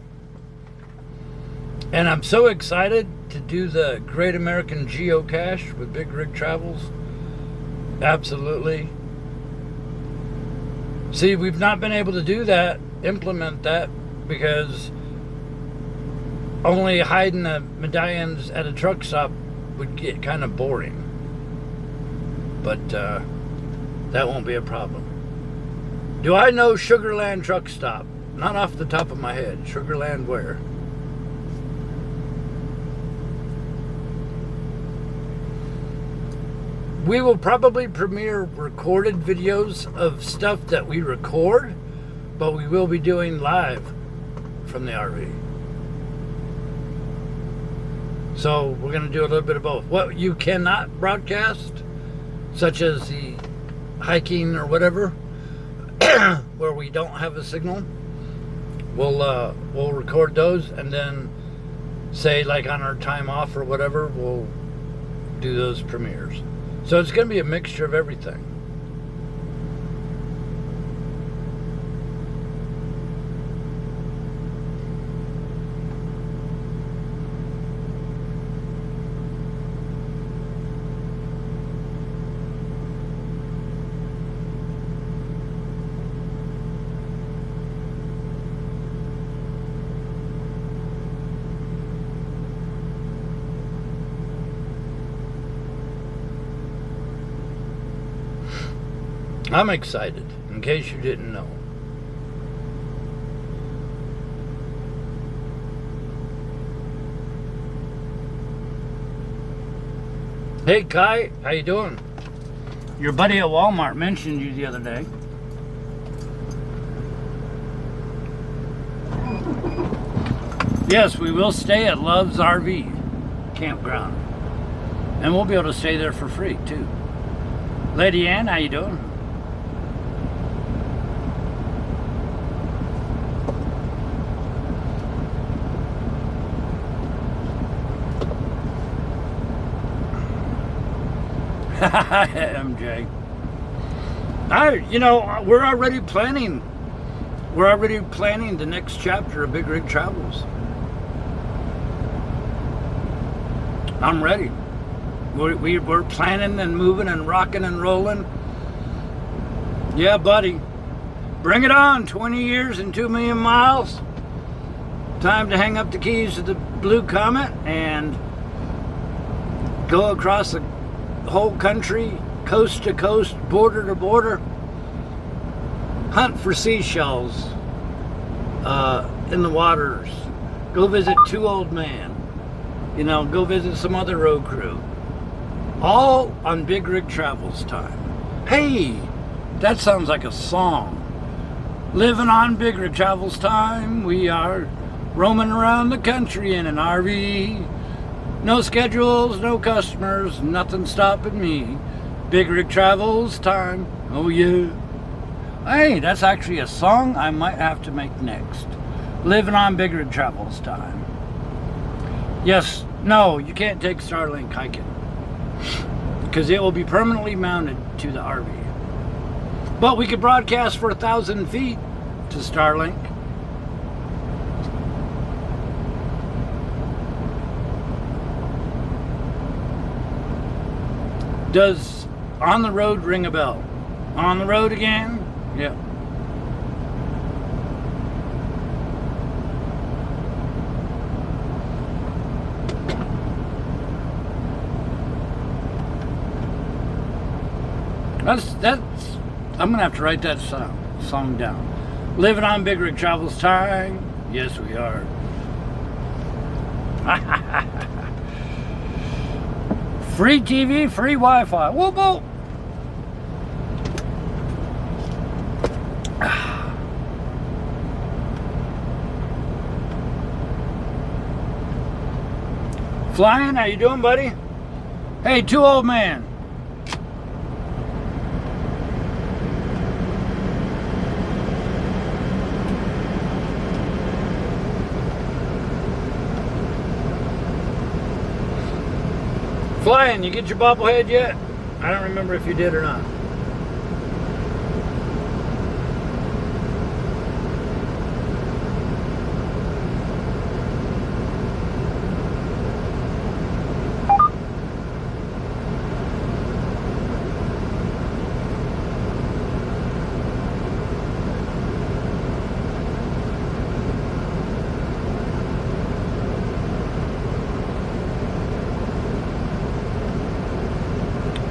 [SPEAKER 1] And I'm so excited to do the Great American Geocache with BigRigTravels. Absolutely. See, we've not been able to do that, implement that, because only hiding the medallions at a truck stop would get kind of boring. But that won't be a problem. Do I know Sugarland Truck Stop? Not off the top of my head. Sugarland where? We will probably premiere recorded videos of stuff that we record, but we will be doing live from the RV. So we're going to do a little bit of both. What you cannot broadcast, such as the hiking or whatever, where we don't have a signal, we'll record those, and then say like on our time off or whatever, we'll do those premieres. So it's going to be a mixture of everything. I'm excited, in case you didn't know. Hey Kai, how you doing? Your buddy at Walmart mentioned you the other day. Yes, we will stay at Love's RV campground. And we'll be able to stay there for free too. Lady Ann, how you doing? MJ. We're already planning. We're already planning the next chapter of BigRigTravels. I'm ready. We're planning and moving and rocking and rolling. Yeah, buddy. Bring it on. 20 years and 2 million miles. Time to hang up the keys to the Blue Comet and go across the whole country, coast to coast, border to border, hunt for seashells in the waters. Go visit Two Old Man. You know, go visit some other road crew. All on Big Rig Travels time. Hey, that sounds like a song. Living on Big Rig Travels time. We are roaming around the country in an RV. No schedules, no customers, nothing stopping me. Big Rig Travels time. Oh yeah. Hey, that's actually a song I might have to make next. Living on Big Rig Travels time. Yes, no, you can't take Starlink hiking, because it will be permanently mounted to the RV. But we could broadcast for 1,000 feet to Starlink. Does On the Road ring a bell? On the road again? Yeah. That's I'm gonna have to write that song down. Living on Big Rig Travels time. Yes, we are. Free TV, free Wi-Fi. Whoop whoop. Flying, how you doing, buddy? Hey, Two Old Man. Flying, you get your bobblehead yet? I don't remember if you did or not.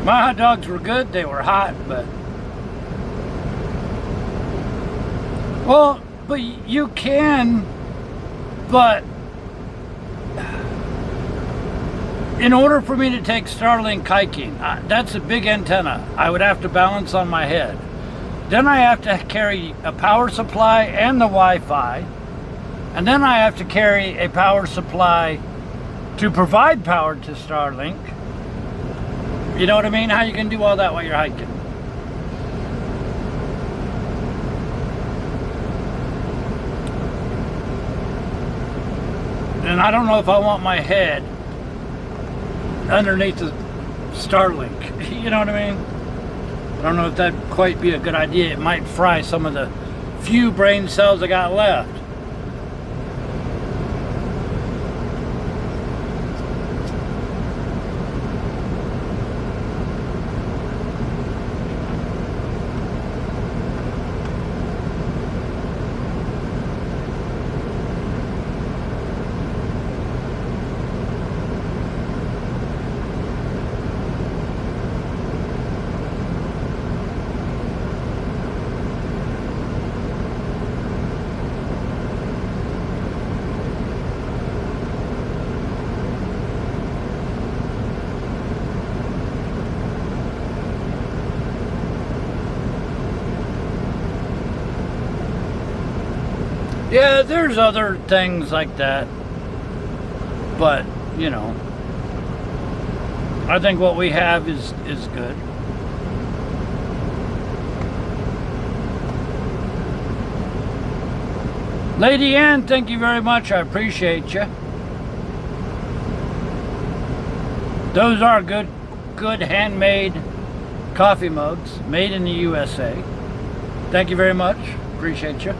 [SPEAKER 1] My hot dogs were good, they were hot, but you can, but in order for me to take Starlink hiking, that's a big antenna. I would have to balance on my head. Then I have to carry a power supply and the Wi-Fi, and then I have to carry a power supply to provide power to Starlink. You know what I mean? How you can do all that while you're hiking? And I don't know if I want my head underneath the Starlink. You know what I mean? I don't know if that'd quite be a good idea. It might fry some of the few brain cells I got left. Yeah, there's other things like that, but you know, I think what we have is good. Lady Ann, thank you very much. I appreciate you. Those are good handmade coffee mugs, made in the USA. Thank you very much. Appreciate you.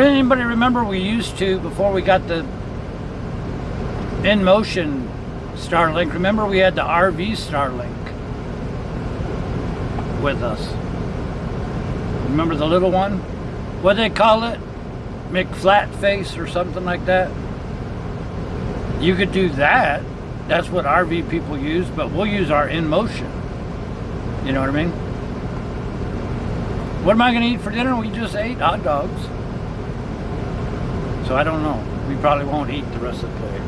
[SPEAKER 1] anybody remember we used to, before we got the in-motion Starlink, remember we had the RV Starlink with us? Remember the little one? What they call it? McFlatface or something like that? You could do that. That's what RV people use, but we'll use our in-motion. You know what I mean? What am I going to eat for dinner? We just ate hot dogs. So I don't know. We probably won't eat the rest of the day.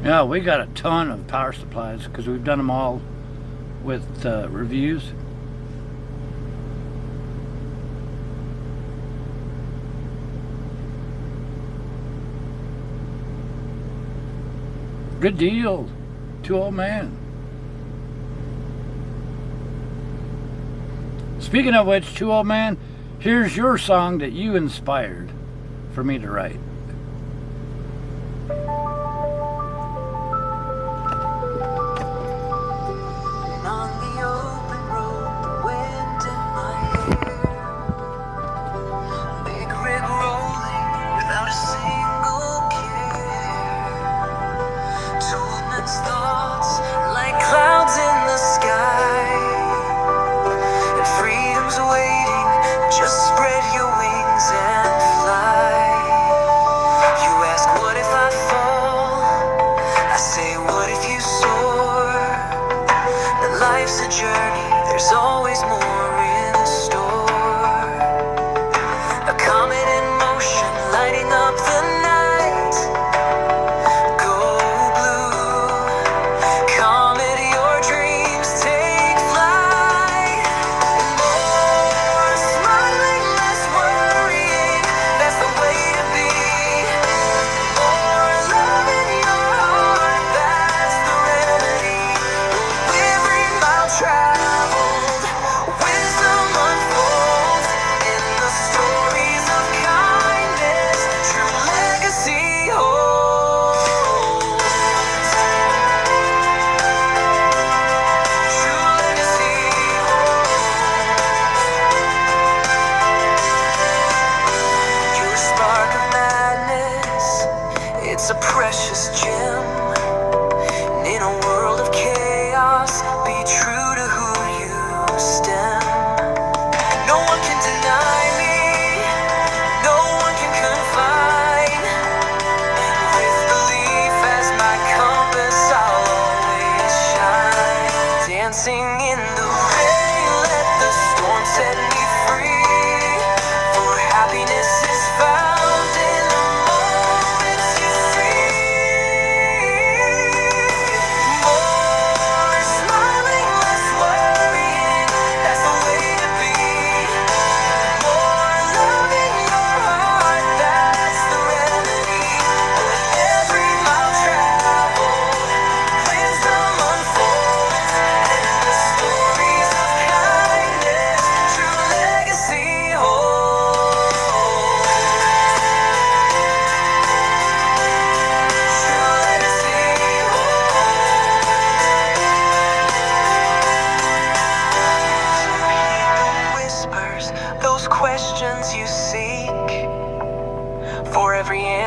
[SPEAKER 1] Yeah, we got a ton of power supplies because we've done them all with reviews. Good deal. 2 old man. Speaking of which, 2 old man, here's your song that you inspired for me to write.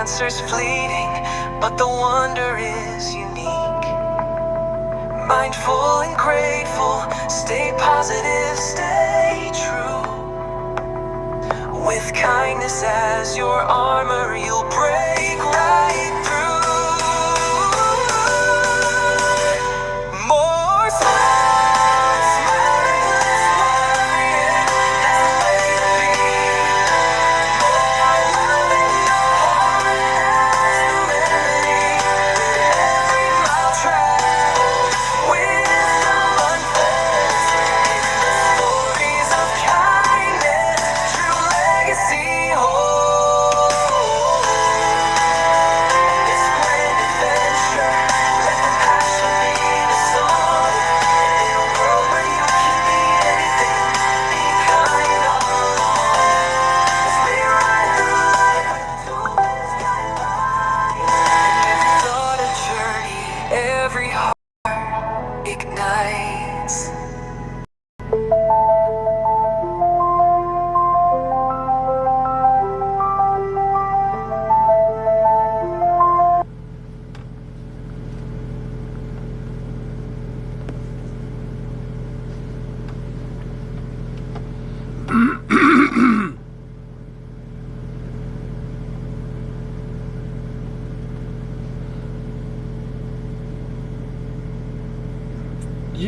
[SPEAKER 2] answer's fleeting, but the wonder is unique. Mindful and grateful, stay positive, stay true. With kindness as your armor, you'll break right through. More smiles, smiling, less worrying, that's the way to be. More love in your heart, that's the remedy. Every mile traveled, wisdom unfolds in the stories of kindness. ignites.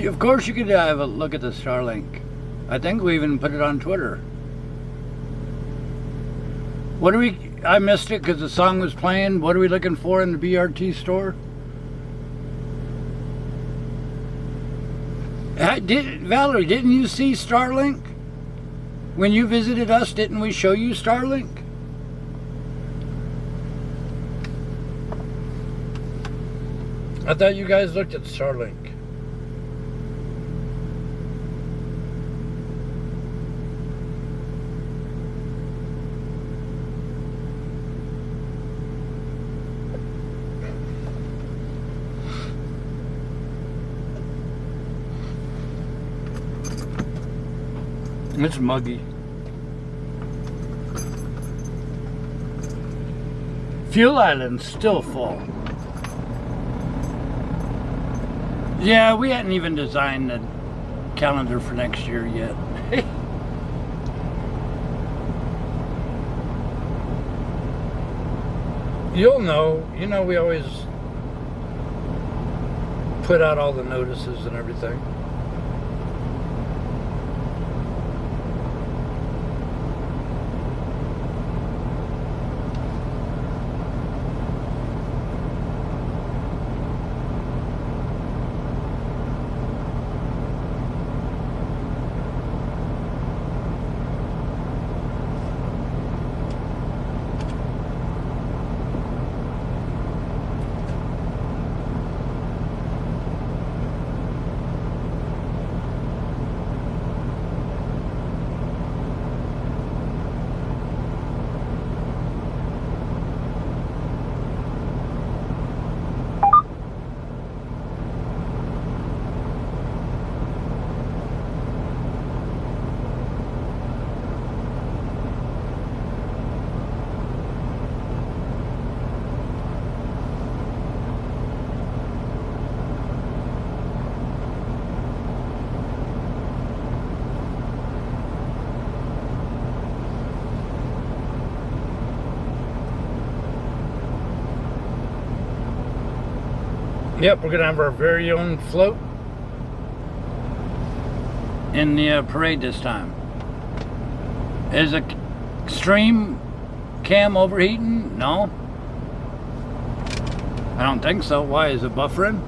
[SPEAKER 1] Of course you could have a look at the Starlink. I think we even put it on Twitter. What are we... I missed it because the song was playing. What are we looking for in the BRT store? Valerie, didn't you see Starlink? When you visited us, didn't we show you Starlink? I thought you guys looked at Starlink. It's muggy. Fuel Island's still full. Yeah, we hadn't even designed the calendar for next year yet. You'll know. You know, we always put out all the notices and everything. Yep, we're going to have our very own float in the parade this time. Is a stream cam overheating? No. I don't think so. Why? Is it buffering?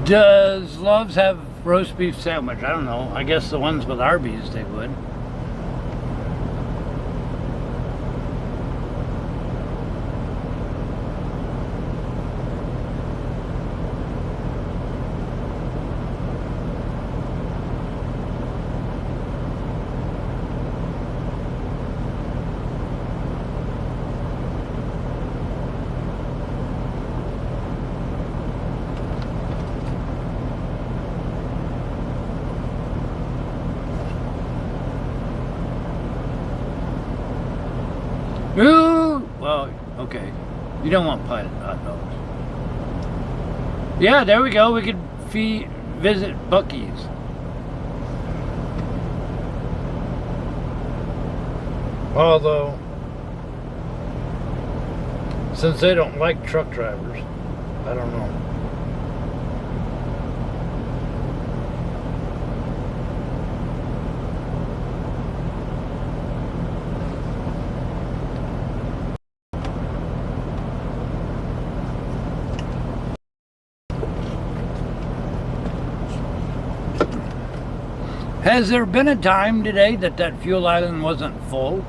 [SPEAKER 1] Does Love's have roast beef sandwich? I don't know. I guess the ones with Arby's, they would. Okay. You don't want pilot hot dogs. Yeah, there we go. We could visit Buc-ee's. Although, since they don't like truck drivers, I don't know. Has there been a time today that fuel island wasn't full?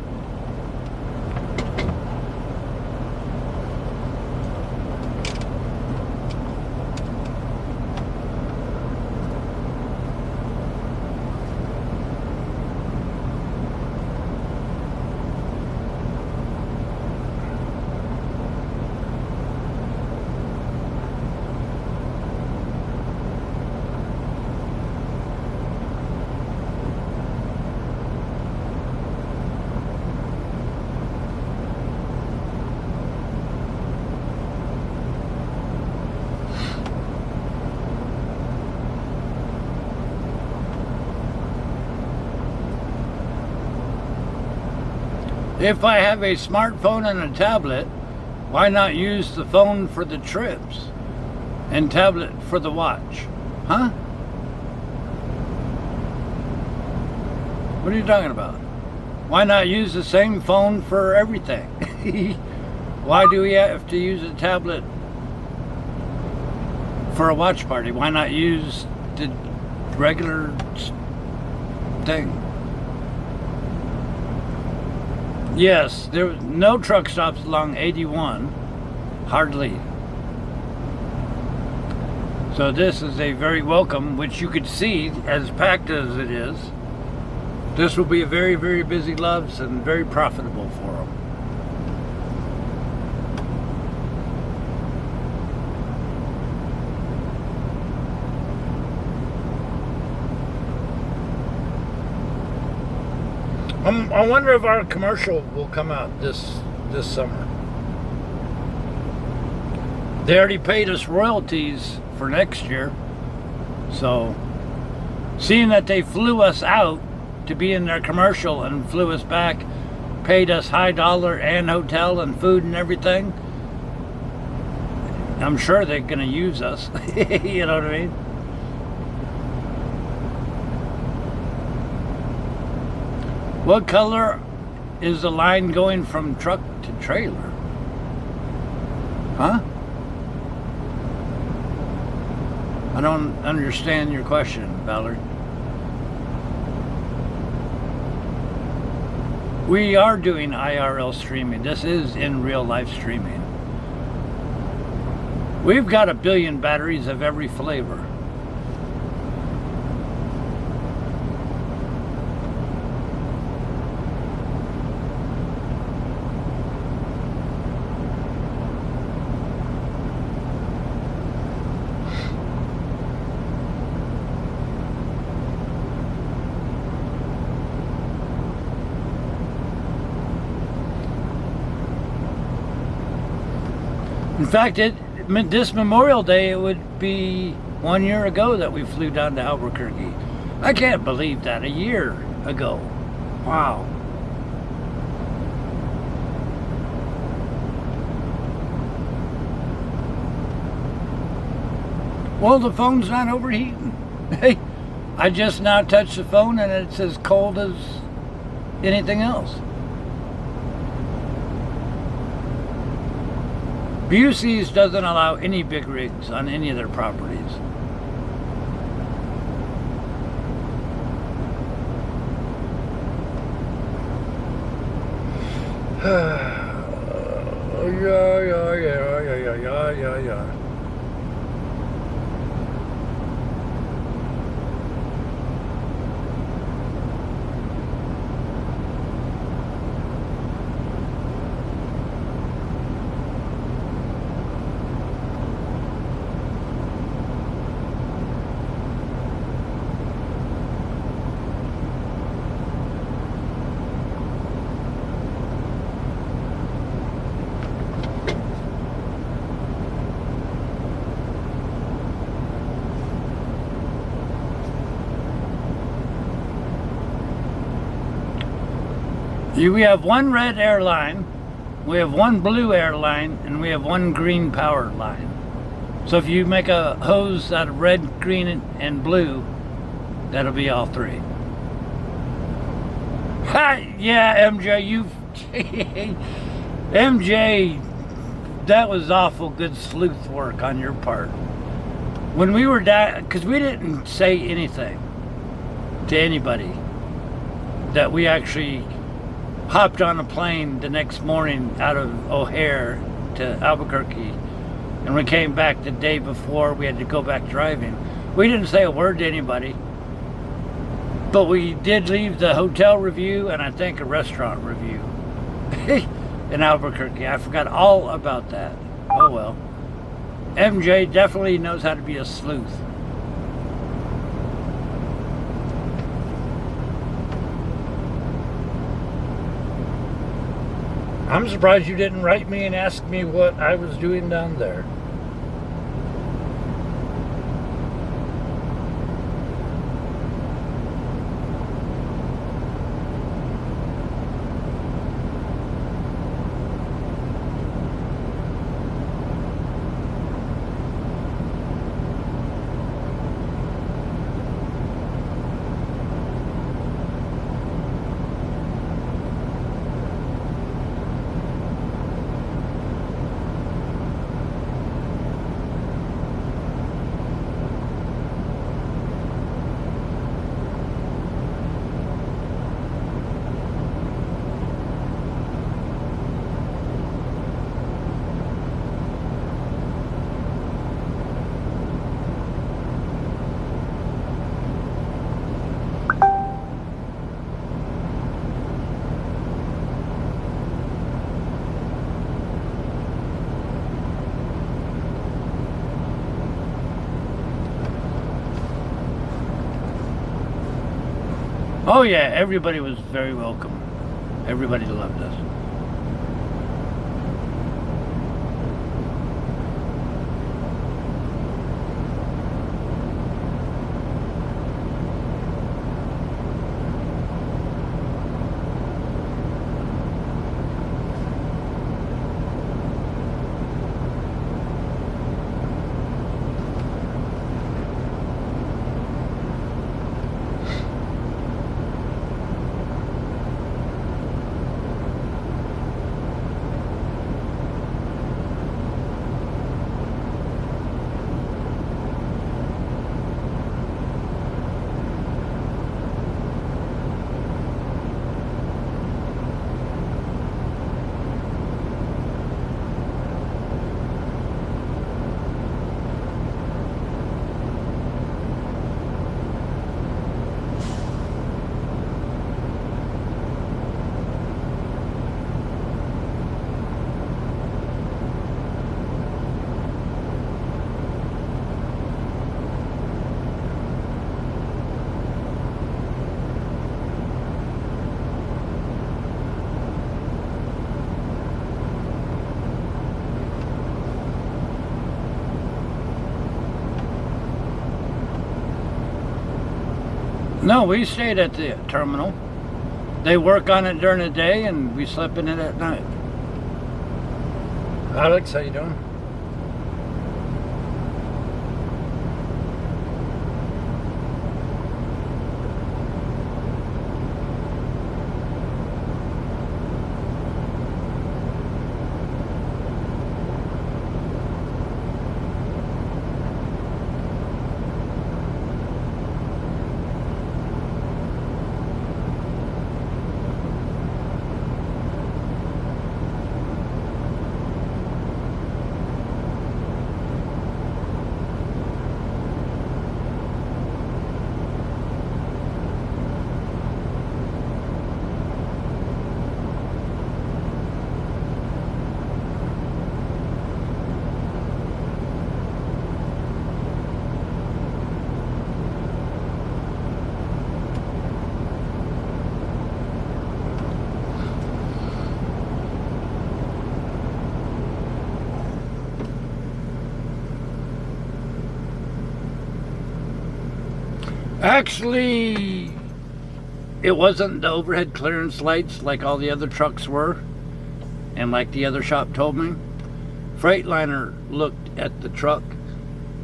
[SPEAKER 1] If I have a smartphone and a tablet, why not use the phone for the trips and tablet for the watch? Huh? What are you talking about? Why not use the same phone for everything? Why do we have to use a tablet for a watch party? Why not use the regular thing? Yes, there was no truck stops along 81, hardly. So this is a very welcome, which you could see as packed as it is. This will be a very, very busy Loves and very profitable for them. I wonder if our commercial will come out this summer. They already paid us royalties for next year. So, seeing that they flew us out to be in their commercial and flew us back, paid us high dollar and hotel and food and everything, I'm sure they're going to use us. You know what I mean? What color is the line going from truck to trailer? Huh? I don't understand your question, Valerie. We are doing IRL streaming. This is in real life streaming. We've got 1 billion batteries of every flavor. In fact, this Memorial Day, it would be 1 year ago that we flew down to Albuquerque. I can't believe that, a year ago. Wow. Well, the phone's not overheating. Hey, I just now touched the phone and it's as cold as anything else. Busey's doesn't allow any big rigs on any of their properties. Yeah. We have one red airline, we have one blue airline, and we have one green power line. So if you make a hose out of red, green, and blue, that'll be all three. Hi, yeah, MJ, you, MJ, that was awful good sleuth work on your part. When we were down, because we didn't say anything to anybody, that we actually hopped on a plane the next morning out of O'Hare to Albuquerque, and we came back the day before we had to go back driving. We didn't say a word to anybody, but we did leave the hotel review and I think a restaurant review in Albuquerque. I forgot all about that. Oh well. MJ definitely knows how to be a sleuth. I'm surprised you didn't write me and ask me what I was doing down there. Oh yeah, everybody was very welcome. Everybody loved us. No, we stayed at the terminal. They work on it during the day and we slept in it at night. Alex, how you doing? Actually, It wasn't the overhead clearance lights like all the other trucks were, and like the other shop told me. Freightliner looked at the truck.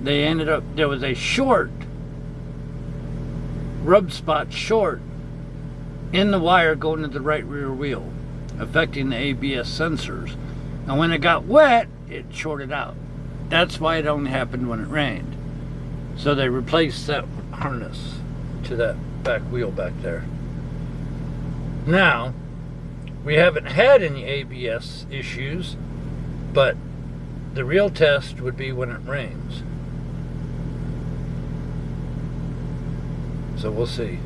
[SPEAKER 1] They ended up, there was a short, rub spot short in the wire going to the right rear wheel, affecting the ABS sensors. And when it got wet, it shorted out. That's why it only happened when it rained. So they replaced that harness to that back wheel back there. Now, we haven't had any ABS issues, but the real test would be when it rains. So we'll see.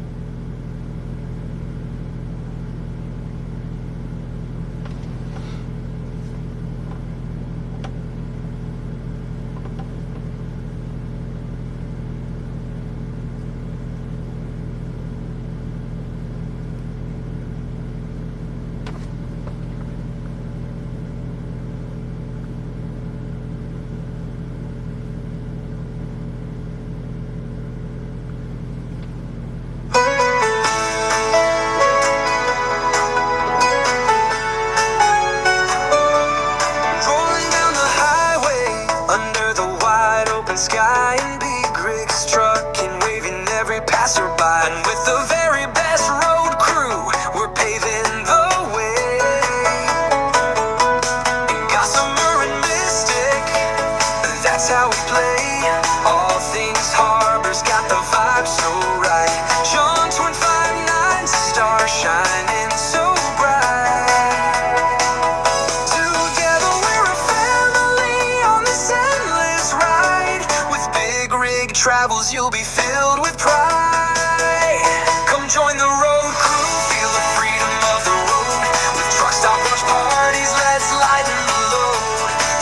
[SPEAKER 2] BigRigTravels, you'll be filled with pride. Come join the road crew, feel the freedom of the road. With Truckstop watch parties, let's lighten the load.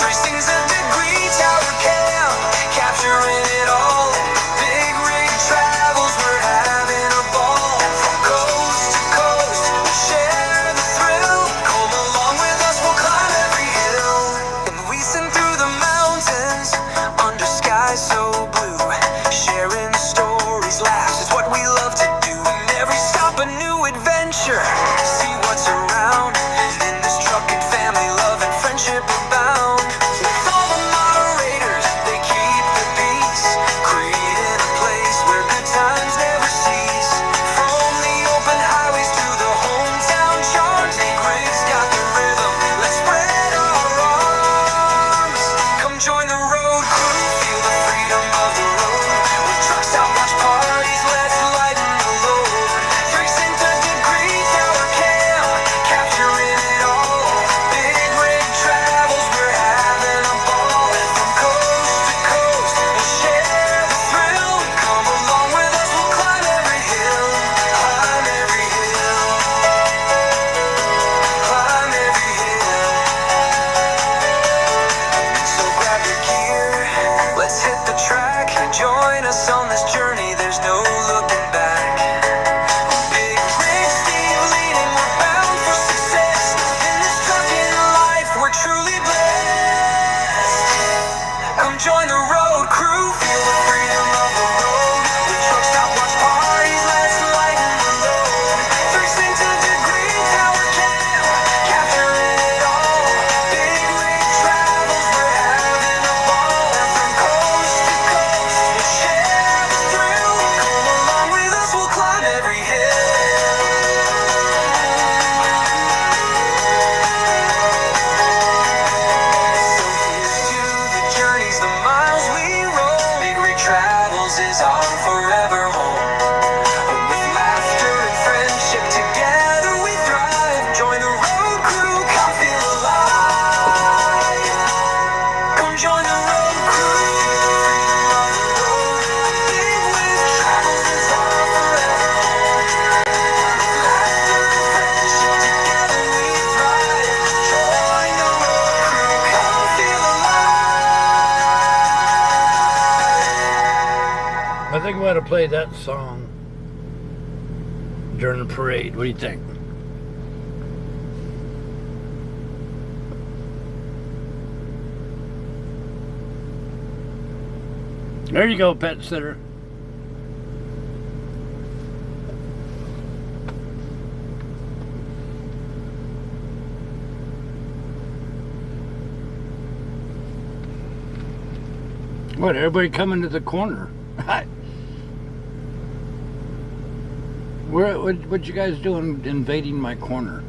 [SPEAKER 2] 360 degree tower cam, capturing it all. BigRigTravels, we're having a ball. From coast to coast, we share the thrill. Come along with us, we'll climb every hill. And we send through the mountains, under skies so blue. Sharing stories, laughs is what we love to do. And every stop a new adventure. See what's around. In this trucking family, love and friendship abound. With all the moderators, they keep the peace, creating a place where good times never cease. From the open highways to the hometown charts, BigRig's got the rhythm. Let's spread our arms. Come join the road crew, feel the freedom of the road. Truckstop watch parties, let's lighten the load. 360 degree tower cam, capturing it all. BigRigTravels, we're having a ball. And from coast to coast, we'll share the thrill. Come along with us, we'll climb every hill. Climb every hill. Climb every hill. So grab your gear, let's hit the track. Join us on this journey, there's no looking back. BigRigSteve leading, we're bound for success. In this trucking life, we're truly blessed. Come join the road crew, feel the freedom of the road. With Truckstop watch parties, let's lighten the load. 360 degree tower cam, capturing it all. BigRigTravels, we're having a ball. And from coast to coast, we'll share the thrill. Come along with us, we'll climb every hill. So here's to the journeys, the miles we roll. BigRigTravels is our forever home. With laughter and friendship, together we thrive. Join the road crew, come feel alive. Come join the road crew, feel the freedom of the road. BigRigTravels is our forever home. With laughter and friendship, together we thrive. Join the road crew, come feel alive.
[SPEAKER 1] I think we ought to play that song during the parade. What do you think? There you go, pet sitter. What, everybody coming to the corner? What you guys doing invading my corner?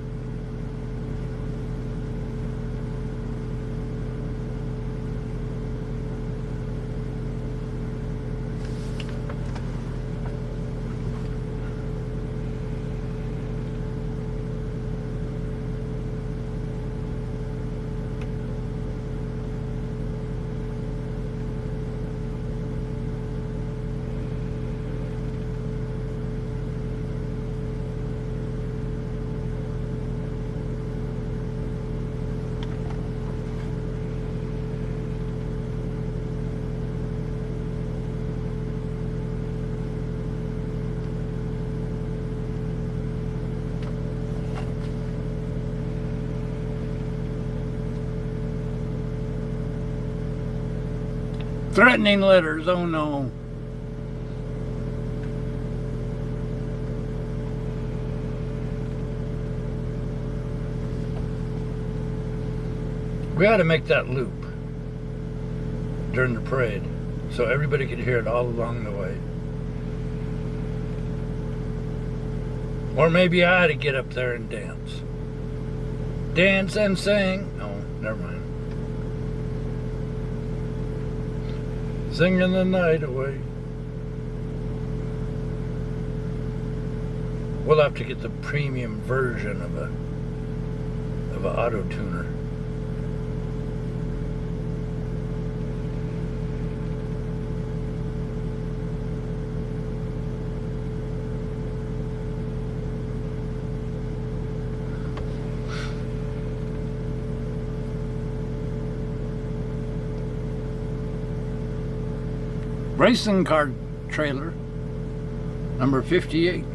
[SPEAKER 1] Threatening letters, oh no. We ought to make that loop during the parade so everybody could hear it all along the way. Or maybe I ought to get up there and dance. Dance and sing. Oh, never mind. Singing the night away. We'll have to get the premium version of a auto tuner. Racing car trailer, number 58.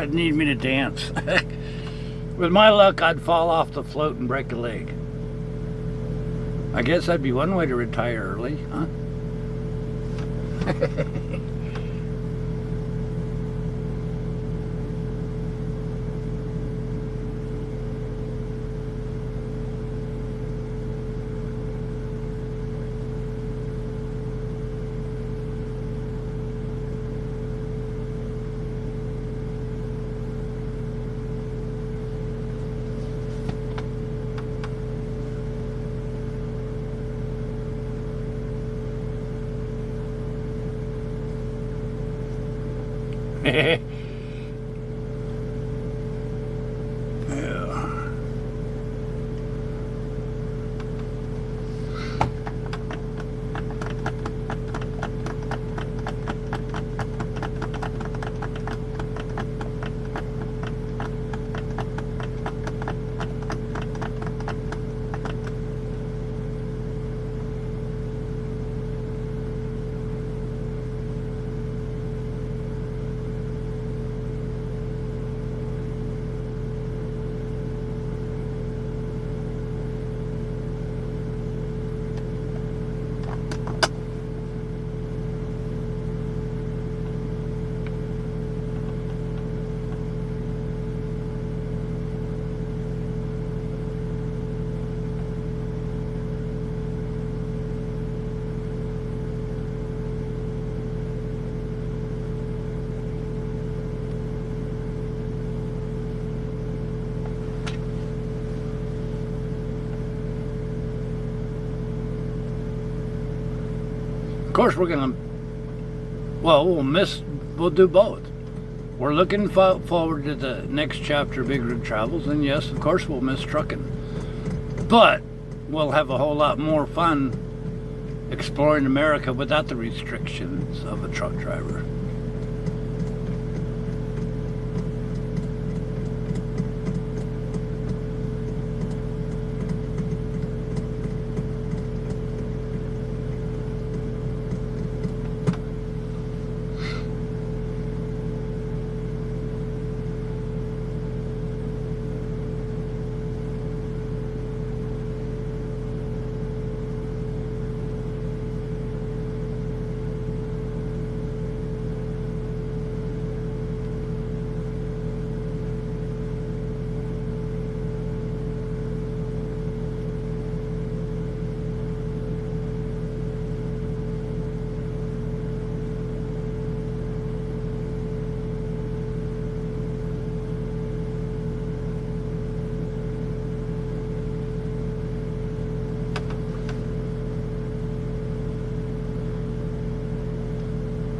[SPEAKER 1] Need me to dance. With my luck, I'd fall off the float and break a leg. I guess that'd be one way to retire early, huh? Yeah. Of course, we're gonna, well, we'll do both. We're looking forward to the next chapter of BigRigTravels, and yes, of course, we'll miss trucking. But we'll have a whole lot more fun exploring America without the restrictions of a truck driver.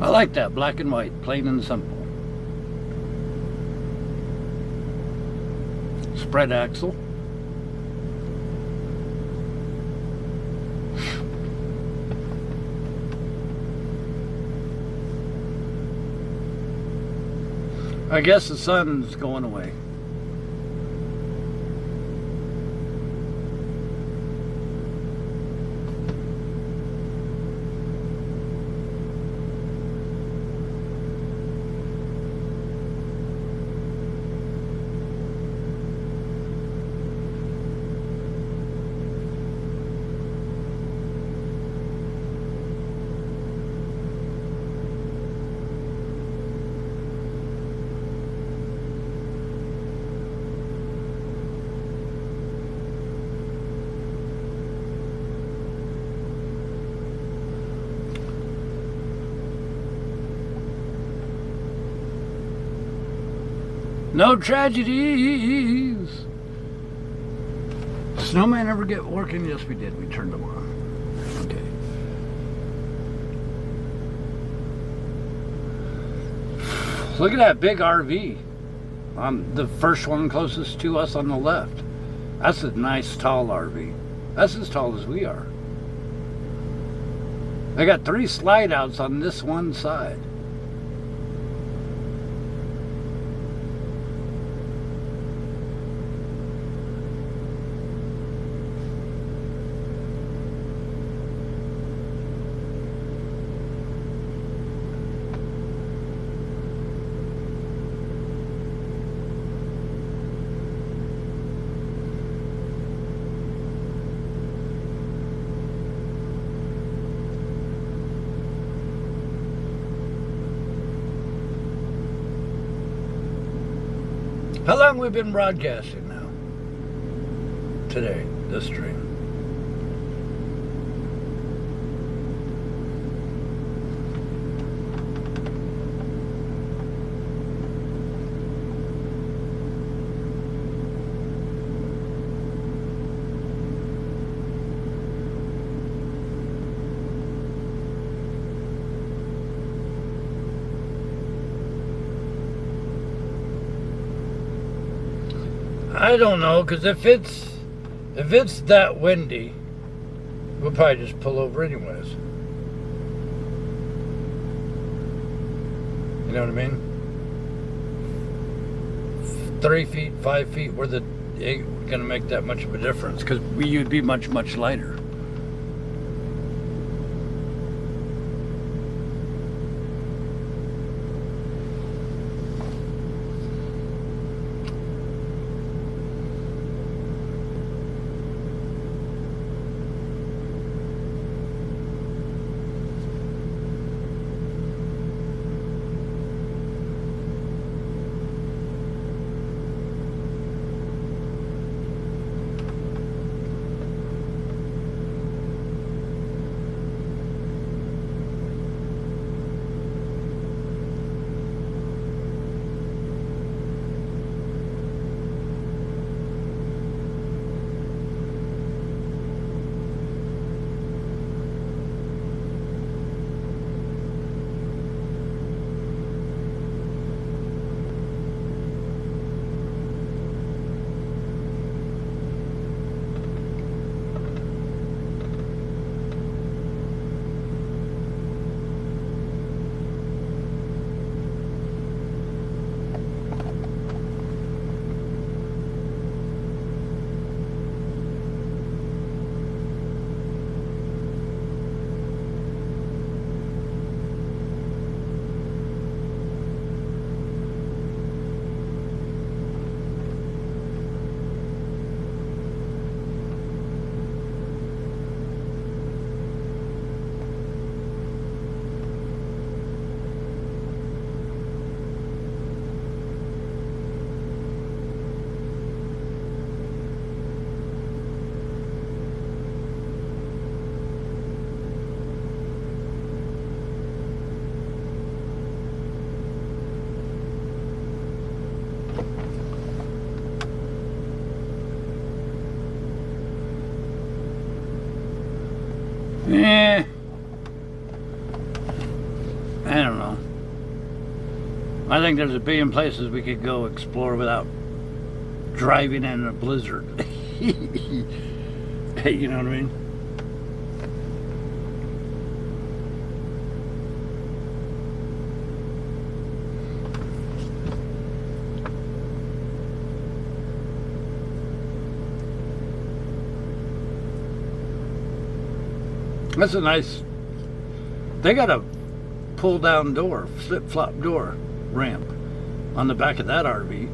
[SPEAKER 1] I like that, black and white, plain and simple. Spread axle. I guess the sun's going away. No tragedies. Snowman ever get working? Yes, we did. We turned them on. Okay. Look at that big RV. The first one closest to us on the left. That's a nice tall RV. That's as tall as we are. They got 3 slide outs on this one side. How long we've been broadcasting now? Today, this stream. I don't know, because if it's that windy, we'll probably just pull over anyways. You know what I mean? 3 feet, 5 feet, it ain't gonna make that much of a difference, because you'd be much, much lighter. Eh, I don't know. I think there's a billion places we could go explore without driving in a blizzard. You know what I mean? That's a nice, they got a pull down door, flip flop door ramp on the back of that RV.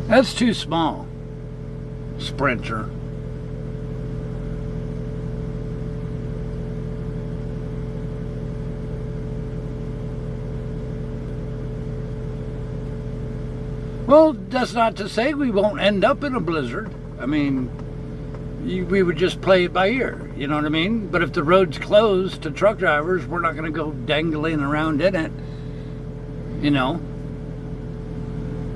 [SPEAKER 1] That's too small, Sprinter. Well, that's not to say we won't end up in a blizzard. I mean, we would just play it by ear, you know what I mean? But if the road's closed to truck drivers, we're not going to go dangling around in it, you know?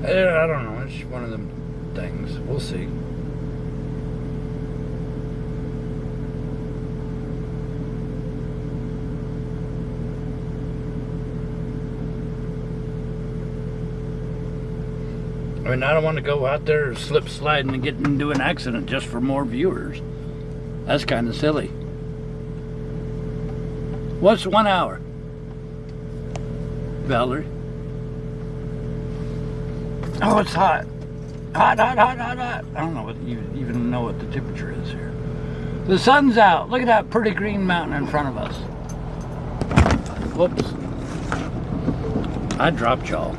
[SPEAKER 1] I don't know, it's one of them things. We'll see. I mean, I don't want to go out there slip sliding and get into an accident just for more viewers. That's kind of silly. What's 1 hour? Valerie? Oh, it's hot. Hot, hot, hot, hot, hot. I don't know what you even know what the temperature is here. The sun's out. Look at that pretty green mountain in front of us. Whoops. I dropped y'all.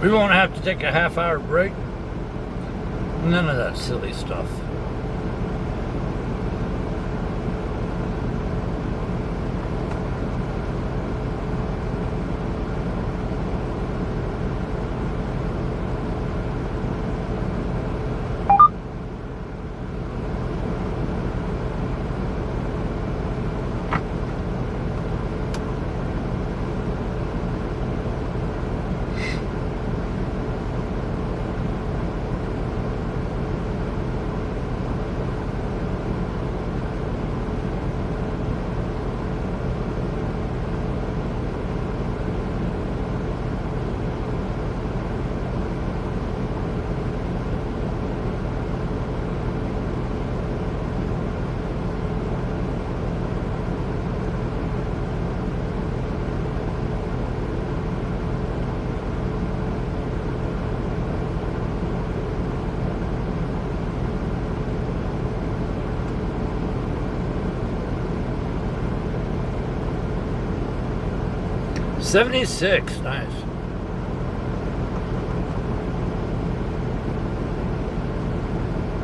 [SPEAKER 1] We won't have to take a half-hour break. None of that silly stuff. $76, nice.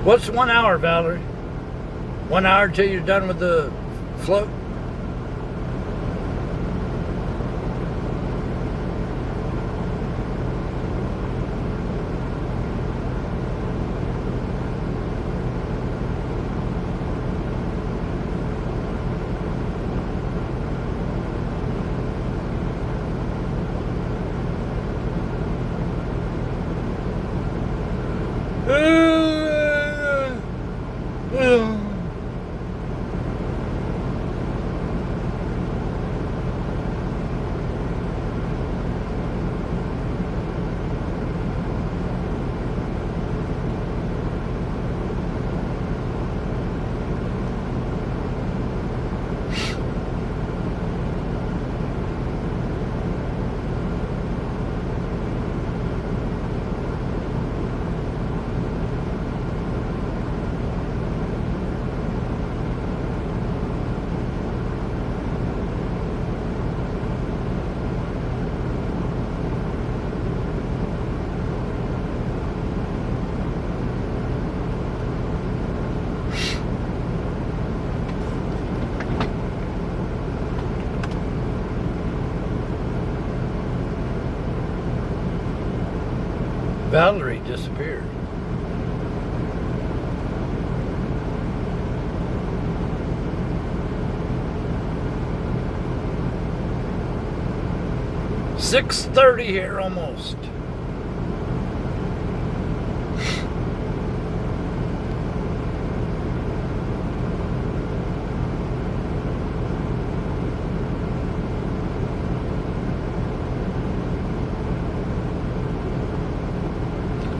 [SPEAKER 1] What's 1 hour, Valerie? 1 hour till you're done with the float? 6:30 here almost.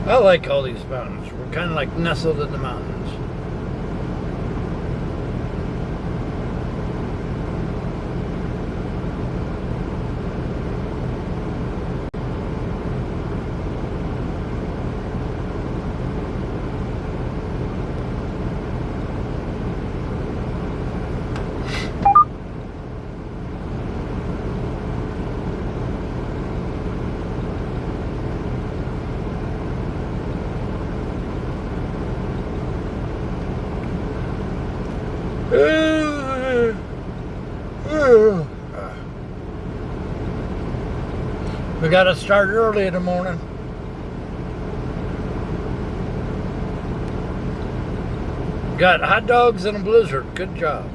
[SPEAKER 1] I like all these mountains. We're kind of like nestled in the mountains. We gotta start early in the morning. Got hot dogs and a blizzard. Good job.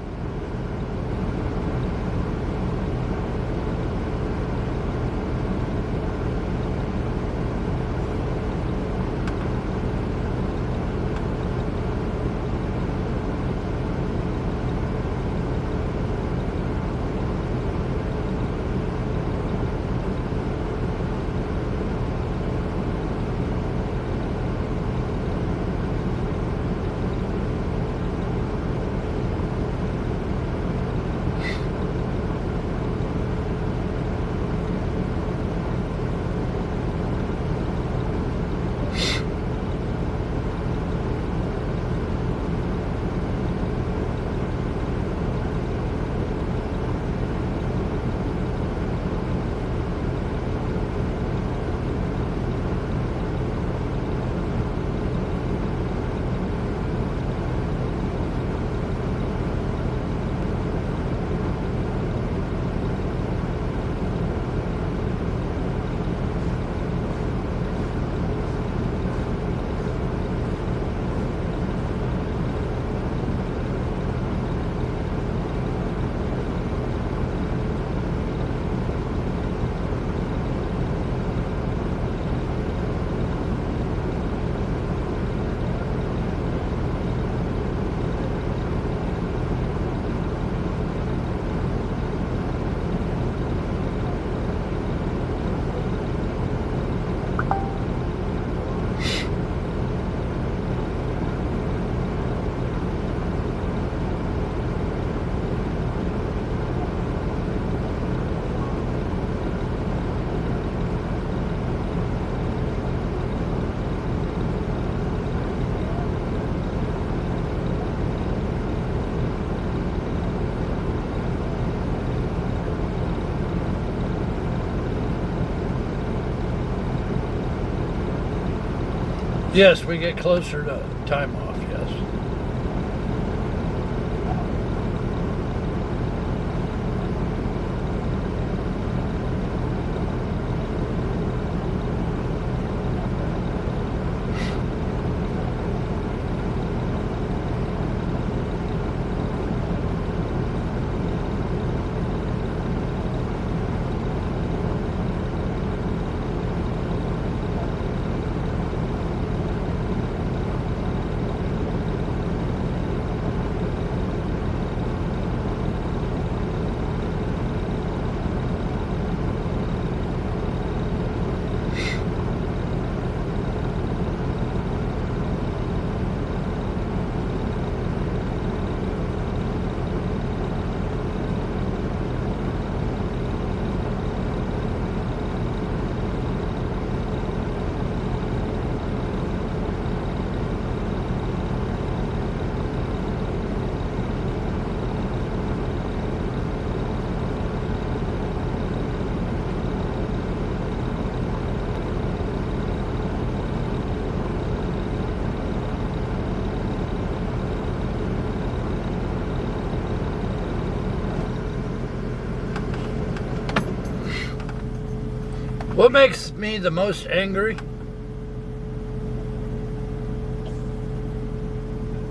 [SPEAKER 1] Yes, we get closer to time off, yes. What makes me the most angry?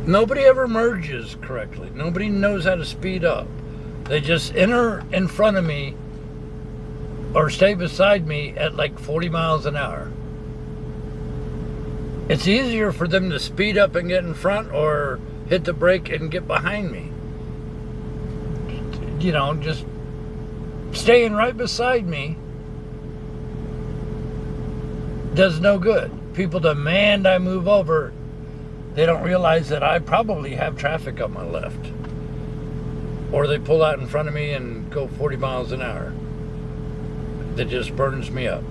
[SPEAKER 1] Nobody ever merges correctly. Nobody knows how to speed up. They just enter in front of me or stay beside me at like 40 miles an hour. It's easier for them to speed up and get in front or hit the brake and get behind me. You know, just staying right beside me does no good. People demand I move over. They don't realize that I probably have traffic on my left. Or they pull out in front of me and go 40 miles an hour. That just burns me up.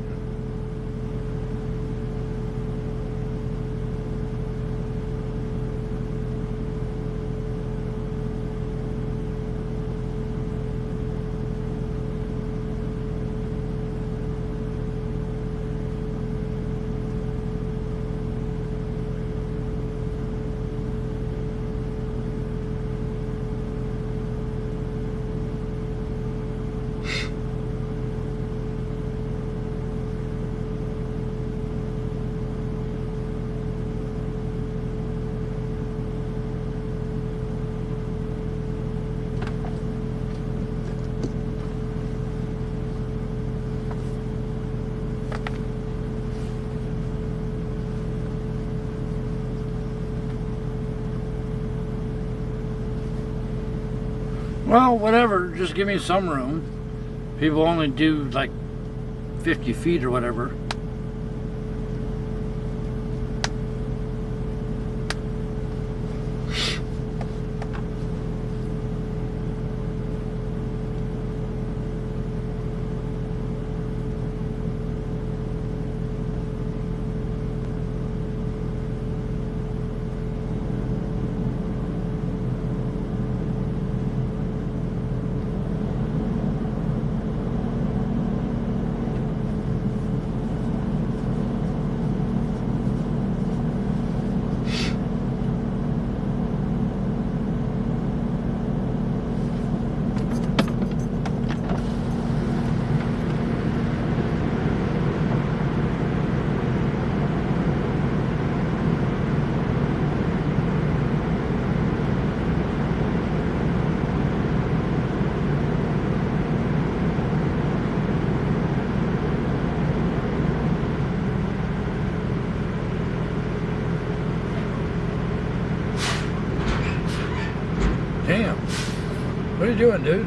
[SPEAKER 1] Well, whatever, just give me some room. People only do like 50 feet or whatever. Damn. What are you doing, dude?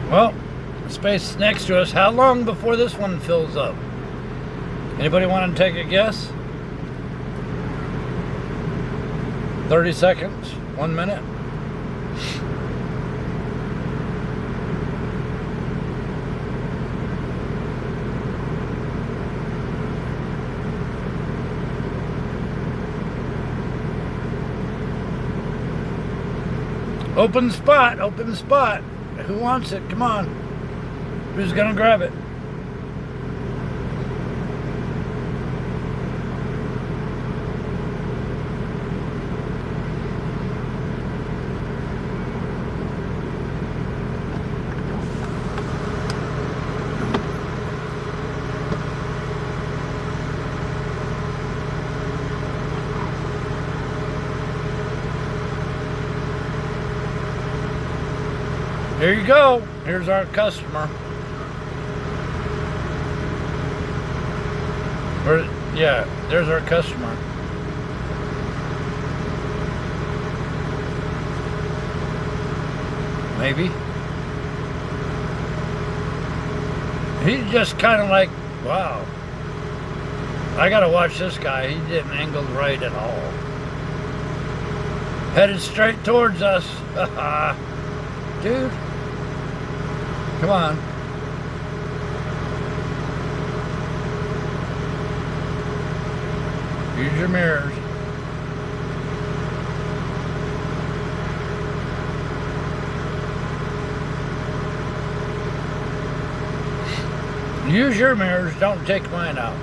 [SPEAKER 1] Well, the space next to us. How long before this one fills up? Anybody want to take a guess? 30 seconds? 1 minute? Open spot, open spot. Who wants it? Come on. Who's gonna grab it? Here you go. Here's our customer. Yeah, there's our customer. Maybe. He's just kind of like, wow. I gotta watch this guy. He didn't angle right at all. Headed straight towards us. Dude. Come on. Use your mirrors. Use your mirrors, don't take mine out.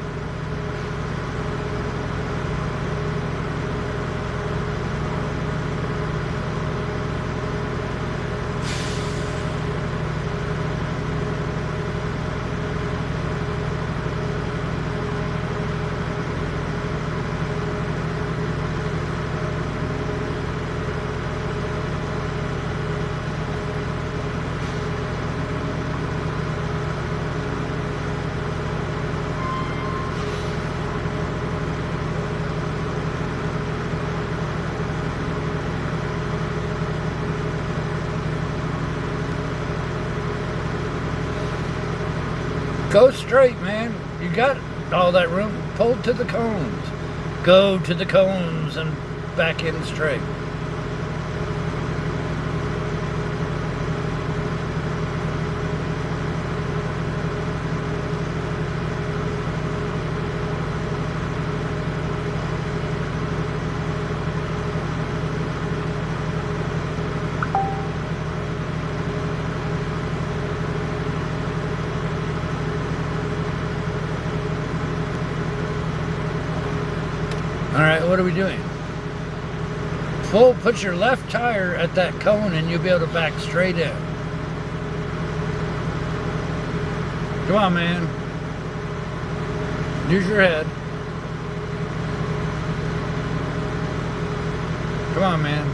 [SPEAKER 1] Go straight, man. You got all that room. Pull to the cones. Go to the cones and back in straight. Alright, what are we doing? Put your left tire at that cone and you'll be able to back straight in. Come on, man. Use your head. Come on, man.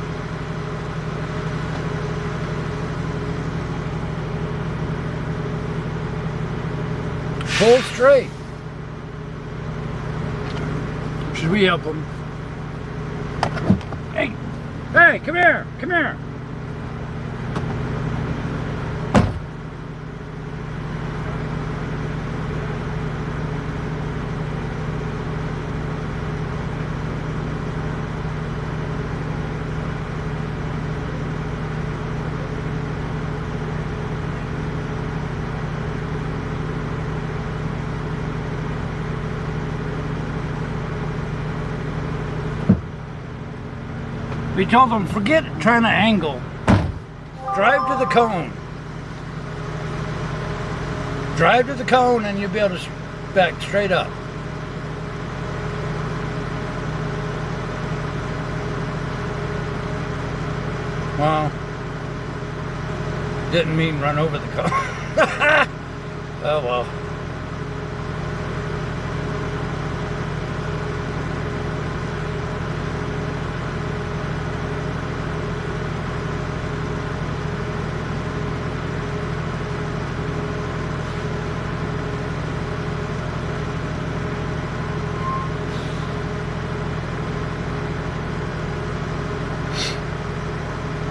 [SPEAKER 1] Pull straight. Should we help him? Hey! Hey, come here! Come here! We told them, forget trying to angle. Drive to the cone. Drive to the cone and you'll be able to back straight up. Well, didn't mean run over the cone. Oh well.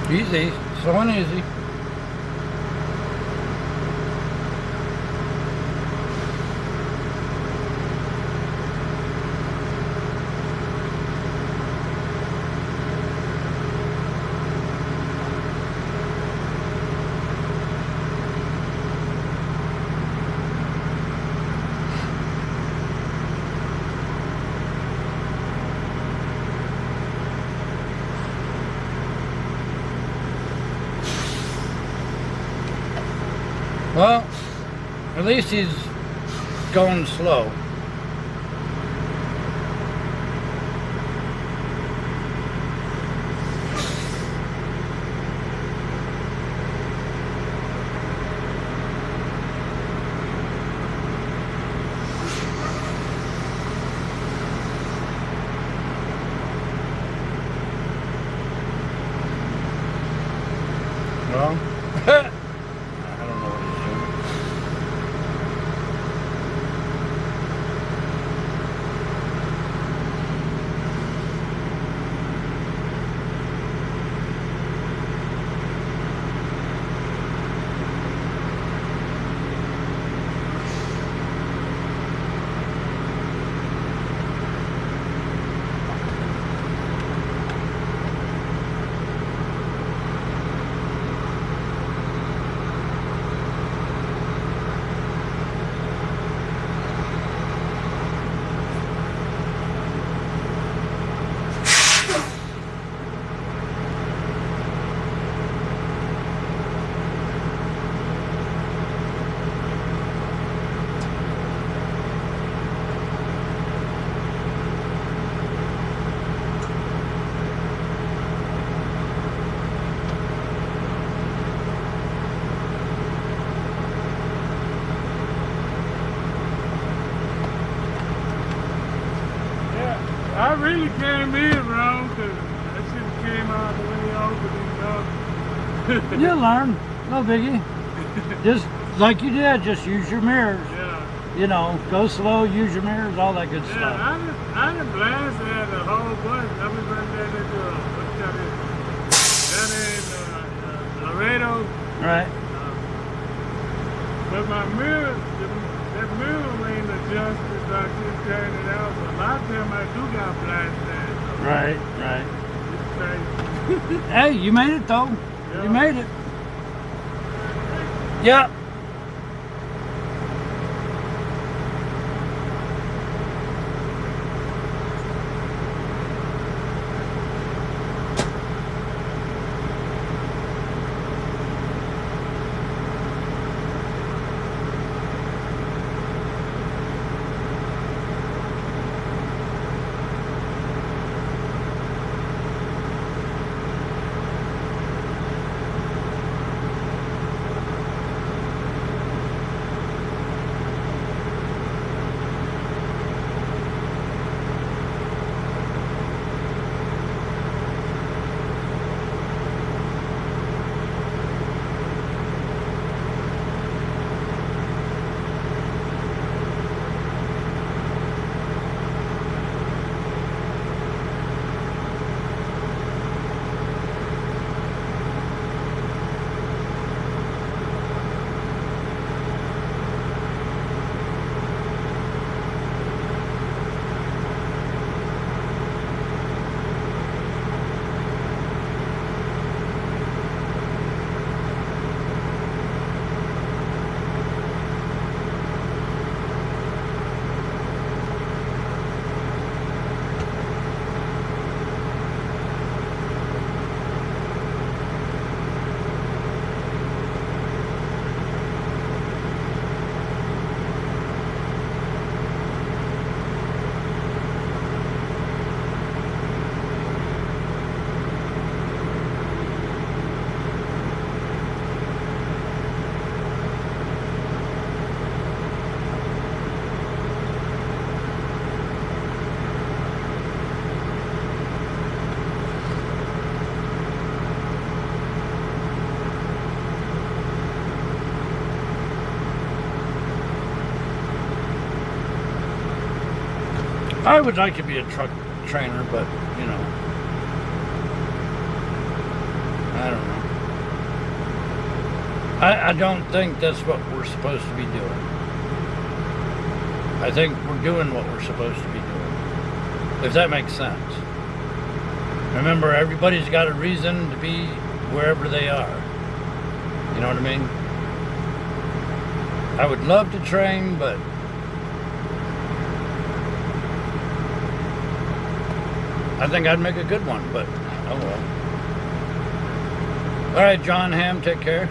[SPEAKER 1] Easy, slow and easy. Well, at least he's going slow. Well,
[SPEAKER 5] I really can't be wrong because that shit came out the way over and
[SPEAKER 1] you'll learn. No biggie. Just like you did, just use your mirrors.
[SPEAKER 5] Yeah.
[SPEAKER 1] You know, go slow, use your mirrors, all that good
[SPEAKER 5] Yeah,
[SPEAKER 1] stuff.
[SPEAKER 5] I done blasted at the whole bunch. I've been running that into what's that in Laredo.
[SPEAKER 1] Right.
[SPEAKER 5] But my mirrors, That mirror ain't adjusted so I can turn it out. But a lot of times I do got blind sides.
[SPEAKER 1] Right, right.
[SPEAKER 5] It's crazy.
[SPEAKER 1] Hey, you made it though.
[SPEAKER 5] Yeah.
[SPEAKER 1] You made it. Yep. I would like to be a truck trainer, but, you know, I don't know. I don't think that's what we're supposed to be doing. I think we're doing what we're supposed to be doing, if that makes sense. Remember, everybody's got a reason to be wherever they are. You know what I mean? I would love to train, but I think I'd make a good one, but oh well. All right, John Ham, take care.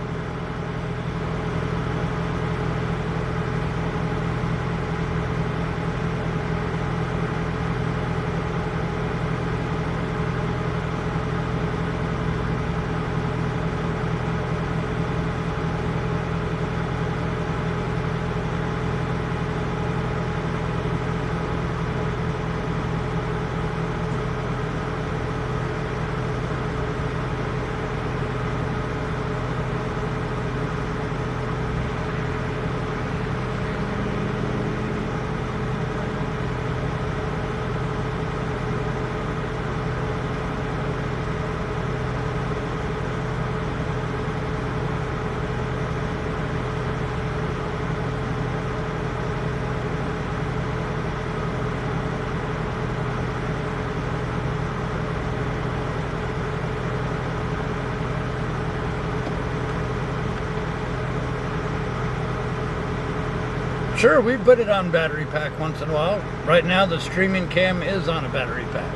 [SPEAKER 1] Sure, we put it on battery pack once in a while. Right now, the streaming cam is on a battery pack.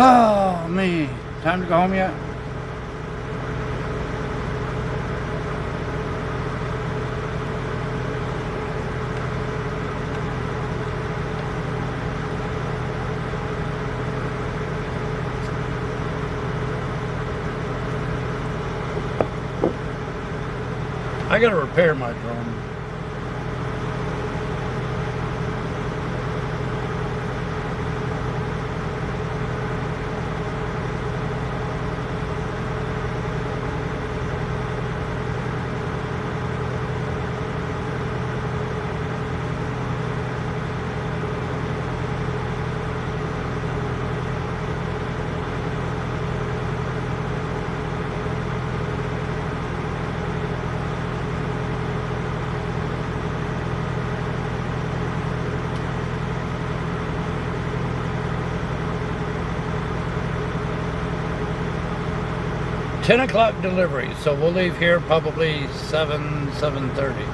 [SPEAKER 1] Oh, me. Time to go home yet? I gotta repair my drone. $10 o'clock delivery, so we'll leave here probably 7:30.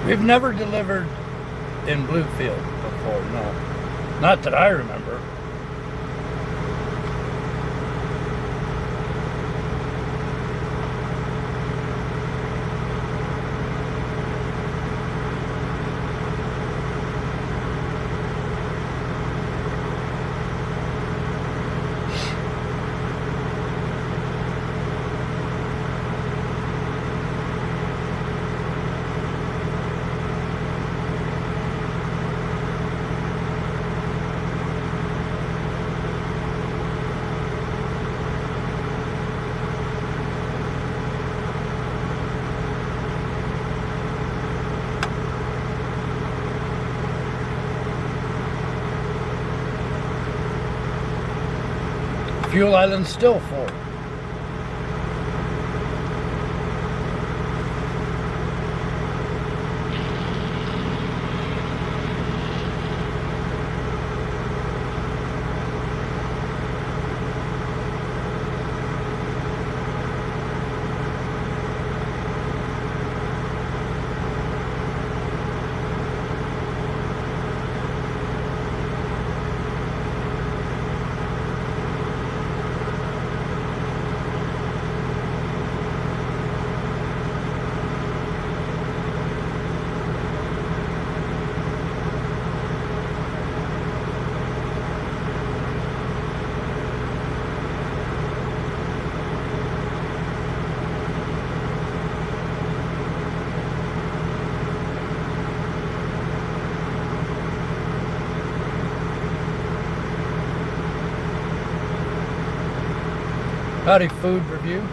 [SPEAKER 1] We've never delivered in Bluefield before, no. Not that I remember. fuel island's still full. Howdy, food review.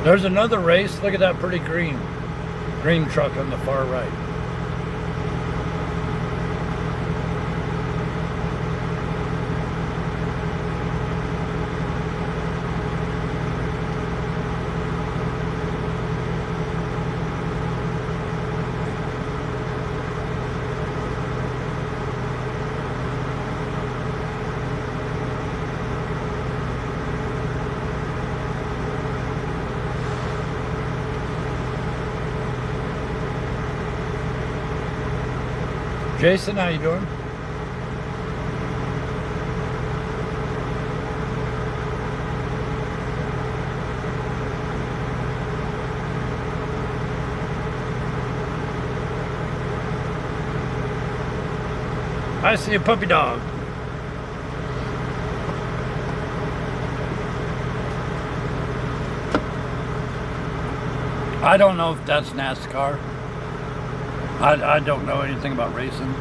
[SPEAKER 1] There's another race. Look at that pretty green truck on the far right. Jason, how you doing? I see a puppy dog. I don't know if that's NASCAR. I don't know anything about racing.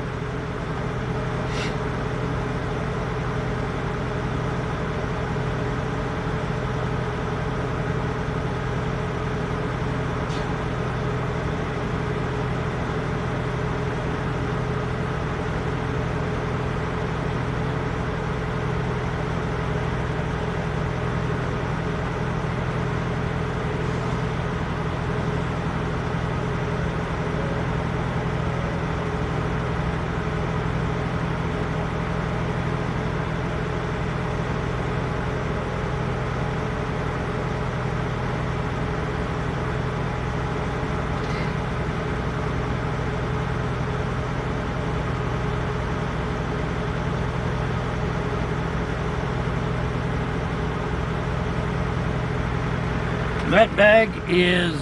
[SPEAKER 1] That bag is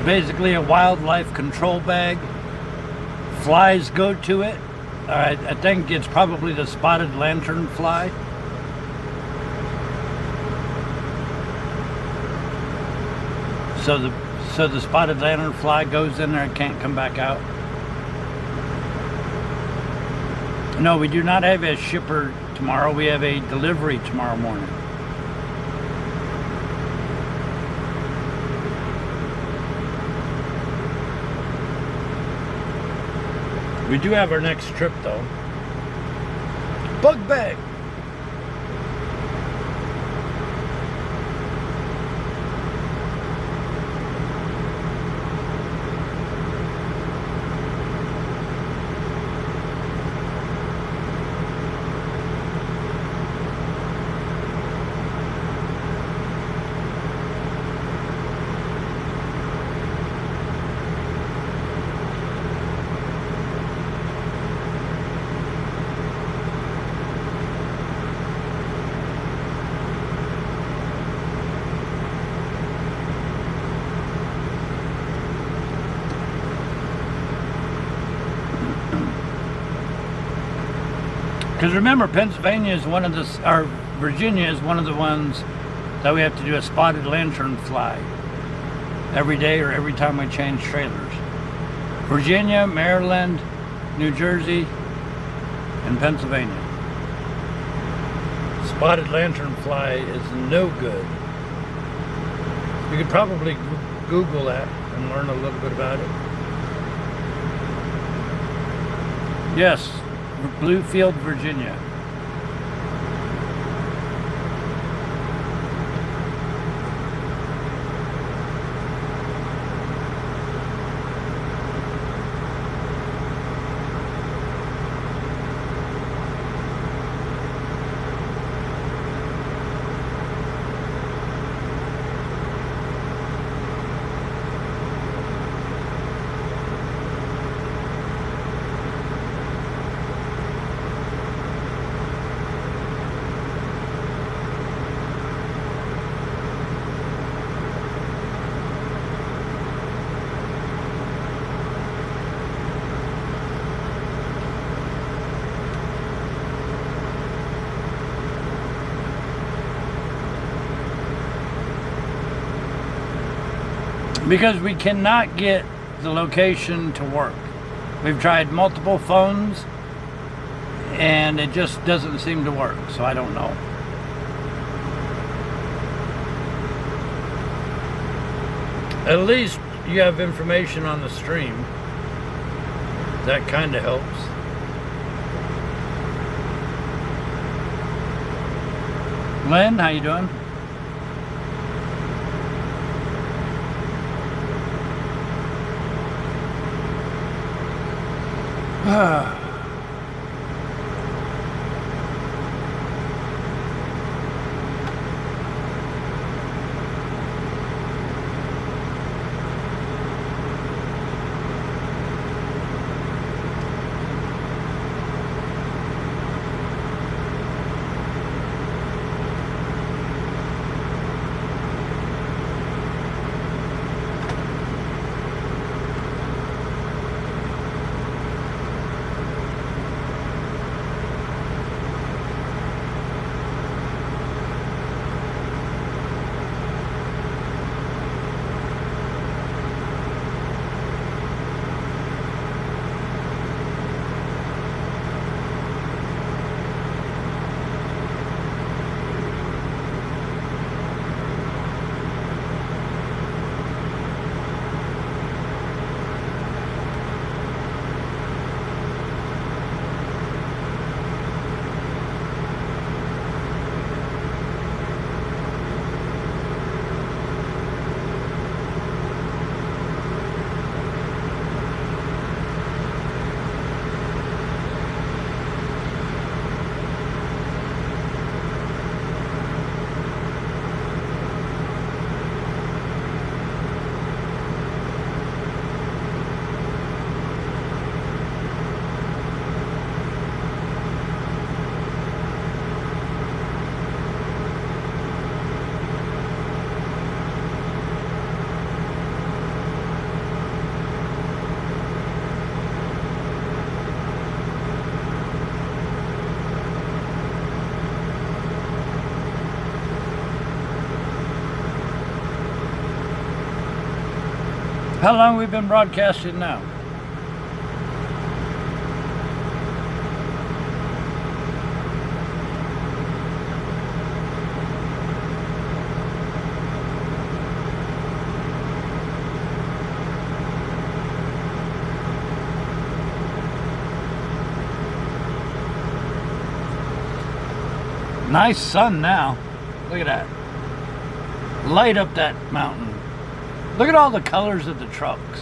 [SPEAKER 1] basically a wildlife control bag. Flies go to it. I think it's probably the spotted lantern fly. So the spotted lantern fly goes in there and can't come back out. No, we do not have a shipper tomorrow. We have a delivery tomorrow morning. We do have our next trip though. Bug bag. Because remember, Pennsylvania is one of the, or Virginia is one of the ones that we have to do a spotted lantern fly every day or every time we change trailers. Virginia, Maryland, New Jersey, and Pennsylvania. Spotted lantern fly is no good. You could probably Google that and learn a little bit about it. Yes, Bluefield, Virginia. Because we cannot get the location to work. We've tried multiple phones and it just doesn't seem to work, so I don't know. At least you have information on the stream. That kind of helps. Lynn, how you doing? How long we've been broadcasting now? Nice sun now. Look at that. Light up that mountain. Look at all the colors of the trucks.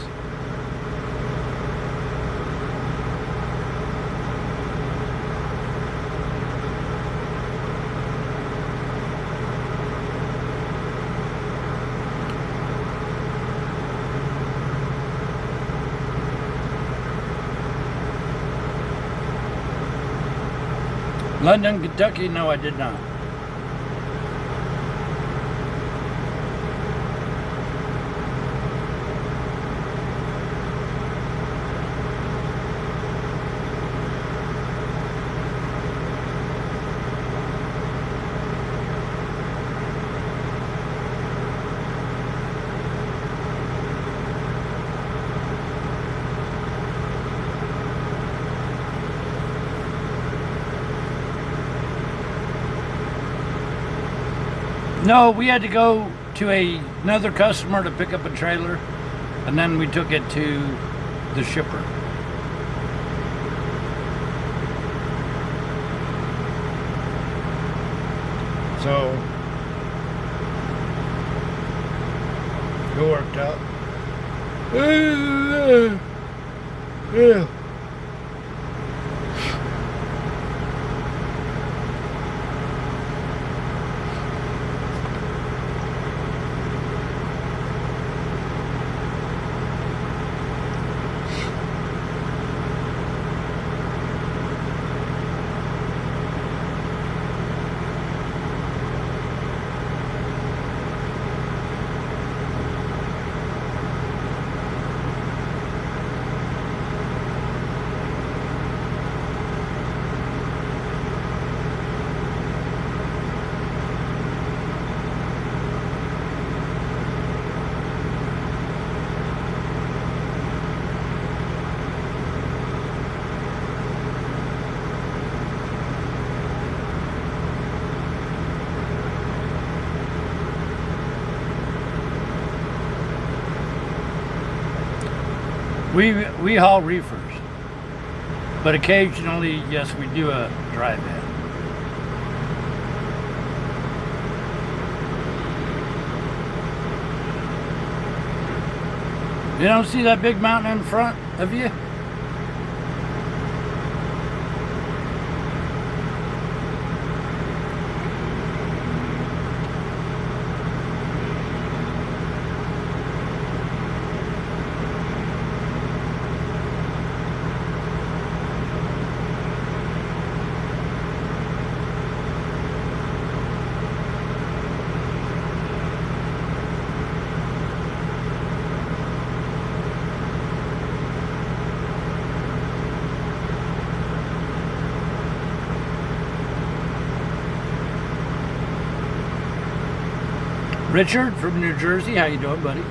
[SPEAKER 1] London, Kentucky? No, I did not. No, we had to go to another customer to pick up a trailer, and then we took it to the shipper. So it worked out. Yeah. We haul reefers, but occasionally, yes, we do a drive-in. You don't see that big mountain in front of you? Richard from New Jersey, how you doing, buddy?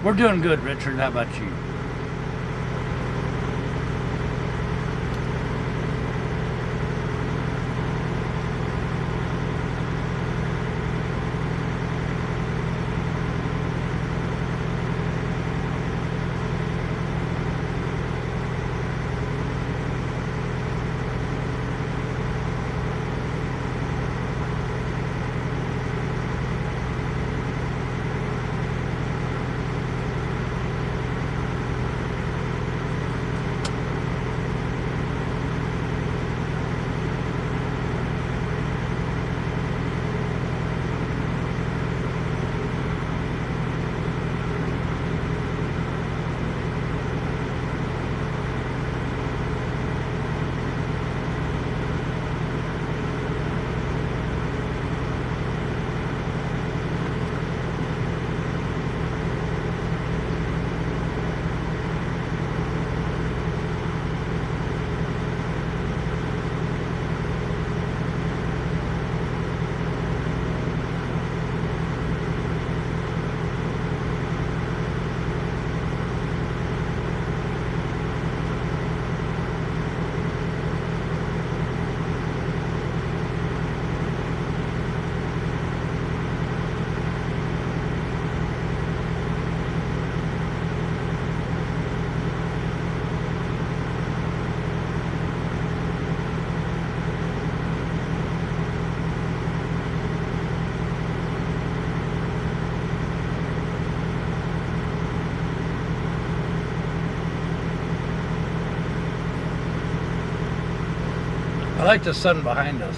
[SPEAKER 1] We're doing good, Richard. How about you? I like the sun behind us.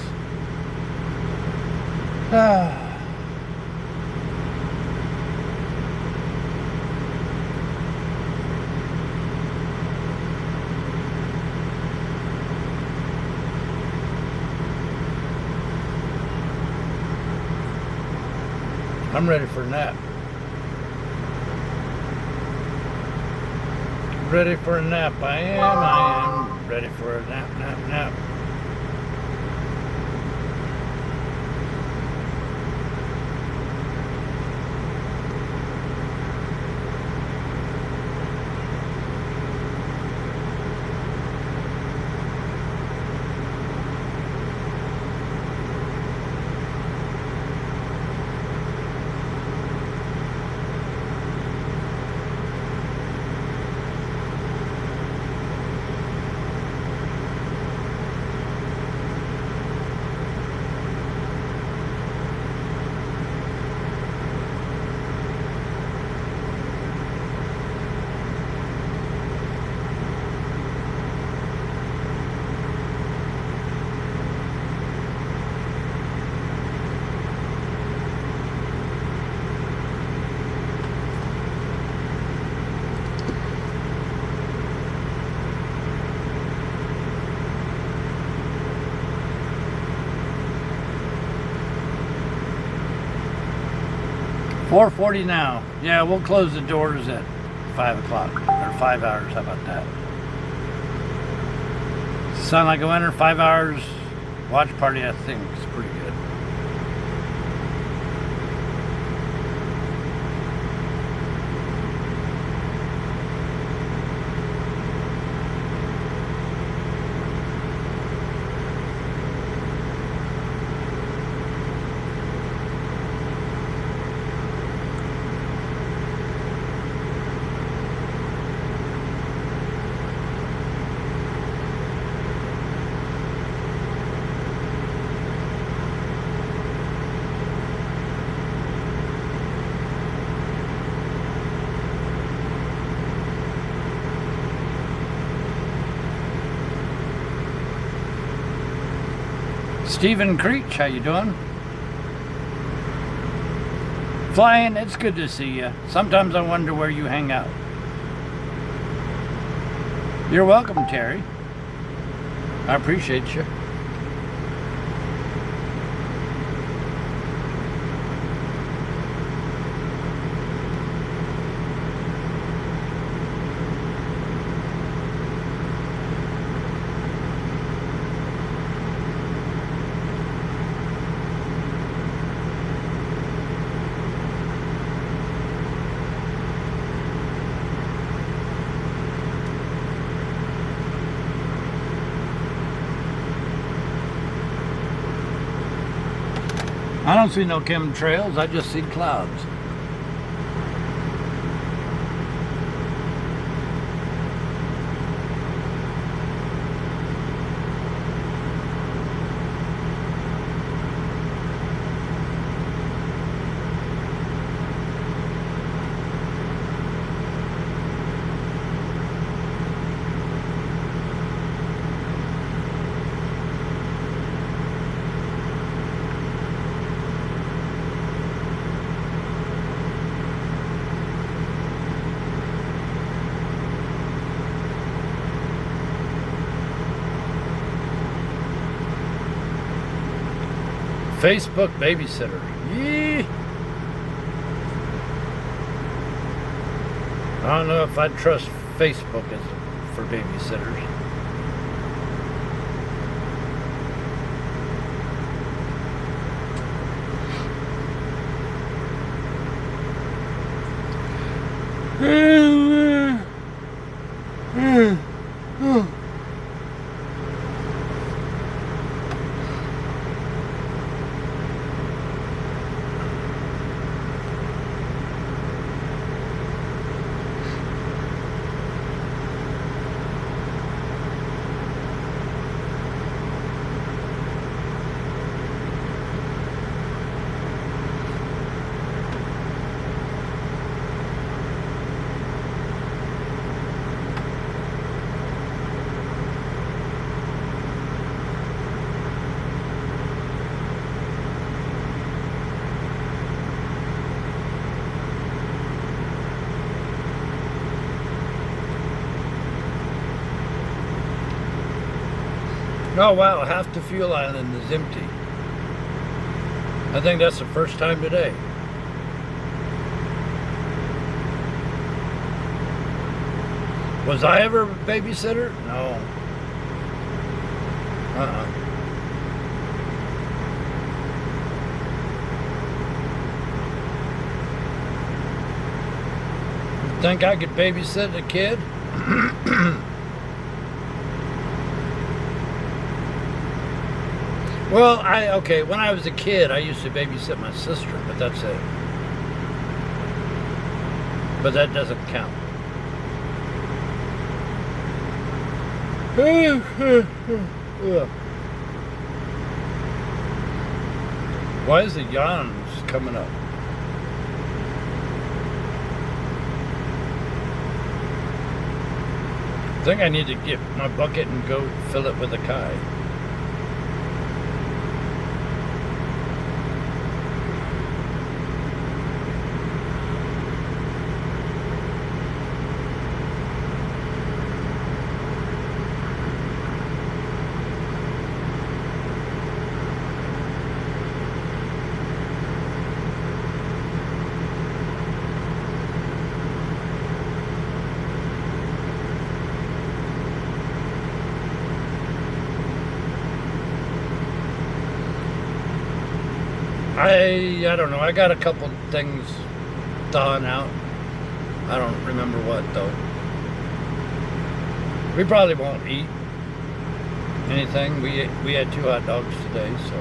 [SPEAKER 1] I'm ready for a nap. Ready for a nap. I am ready for a nap. $4:40 now. Yeah, we'll close the doors at 5 o'clock, or 5 hours. How about that? Sound like a winner? 5 hours watch party, I think, is pretty good. Stephen Creech, how you doing? Flying, it's good to see you. Sometimes I wonder where you hang out. You're welcome, Terry. I appreciate you. I don't see no chemtrails, I just see clouds. Facebook babysitter. Yee. I don't know if I'd trust Facebook as for babysitters. Oh wow, half the fuel island is empty. I think that's the first time today. Was I ever a babysitter? No. Think I could babysit a kid? Well, okay, when I was a kid, I used to babysit my sister, but that's it. But that doesn't count. Why is the yawns coming up? I think I need to get my bucket and go fill it with a kai. I don't know. I got a couple things thawing out. I don't remember what though. We probably won't eat anything. We had 2 hot dogs today, so.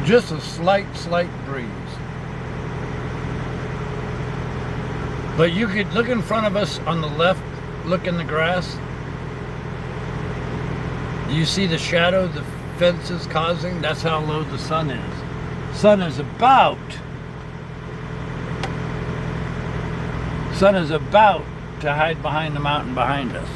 [SPEAKER 1] Just a slight breeze. But you could look in front of us on the left, look in the grass. Do you see the shadow the fence is causing? That's how low the sun is. Sun is about to hide behind the mountain behind us.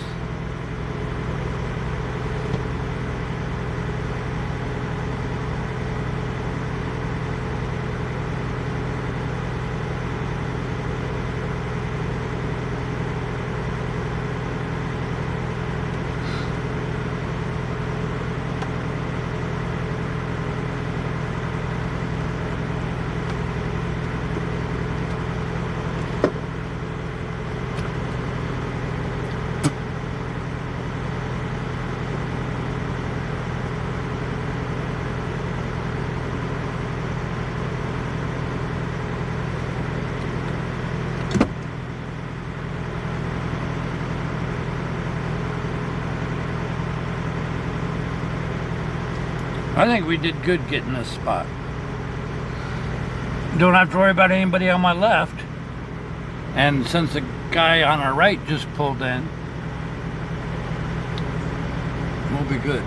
[SPEAKER 1] I think we did good getting this spot. Don't have to worry about anybody on my left. And since the guy on our right just pulled in, we'll be good.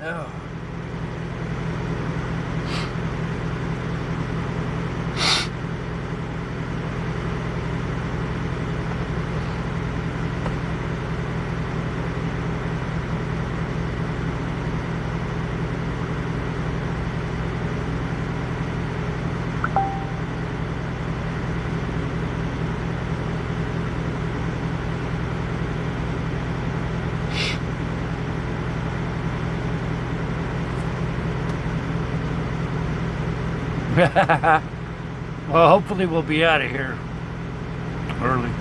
[SPEAKER 1] Oh. Well, hopefully we'll be out of here early.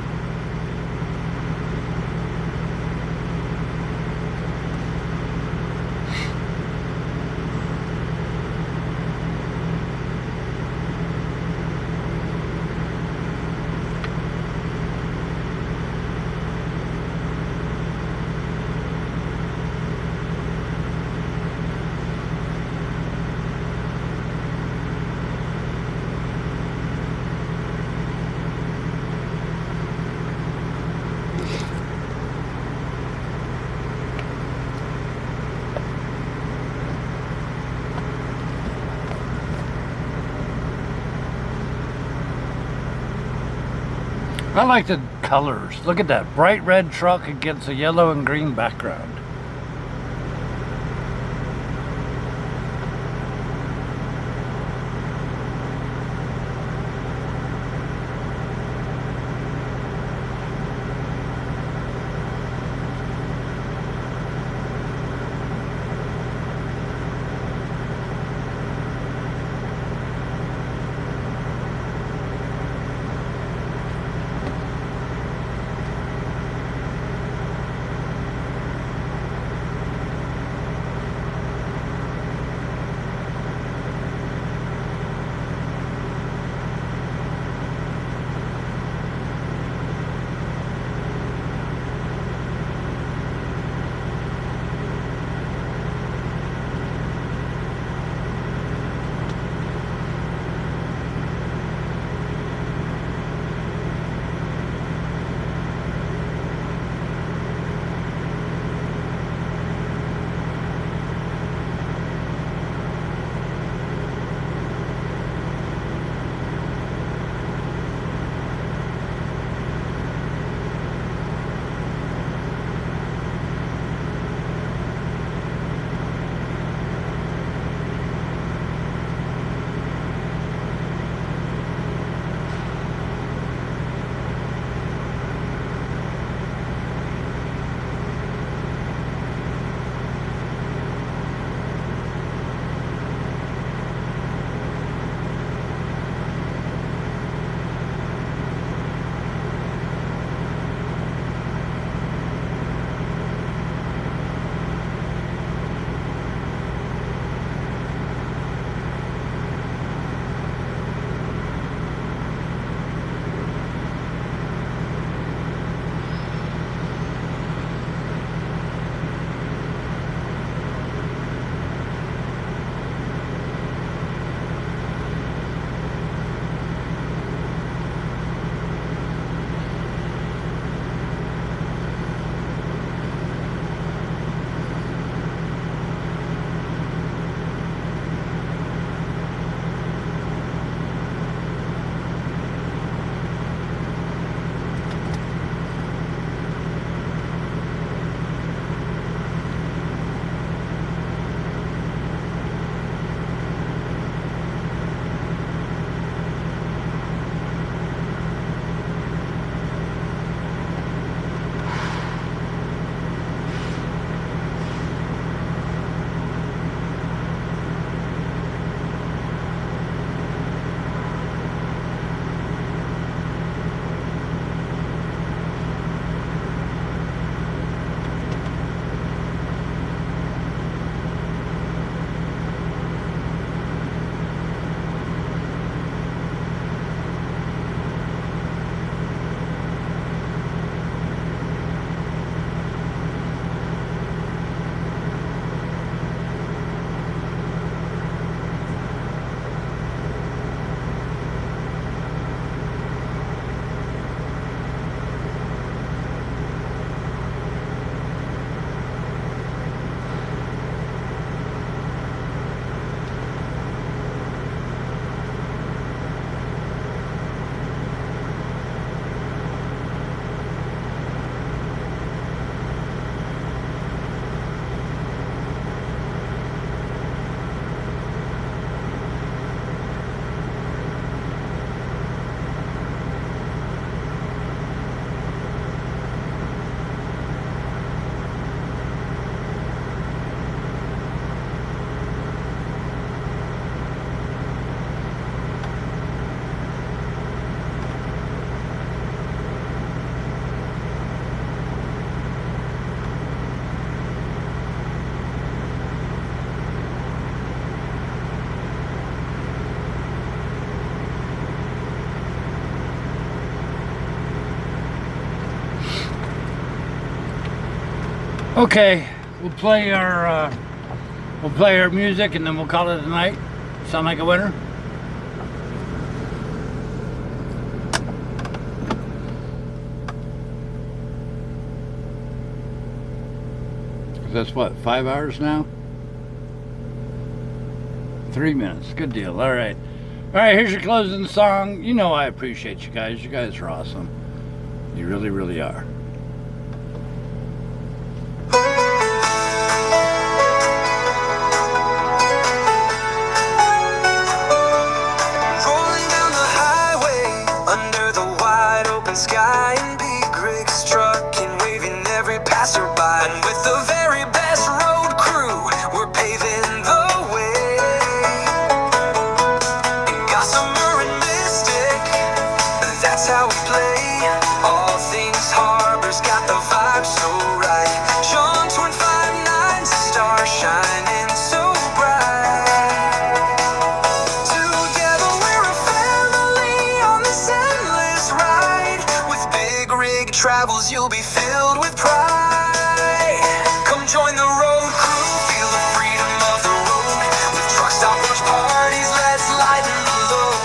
[SPEAKER 1] I like the colors. Look at that bright red truck against a yellow and green background. Okay, we'll play our music and then we'll call it a night. Sound like a winner? That's what, 5 hours now? 3 minutes. Good deal. All right. All right, here's your closing song. You know I appreciate you guys. You guys are awesome. You really, really are.
[SPEAKER 2] Rolling down the highway under the wide open sky in Big Rig's truck and waving every passerby. And with the very best road crew, we're paving the way. In Gossamer and Mystic, that's how we play. All things Harbor's got the vibe so right. Sean Torn 5-9's star shining so bright. Together we're a family on this endless ride. With Big Rig Travels, you'll be filled with pride. Come join the road crew, feel the freedom of the road. With Truckstop lunch parties, let's lighten the load.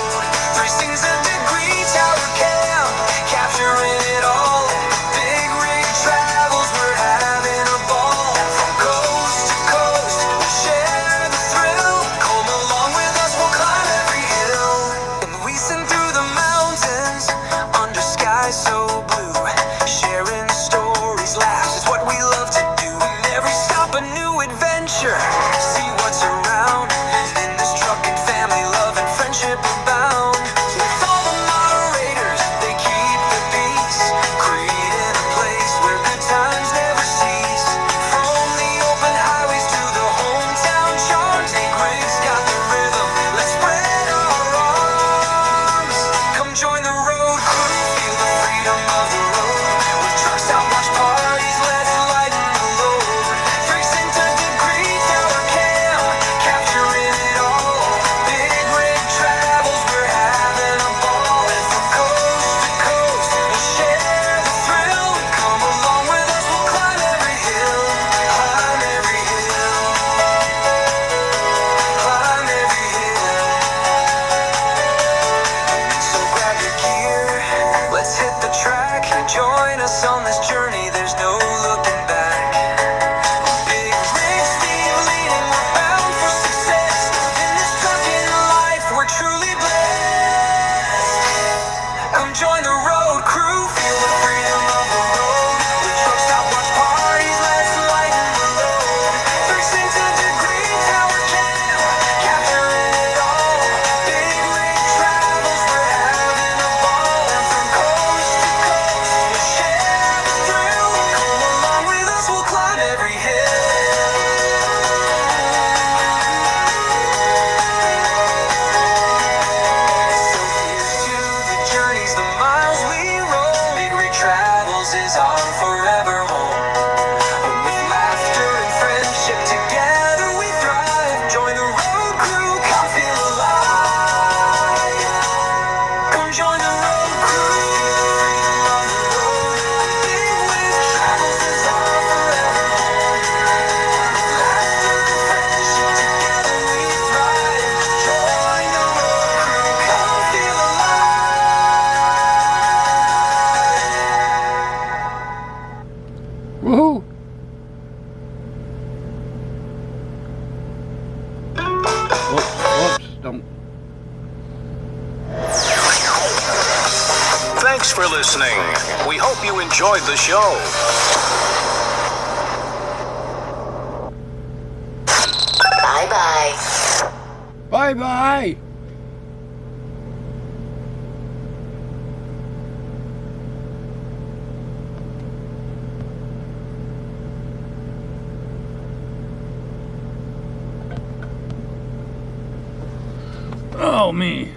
[SPEAKER 2] 360 degree tower cam, capturing it all. Big Rig Travels, we're having a ball. From coast to coast, we'll share the thrill. Come along with us, we'll climb every hill. And we send through the mountains, under skies so blue. Sharing stories, laughs is what we love to do. And every stop a new adventure, see what's around. In this trucking family, love and friendship abound. With all the moderators, they keep the peace, creating a place where good times never cease. From the open highways to the hometown charms, Big Rig's got the rhythm, let's spread our arms. Come join the road crew, feel the freedom of the road. With trucks out, watch parties, let's lighten the load. 360 degree tower cam, capturing it all. Big Rig Travels, we're having a ball. And from coast to coast, we'll share the thrill. Come along with us, we'll climb every hill. Climb every hill. Climb every hill. So grab your gear, let's hit the track. Join us on this journey, there's no looking back. BigRigSteve leading, we're bound for success. In this trucking life, we're truly blessed. Come join the road crew, feel the freedom of the road. With trucks out, watch parties, let's lighten the load. 360 degree tower cam, capturing it all. Big Rig Travels, we're having a ball. And from coast to coast, we'll share the thrill. Come along with us, we'll climb every hill. So here's to the journeys, the miles we roll. Big Rig Travels is our forever home. And with laughter and friendship, together we thrive. Join the road crew, come feel alive. Come join the road crew, feel the freedom of the road. Big Rig Travels is our forever home. With laughter and friendship, together we thrive. Join the road crew, come feel alive.
[SPEAKER 1] Woohoo! Whoops, don't.
[SPEAKER 4] Thanks for listening. We hope you enjoyed the show.
[SPEAKER 6] Bye-bye.
[SPEAKER 1] Bye-bye! Oh, me.